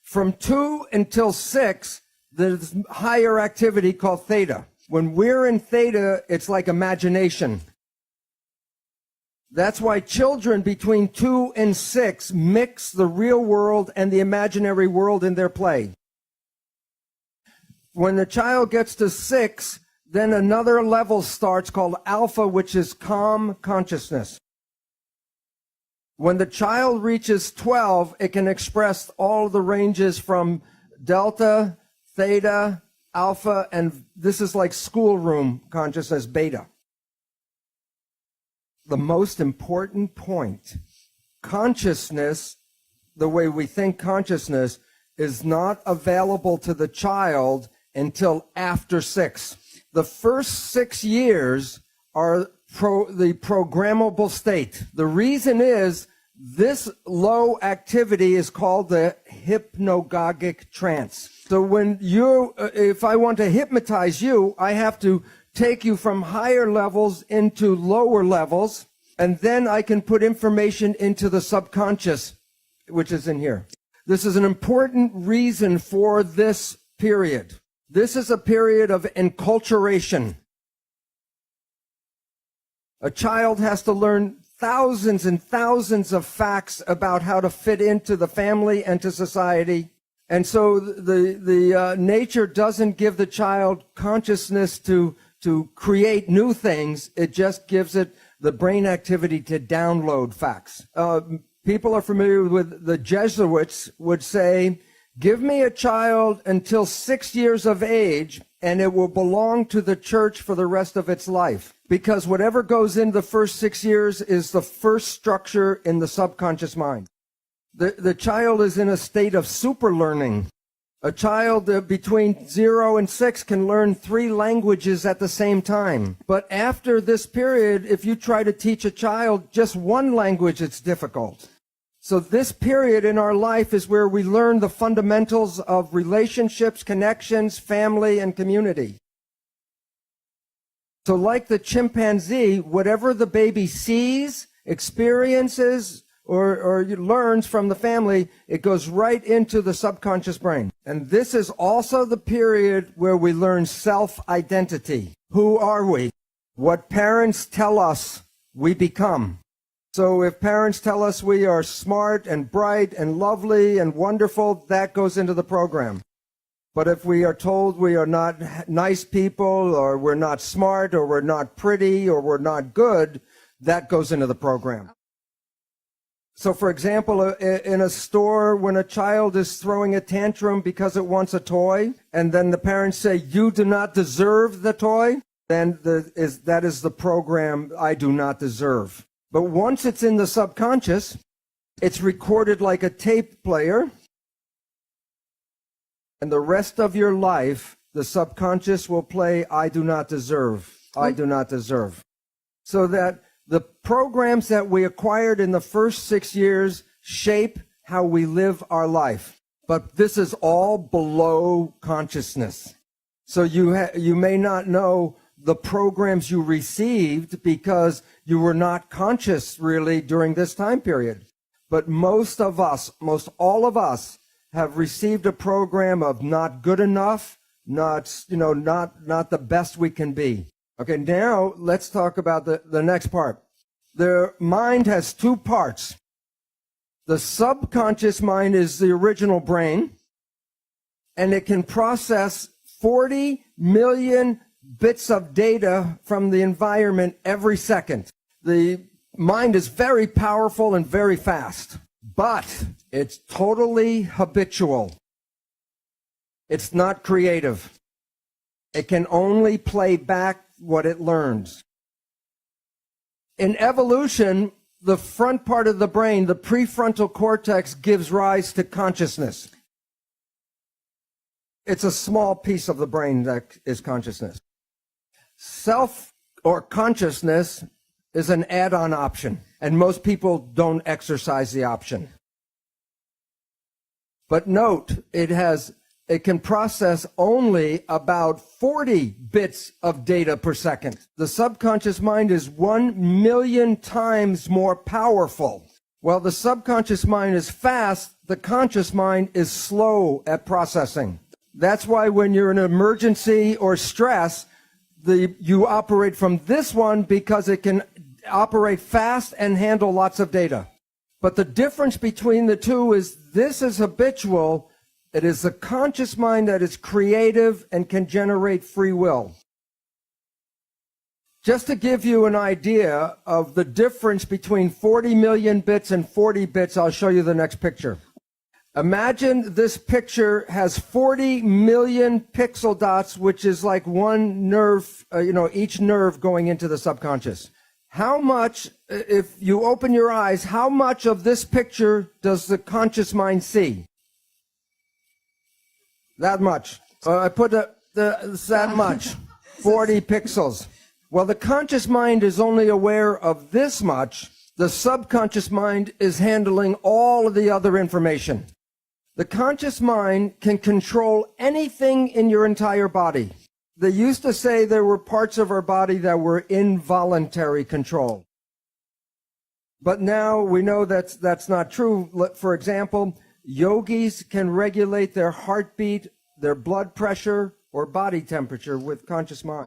F: From 2 until 6, there's higher activity called theta. When we're in theta, it's like imagination. That's why children between 2 and 6 mix the real world and the imaginary world in their play. When the child gets to 6, then another level starts called alpha, which is calm consciousness. When the child reaches 12, it can express all the ranges from delta, theta, alpha, and this is like schoolroom consciousness, beta. The most important point, consciousness, the way we think consciousness, is not available to the child until after 6. The first 6 years are the programmable state. The reason is this low activity is called the hypnagogic trance. So when if I want to hypnotize you, I have to take you from higher levels into lower levels, and then I can put information into the subconscious, which is in here. This is an important reason for this period. This is a period of enculturation. A child has to learn thousands and thousands of facts about how to fit into the family and to society. And so the nature doesn't give the child consciousness to create new things. It just gives it the brain activity to download facts. People are familiar with the Jesuits would say, give me a child until 6 years of age, and it will belong to the church for the rest of its life. Because whatever goes in the first 6 years is the first structure in the subconscious mind. The child is in a state of super learning. A child between 0 and 6 can learn 3 languages at the same time. But after this period, if you try to teach a child just one language, it's difficult. So this period in our life is where we learn the fundamentals of relationships, connections, family, and community. So like the chimpanzee, whatever the baby sees, experiences, or learns from the family, it goes right into the subconscious brain. And this is also the period where we learn self-identity. Who are we? What parents tell us we become. So if parents tell us we are smart and bright and lovely and wonderful, that goes into the program. But if we are told we are not nice people, or we're not smart, or we're not pretty, or we're not good, that goes into the program. So for example, in a store, when a child is throwing a tantrum because it wants a toy, and then the parents say, you do not deserve the toy, then that is the program, I do not deserve. But once it's in the subconscious, it's recorded like a tape player, and the rest of your life, the subconscious will play, I do not deserve, I do not deserve. So that the programs that we acquired in the first 6 years shape how we live our life. But this is all below consciousness. So you may not know the programs you received because you were not conscious really during this time period. But most all of us have received a program of not good enough, not the best we can be. Okay, now let's talk about the next part. The mind has 2 parts. The subconscious mind is the original brain, and it can process 40 million bits of data from the environment every second. The mind is very powerful and very fast, but it's totally habitual. It's not creative. It can only play back what it learns. In evolution, the front part of the brain, the prefrontal cortex, gives rise to consciousness. It's a small piece of the brain that is consciousness. Self or consciousness is an add-on option, and most people don't exercise the option. But note, it can process only about 40 bits of data per second. The subconscious mind is 1 million times more powerful. While the subconscious mind is fast, the conscious mind is slow at processing. That's why when you're in an emergency or stress, you operate from this one because it can operate fast and handle lots of data. But the difference between the two is this is habitual. It is the conscious mind that is creative and can generate free will. Just to give you an idea of the difference between 40 million bits and 40 bits, I'll show you the next picture. Imagine this picture has 40 million pixel dots, which is like one nerve, each nerve going into the subconscious. How much, if you open your eyes, how much of this picture does the conscious mind see? That much. I put that much, 40 pixels. Well, the conscious mind is only aware of this much. The subconscious mind is handling all of the other information. The conscious mind can control anything in your entire body. They used to say there were parts of our body that were involuntary control. But now we know that's not true. For example, yogis can regulate their heartbeat, their blood pressure, or body temperature with conscious mind.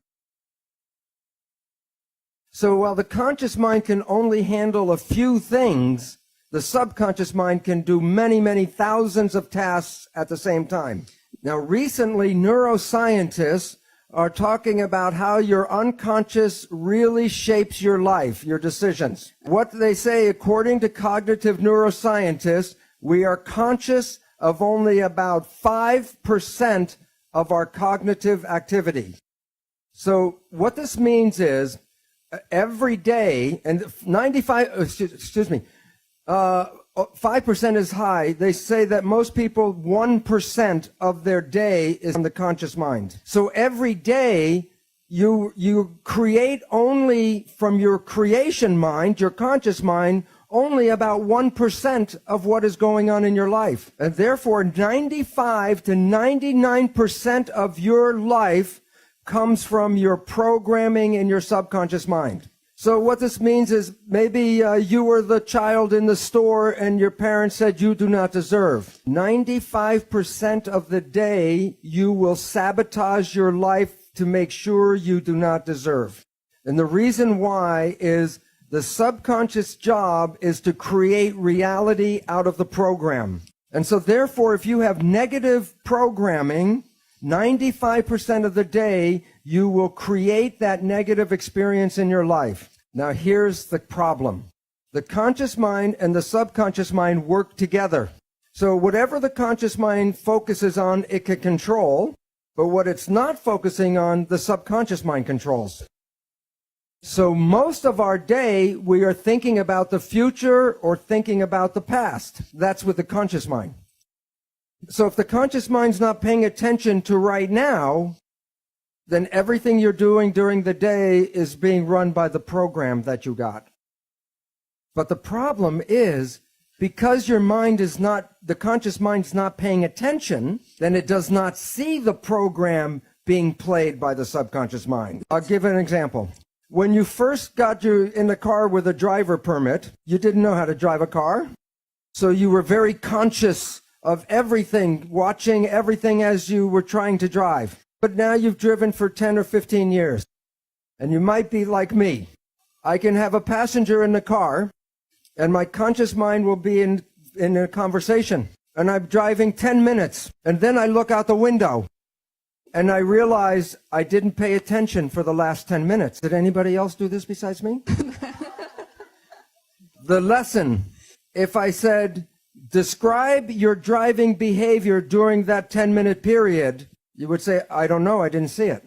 F: So while the conscious mind can only handle a few things, the subconscious mind can do many, many thousands of tasks at the same time. Now, recently, neuroscientists are talking about how your unconscious really shapes your life, your decisions. What they say, according to cognitive neuroscientists, we are conscious of only about 5% of our cognitive activity. So what this means is every day, and 5% is high. They say that most people, 1% of their day is in the conscious mind. So every day, you create only from your creation mind, your conscious mind, only about 1% of what is going on in your life. And therefore, 95 to 99% of your life comes from your programming in your subconscious mind. So what this means is maybe you were the child in the store and your parents said you do not deserve. 95% of the day you will sabotage your life to make sure you do not deserve. And the reason why is the subconscious job is to create reality out of the program. And so therefore, if you have negative programming, 95% of the day, you will create that negative experience in your life. Now, here's the problem. The conscious mind and the subconscious mind work together. So whatever the conscious mind focuses on, it can control, but what it's not focusing on, the subconscious mind controls. So most of our day, we are thinking about the future or thinking about the past. That's with the conscious mind. So if the conscious mind's not paying attention to right now, then everything you're doing during the day is being run by the program that you got. But the problem is, because your mind is not, the conscious mind's not paying attention, then it does not see the program being played by the subconscious mind. I'll give an example. When you first got in the car with a driver permit, you didn't know how to drive a car. So you were very conscious of everything, watching everything as you were trying to drive. But now you've driven for 10 or 15 years, and you might be like me. I can have a passenger in the car, and my conscious mind will be in a conversation, and I'm driving 10 minutes, and then I look out the window, and I realize I didn't pay attention for the last 10 minutes. Did anybody else do this besides me? the lesson. If I said, describe your driving behavior during that 10-minute period, you would say, I don't know, I didn't see it.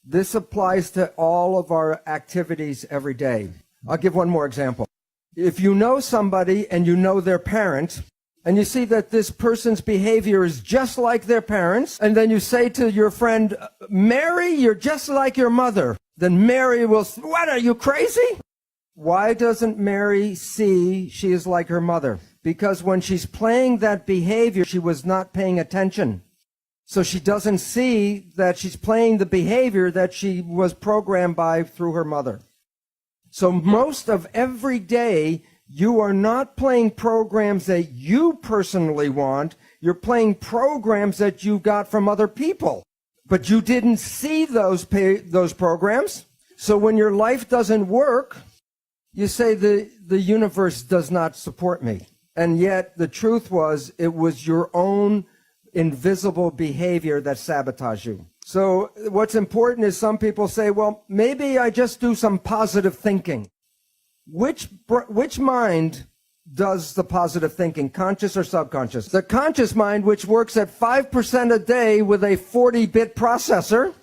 F: This applies to all of our activities every day. I'll give one more example. If you know somebody and you know their parent, and you see that this person's behavior is just like their parents, and then you say to your friend, Mary, you're just like your mother, then Mary will say, what, are you crazy? Why doesn't Mary see she is like her mother? Because when she's playing that behavior, she was not paying attention. So she doesn't see that she's playing the behavior that she was programmed by through her mother. So most of every day, you are not playing programs that you personally want. You're playing programs that you got from other people. But you didn't see those programs. So when your life doesn't work, you say the universe does not support me. And yet the truth was, it was your own invisible behavior that sabotaged you. So what's important is some people say, well, maybe I just do some positive thinking. Which mind does the positive thinking, conscious or subconscious? The conscious mind, which works at 5% a day with a 40-bit processor.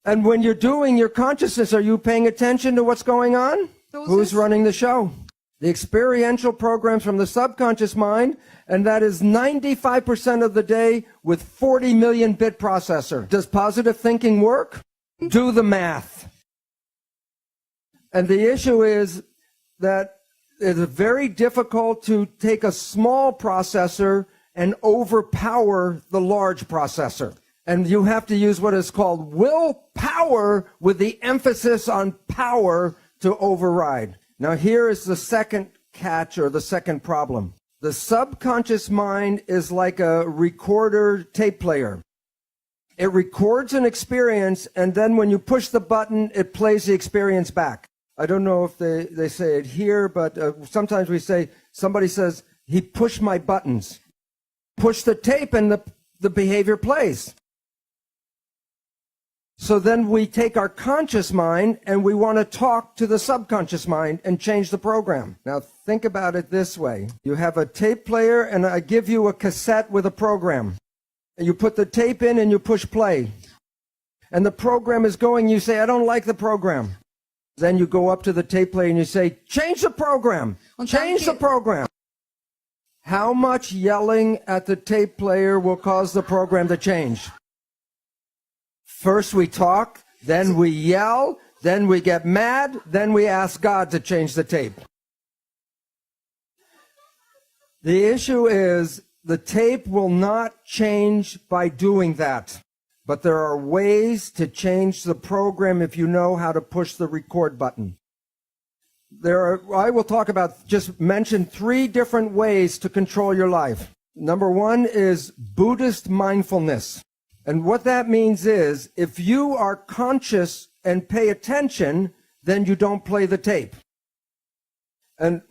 F: And when you're doing your consciousness, are you paying attention to what's going on? Who's running the show? The experiential programs from the subconscious mind, and that is 95% of the day with 40 million bit processor. Does positive thinking work? Do the math. And the issue is that it's very difficult to take a small processor and overpower the large processor. And you have to use what is called willpower with the emphasis on power to override. Now here is the second catch, or the second problem. The subconscious mind is like a recorder tape player. It records an experience, and then when you push the button, it plays the experience back. I don't know if they say it here, but sometimes we say, somebody says, he pushed my buttons. Push the tape and the behavior plays. So then we take our conscious mind and we want to talk to the subconscious mind and change the program. Now think about it this way. You have a tape player and I give you a cassette with a program. And you put the tape in and you push play. And the program is going, you say, I don't like the program. Then you go up to the tape player and you say, change the program. Change the program. How much yelling at the tape player will cause the program to change? First we talk, then we yell, then we get mad, then we ask God to change the tape. The issue is the tape will not change by doing that. But there are ways to change the program if you know how to push the record button. I will talk about, just mention 3 different ways to control your life. Number 1 is Buddhist mindfulness. And what that means is, if you are conscious and pay attention, then you don't play the tape. And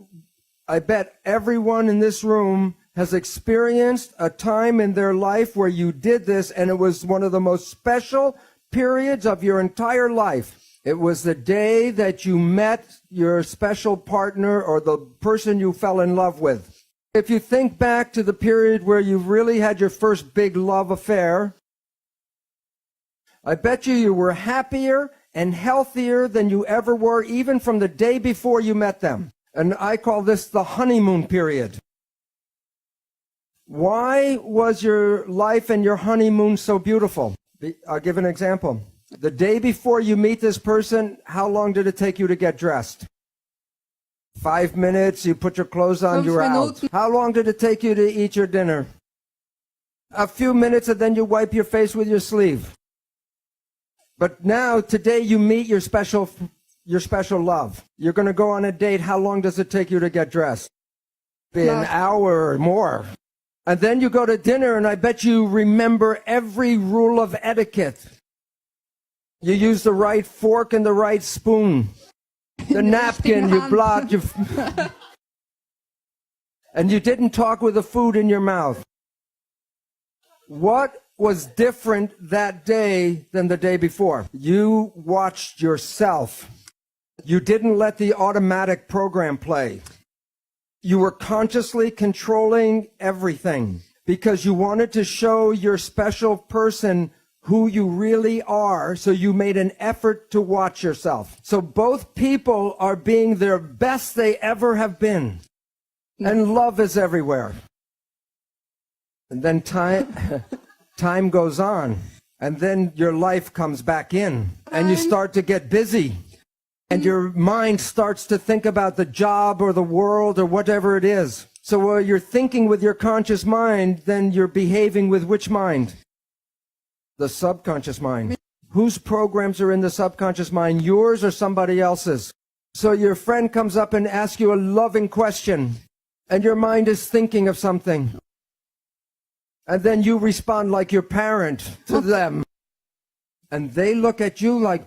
F: I bet everyone in this room has experienced a time in their life where you did this, and it was one of the most special periods of your entire life. It was the day that you met your special partner or the person you fell in love with. If you think back to the period where you really had your first big love affair, I bet you were happier and healthier than you ever were, even from the day before you met them. And I call this the honeymoon period. Why was your life and your honeymoon so beautiful? I'll give an example. The day before you meet this person, how long did it take you to get dressed? 5 minutes, you put your clothes on, you're out. How long did it take you to eat your dinner? A few minutes, and then you wipe your face with your sleeve. But now, today, you meet your special love. You're going to go on a date. How long does it take you to get dressed? An hour or more. And then you go to dinner, and I bet you remember every rule of etiquette. You use the right fork and the right spoon. The napkin, you blot, and you didn't talk with the food in your mouth. What was different that day than the day before? You watched yourself. You didn't let the automatic program play. You were consciously controlling everything because you wanted to show your special person who you really are, so you made an effort to watch yourself. So both people are being their best they ever have been. And love is everywhere. And then time goes on. And then your life comes back in. And you start to get busy. And your mind starts to think about the job or the world or whatever it is. So while you're thinking with your conscious mind, then you're behaving with which mind? The subconscious mind. Whose programs are in the subconscious mind, yours or somebody else's? So your friend comes up and asks you a loving question, and your mind is thinking of something. And then you respond like your parent to them. And they look at you like,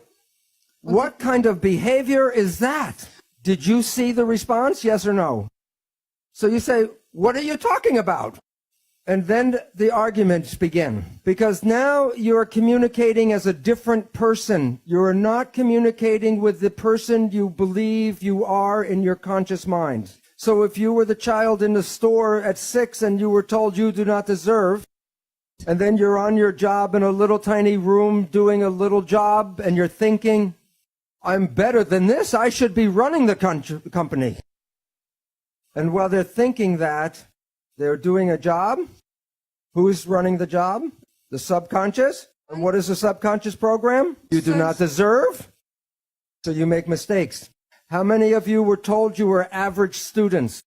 F: what kind of behavior is that? Did you see the response? Yes or no? So you say, what are you talking about? And then the arguments begin. Because now you're communicating as a different person. You're not communicating with the person you believe you are in your conscious mind. So if you were the child in the store at 6 and you were told you do not deserve, and then you're on your job in a little tiny room doing a little job, and you're thinking, I'm better than this. I should be running the company. And while they're thinking that, they're doing a job. Who's running the job? The subconscious. And what is the subconscious program? You do not deserve, so you make mistakes. How many of you were told you were average students?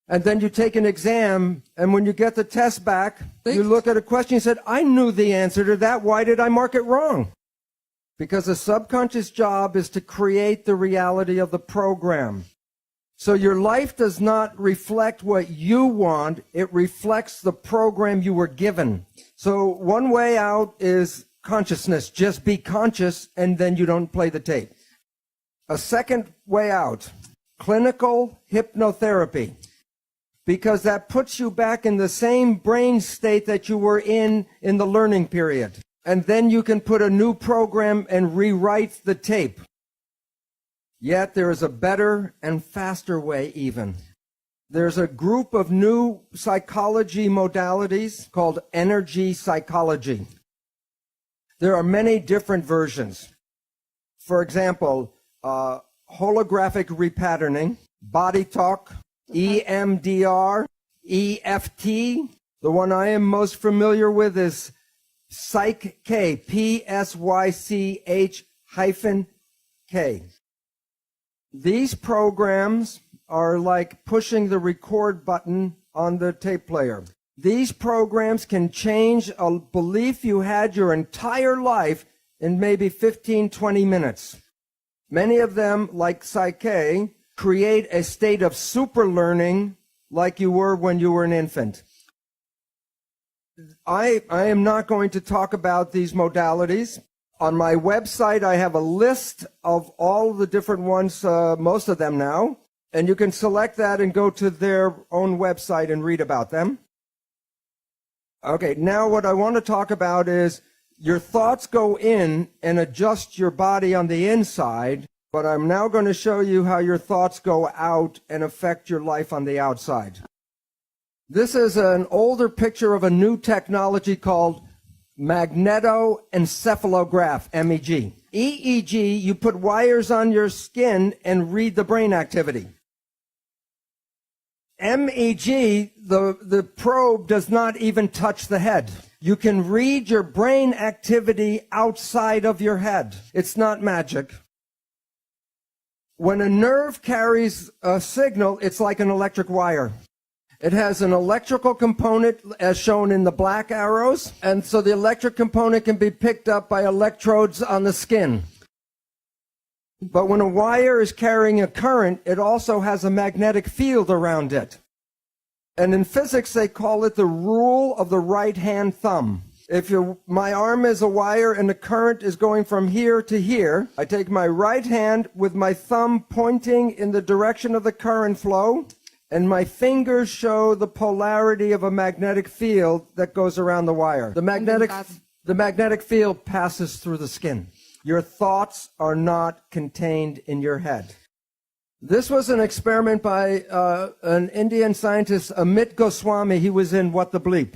F: And then you take an exam, and when you get the test back, you look at a question and said, I knew the answer to that. Why did I mark it wrong? Because the subconscious job is to create the reality of the program. So your life does not reflect what you want. It reflects the program you were given. So one way out is consciousness. Just be conscious, and then you don't play the tape. A second way out, clinical hypnotherapy, because that puts you back in the same brain state that you were in the learning period. And then you can put a new program and rewrite the tape. Yet there is a better and faster way even. There's a group of new psychology modalities called energy psychology. There are many different versions. For example, holographic repatterning, body talk, EMDR, EFT. The one I am most familiar with is Psych-K, Psych-K. These programs are like pushing the record button on the tape player. These programs can change a belief you had your entire life in maybe 15, 20 minutes. Many of them, like Psych-K, create a state of super learning like you were when you were an infant. I am not going to talk about these modalities. On my website, I have a list of all the different ones, most of them now, and you can select that and go to their own website and read about them. Okay, now what I want to talk about is your thoughts go in and adjust your body on the inside, but I'm now going to show you how your thoughts go out and affect your life on the outside. This is an older picture of a new technology called magnetoencephalograph, MEG. EEG, you put wires on your skin and read the brain activity. MEG, the probe does not even touch the head. You can read your brain activity outside of your head. It's not magic. When a nerve carries a signal, it's like an electric wire. It has an electrical component as shown in the black arrows, and so the electric component can be picked up by electrodes on the skin. But when a wire is carrying a current, it also has a magnetic field around it. And in physics, they call it the rule of the right-hand thumb. If my arm is a wire and the current is going from here to here, I take my right hand with my thumb pointing in the direction of the current flow, and my fingers show the polarity of a magnetic field that goes around the wire. The magnetic field passes through the skin. Your thoughts are not contained in your head. This was an experiment by an Indian scientist, Amit Goswami. He was in What the Bleep.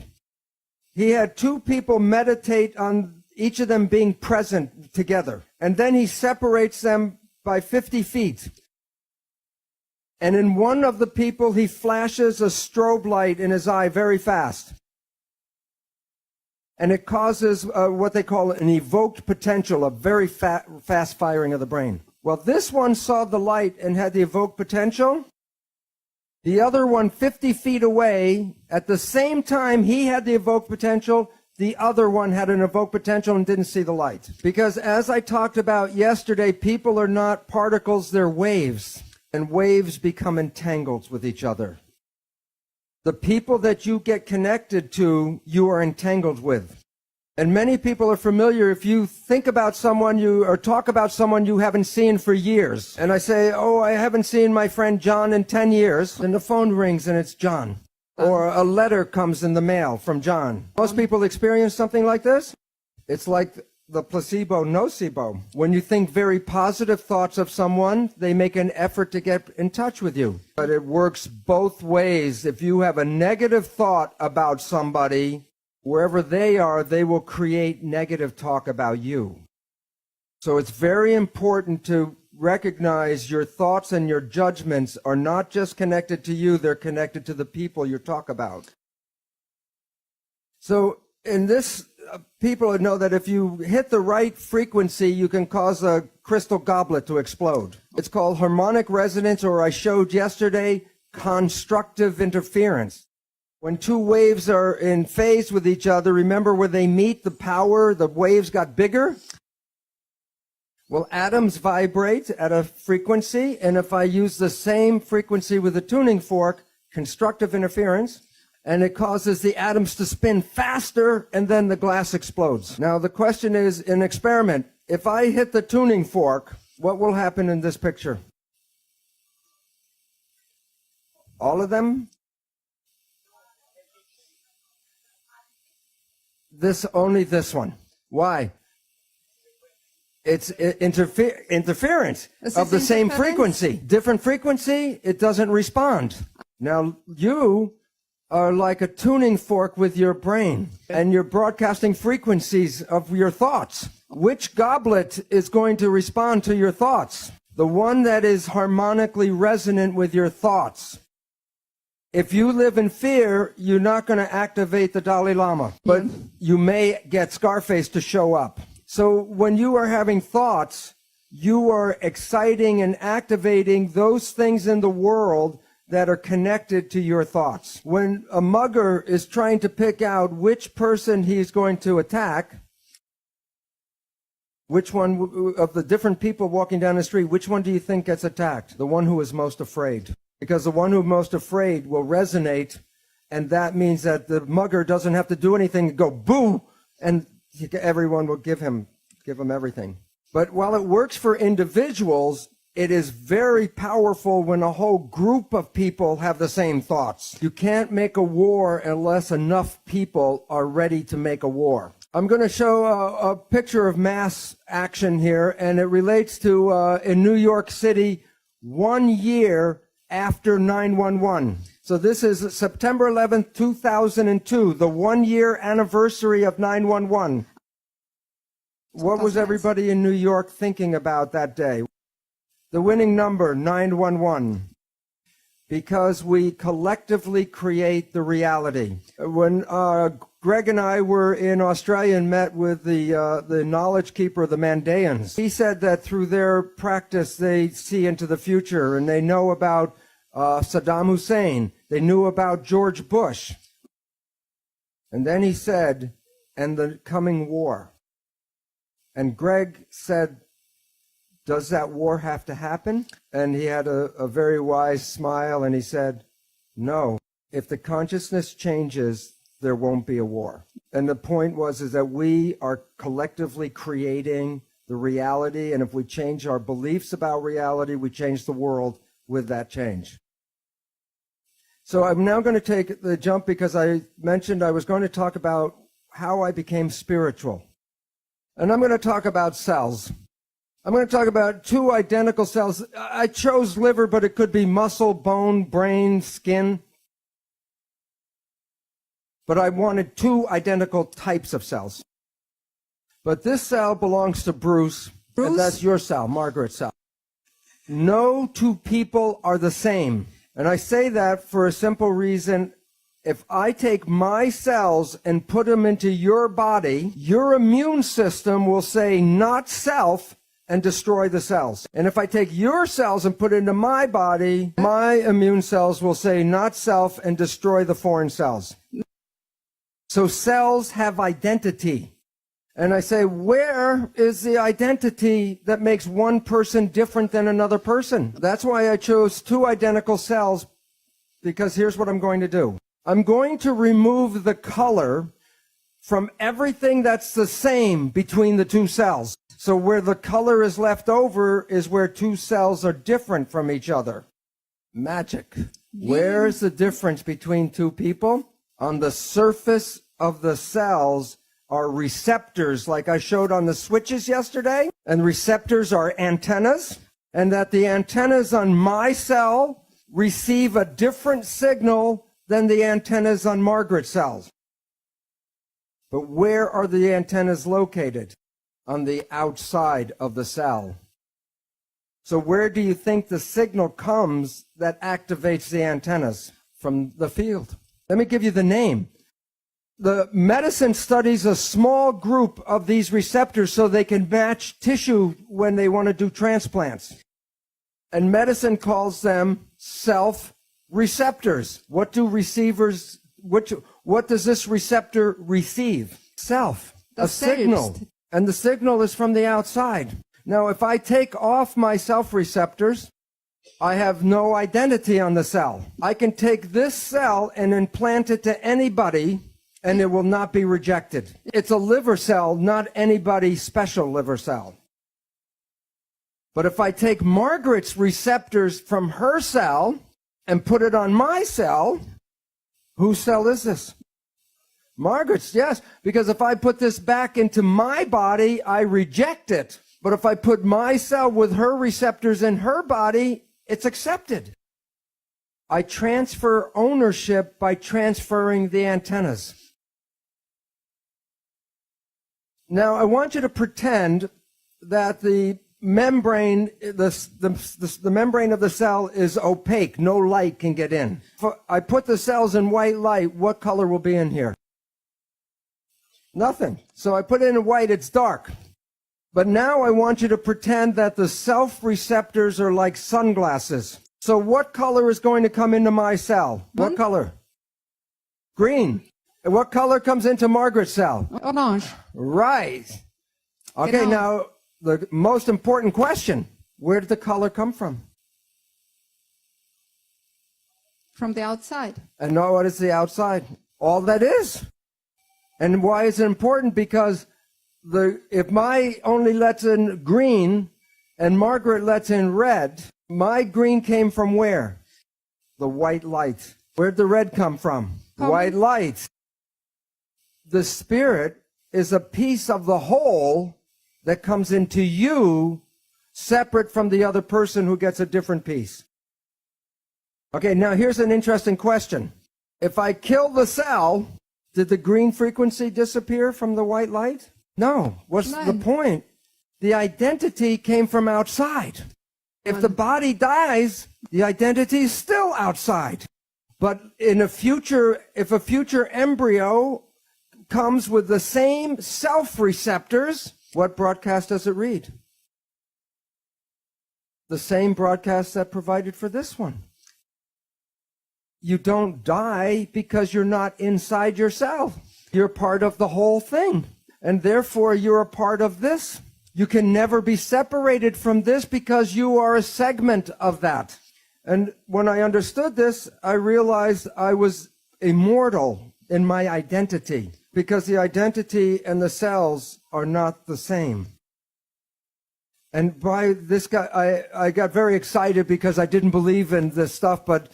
F: He had two people meditate on each of them being present together. And then he separates them by 50 feet. And in one of the people, he flashes a strobe light in his eye very fast. And it causes what they call an evoked potential, a very fast firing of the brain. Well, this one saw the light and had the evoked potential. The other one, 50 feet away, at the same time he had the evoked potential, the other one had an evoked potential and didn't see the light. Because as I talked about yesterday, people are not particles, they're waves. And waves become entangled with each other. The people that you get connected to, you are entangled with. And many people are familiar, if you think about someone or talk about someone you haven't seen for years, and I say, oh, I haven't seen my friend John in 10 years, and the phone rings and it's John. Or a letter comes in the mail from John. Most people experience something like this. It's like the placebo, nocebo. When you think very positive thoughts of someone, they make an effort to get in touch with you. But it works both ways. If you have a negative thought about somebody, wherever they are, they will create negative talk about you. So it's very important to recognize your thoughts and your judgments are not just connected to you, they're connected to the people you talk about. So in this, people know that if you hit the right frequency, you can cause a crystal goblet to explode. It's called harmonic resonance, or I showed yesterday, constructive interference. When two waves are in phase with each other, remember where they meet, the waves got bigger? Well, atoms vibrate at a frequency, and if I use the same frequency with a tuning fork, constructive interference, and it causes the atoms to spin faster, and then the glass explodes. Now, the question is, in experiment, if I hit the tuning fork, what will happen in this picture? All of them? Only this one. Why? It's interference of the same frequency. Different frequency, it doesn't respond. Now, you are like a tuning fork with your brain, and you're broadcasting frequencies of your thoughts. Which goblet is going to respond to your thoughts? The one that is harmonically resonant with your thoughts. If you live in fear, you're not going to activate the Dalai Lama, but you may get Scarface to show up. So when you are having thoughts, you are exciting and activating those things in the world that are connected to your thoughts. When a mugger is trying to pick out which person he's going to attack, which one of the different people walking down the street, which one do you think gets attacked? The one who is most afraid. Because the one who is most afraid will resonate, and that means that the mugger doesn't have to do anything to go boo, and everyone will give him everything. But while it works for individuals, it is very powerful when a whole group of people have the same thoughts. You can't make a war unless enough people are ready to make a war. I'm going to show a picture of mass action here, and it relates to in New York City, 1 year after 9/11. So this is September 11th, 2002, the 1-year anniversary of 9/11. What was everybody in New York thinking about that day? The winning number, 911. Because we collectively create the reality. When Greg and I were in Australia and met with the knowledge keeper of the Mandaeans, he said that through their practice they see into the future, and they know about Saddam Hussein. They knew about George Bush. And then he said, and the coming war. And Greg said, does that war have to happen? And he had a very wise smile, and he said, no. If the consciousness changes, there won't be a war. And the point is that we are collectively creating the reality, and if we change our beliefs about reality, we change the world with that change. So I'm now going to take the jump because I mentioned I was going to talk about how I became spiritual. And I'm going to talk about cells. I'm going to talk about two identical cells. I chose liver, but it could be muscle, bone, brain, skin. But I wanted two identical types of cells. But this cell belongs to Bruce, and that's your cell, Margaret's cell. No two people are the same. And I say that for a simple reason. If I take my cells and put them into your body, your immune system will say not self and destroy the cells. And if I take your cells and put it into my body, my immune cells will say not self and destroy the foreign cells. So cells have identity. And I say, where is the identity that makes one person different than another person? That's why I chose two identical cells, because here's what I'm going to do. I'm going to remove the color from everything that's the same between the two cells. So where the color is left over is where two cells are different from each other. Magic. Where's the difference between two people? On the surface of the cells are receptors, like I showed on the switches yesterday. And receptors are antennas. And that the antennas on my cell receive a different signal than the antennas on Margaret's cells. But where are the antennas located? On the outside of the cell. So where do you think the signal comes that activates the antennas? From the field. Let me give you the name. The medicine studies a small group of these receptors so they can match tissue when they want to do transplants. And medicine calls them self-receptors. What do receivers, what does this receptor receive? Self, a signal. And the signal is from the outside. Now, if I take off my self-receptors, I have no identity on the cell. I can take this cell and implant it to anybody, and it will not be rejected. It's a liver cell, not anybody's special liver cell. But if I take Margaret's receptors from her cell and put it on my cell, whose cell is this? Margaret's, yes, because if I put this back into my body, I reject it. But if I put my cell with her receptors in her body, it's accepted. I transfer ownership by transferring the antennas. Now, I want you to pretend that the membrane, the membrane of the cell is opaque. No light can get in. If I put the cells in white light, what color will be in here? Nothing. So I put it in white, it's dark. But now I want you to pretend that the self-receptors are like sunglasses. So what color is going to come into my cell? What color? Green. And what color comes into Margaret's cell?
G: Orange.
F: Right. Okay, now the most important question. Where did the color come from?
G: From the outside.
F: And now what is the outside? All that is. And why is it important? Because if my only lets in green and Margaret lets in red, my green came from where? The white light. Where'd the red come from? White light. The spirit is a piece of the whole that comes into you, separate from the other person who gets a different piece. Okay, now here's an interesting question. If I kill the cell, did the green frequency disappear from the white light? No. What's the point? The identity came from outside. If the body dies, the identity is still outside. But if a future embryo comes with the same self-receptors, what broadcast does it read? The same broadcast that provided for this one. You don't die because you're not inside yourself. You're part of the whole thing. And therefore, you're a part of this. You can never be separated from this because you are a segment of that. And when I understood this, I realized I was immortal in my identity, because the identity and the cells are not the same. And by this guy, I got very excited because I didn't believe in this stuff, but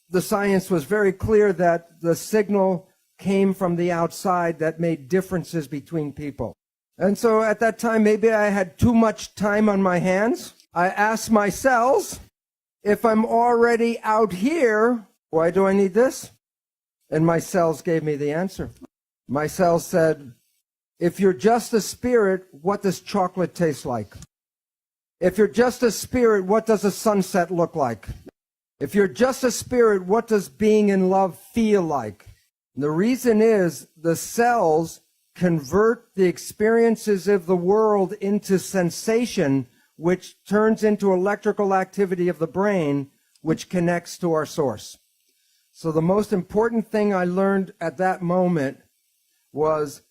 F: the science was very clear that the signal came from the outside that made differences between people. And so at that time, maybe I had too much time on my hands. I asked my cells, if I'm already out here, why do I need this? And my cells gave me the answer. My cells said, if you're just a spirit, what does chocolate taste like? If you're just a spirit, what does a sunset look like? If you're just a spirit, what does being in love feel like? And the reason is the cells convert the experiences of the world into sensation, which turns into electrical activity of the brain, which connects to our source. So the most important thing I learned at that moment was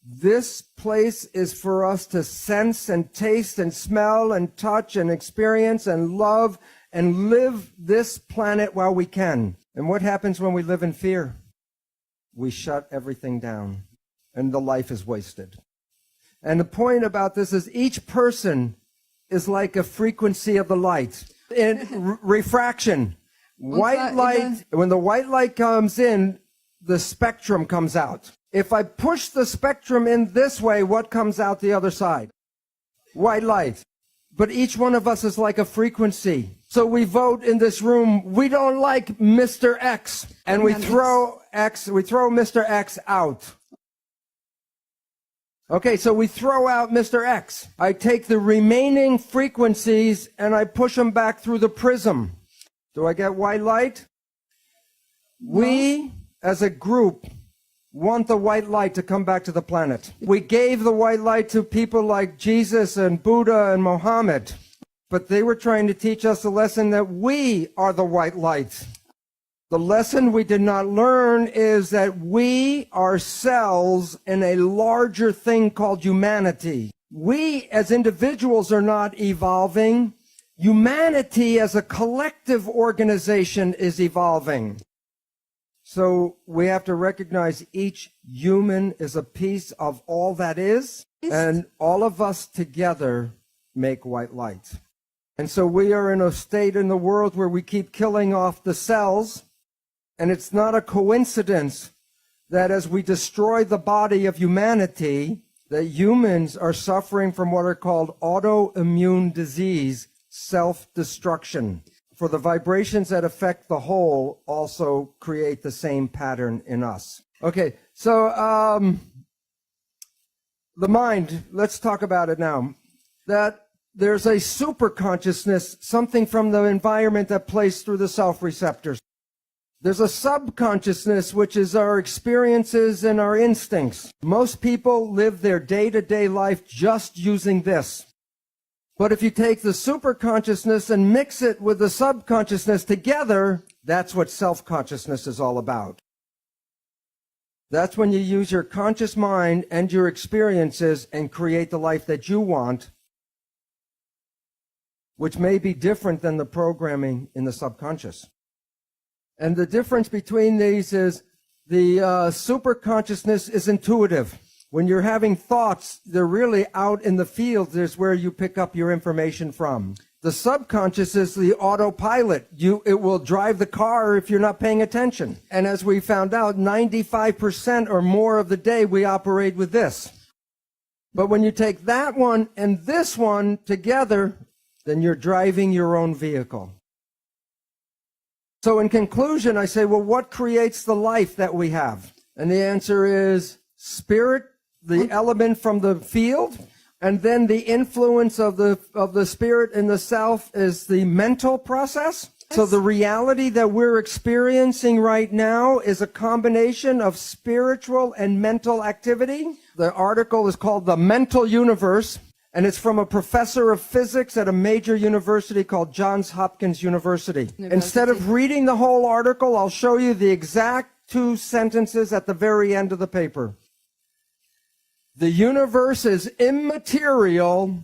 F: this place is for us to sense and taste and smell and touch and experience and love and live this planet while we can. And what happens when we live in fear? We shut everything down, and the life is wasted. And the point about this is each person is like a frequency of the light. In refraction, white light, when the white light comes in, the spectrum comes out. If I push the spectrum in this way, what comes out the other side? White light. But each one of us is like a frequency. So we vote in this room, we don't like Mr. X, and we throw Mr. X out. Okay, so we throw out Mr. X. I take the remaining frequencies and I push them back through the prism. Do I get white light? No. We, as a group, want the white light to come back to the planet. We gave the white light to people like Jesus and Buddha and Mohammed, but they were trying to teach us a lesson that we are the white light. The lesson we did not learn is that we are cells in a larger thing called humanity. We as individuals are not evolving. Humanity as a collective organization is evolving. So we have to recognize each human is a piece of all that is, and all of us together make white light. And so we are in a state in the world where we keep killing off the cells, and it's not a coincidence that as we destroy the body of humanity, that humans are suffering from what are called autoimmune disease, self-destruction. For the vibrations that affect the whole also create the same pattern in us. Okay, so the mind, let's talk about it now. That there's a super consciousness, something from the environment that plays through the self-receptors. There's a subconsciousness, which is our experiences and our instincts. Most people live their day-to-day life just using this. But if you take the superconsciousness and mix it with the subconsciousness together, that's what self-consciousness is all about. That's when you use your conscious mind and your experiences and create the life that you want, which may be different than the programming in the subconscious. And the difference between these is the superconsciousness is intuitive. When you're having thoughts, they're really out in the field. There's where you pick up your information from. The subconscious is the autopilot. It will drive the car if you're not paying attention. And as we found out, 95% or more of the day we operate with this. But when you take that one and this one together, then you're driving your own vehicle. So in conclusion, I say, well, what creates the life that we have? And the answer is spirit, the element from the field, and then the influence of the spirit in the self is the mental process. So the reality that we're experiencing right now is a combination of spiritual and mental activity. The article is called The Mental Universe, and it's from a professor of physics at a major university called Johns Hopkins University. Instead of reading the whole article, I'll show you the exact 2 sentences at the very end of the paper. The universe is immaterial,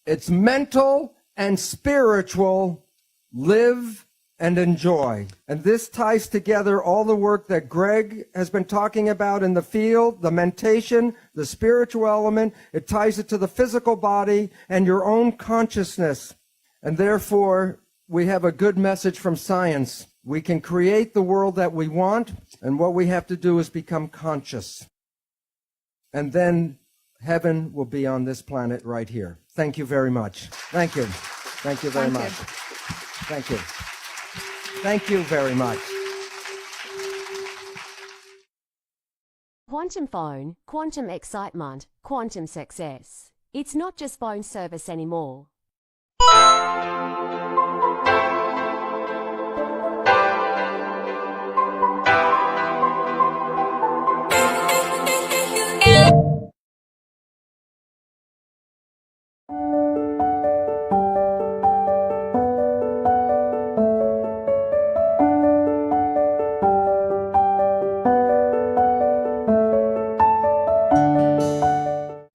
F: it's mental and spiritual. Live and enjoy. And this ties together all the work that Greg has been talking about in the field, the mentation, the spiritual element. It ties it to the physical body and your own consciousness. And therefore, we have a good message from science. We can create the world that we want, and what we have to do is become conscious. And then heaven will be on this planet right here. Thank you very much. Thank you. Thank you very much. Thank you. Thank you very much.
J: Quantum phone, quantum excitement, quantum success. It's not just phone service anymore.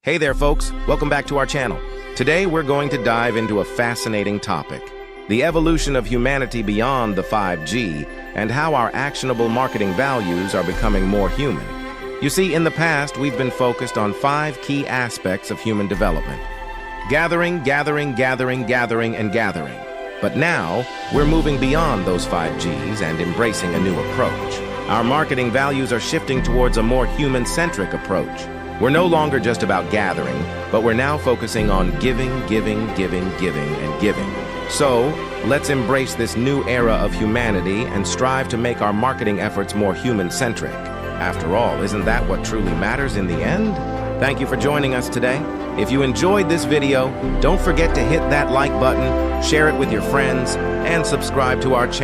E: Hey there, folks. Welcome back to our channel. Today, we're going to dive into a fascinating topic: the evolution of humanity beyond the 5G and how our actionable marketing values are becoming more human. You see, in the past, we've been focused on 5 key aspects of human development: gathering, gathering, gathering, gathering, and gathering. But now, we're moving beyond those 5Gs and embracing a new approach. Our marketing values are shifting towards a more human-centric approach. We're no longer just about gathering, but we're now focusing on giving, giving, giving, giving, and giving. So, let's embrace this new era of humanity and strive to make our marketing efforts more human-centric. After all, isn't that what truly matters in the end? Thank you for joining us today. If you enjoyed this video, don't forget to hit that like button, share it with your friends, and subscribe to our channel.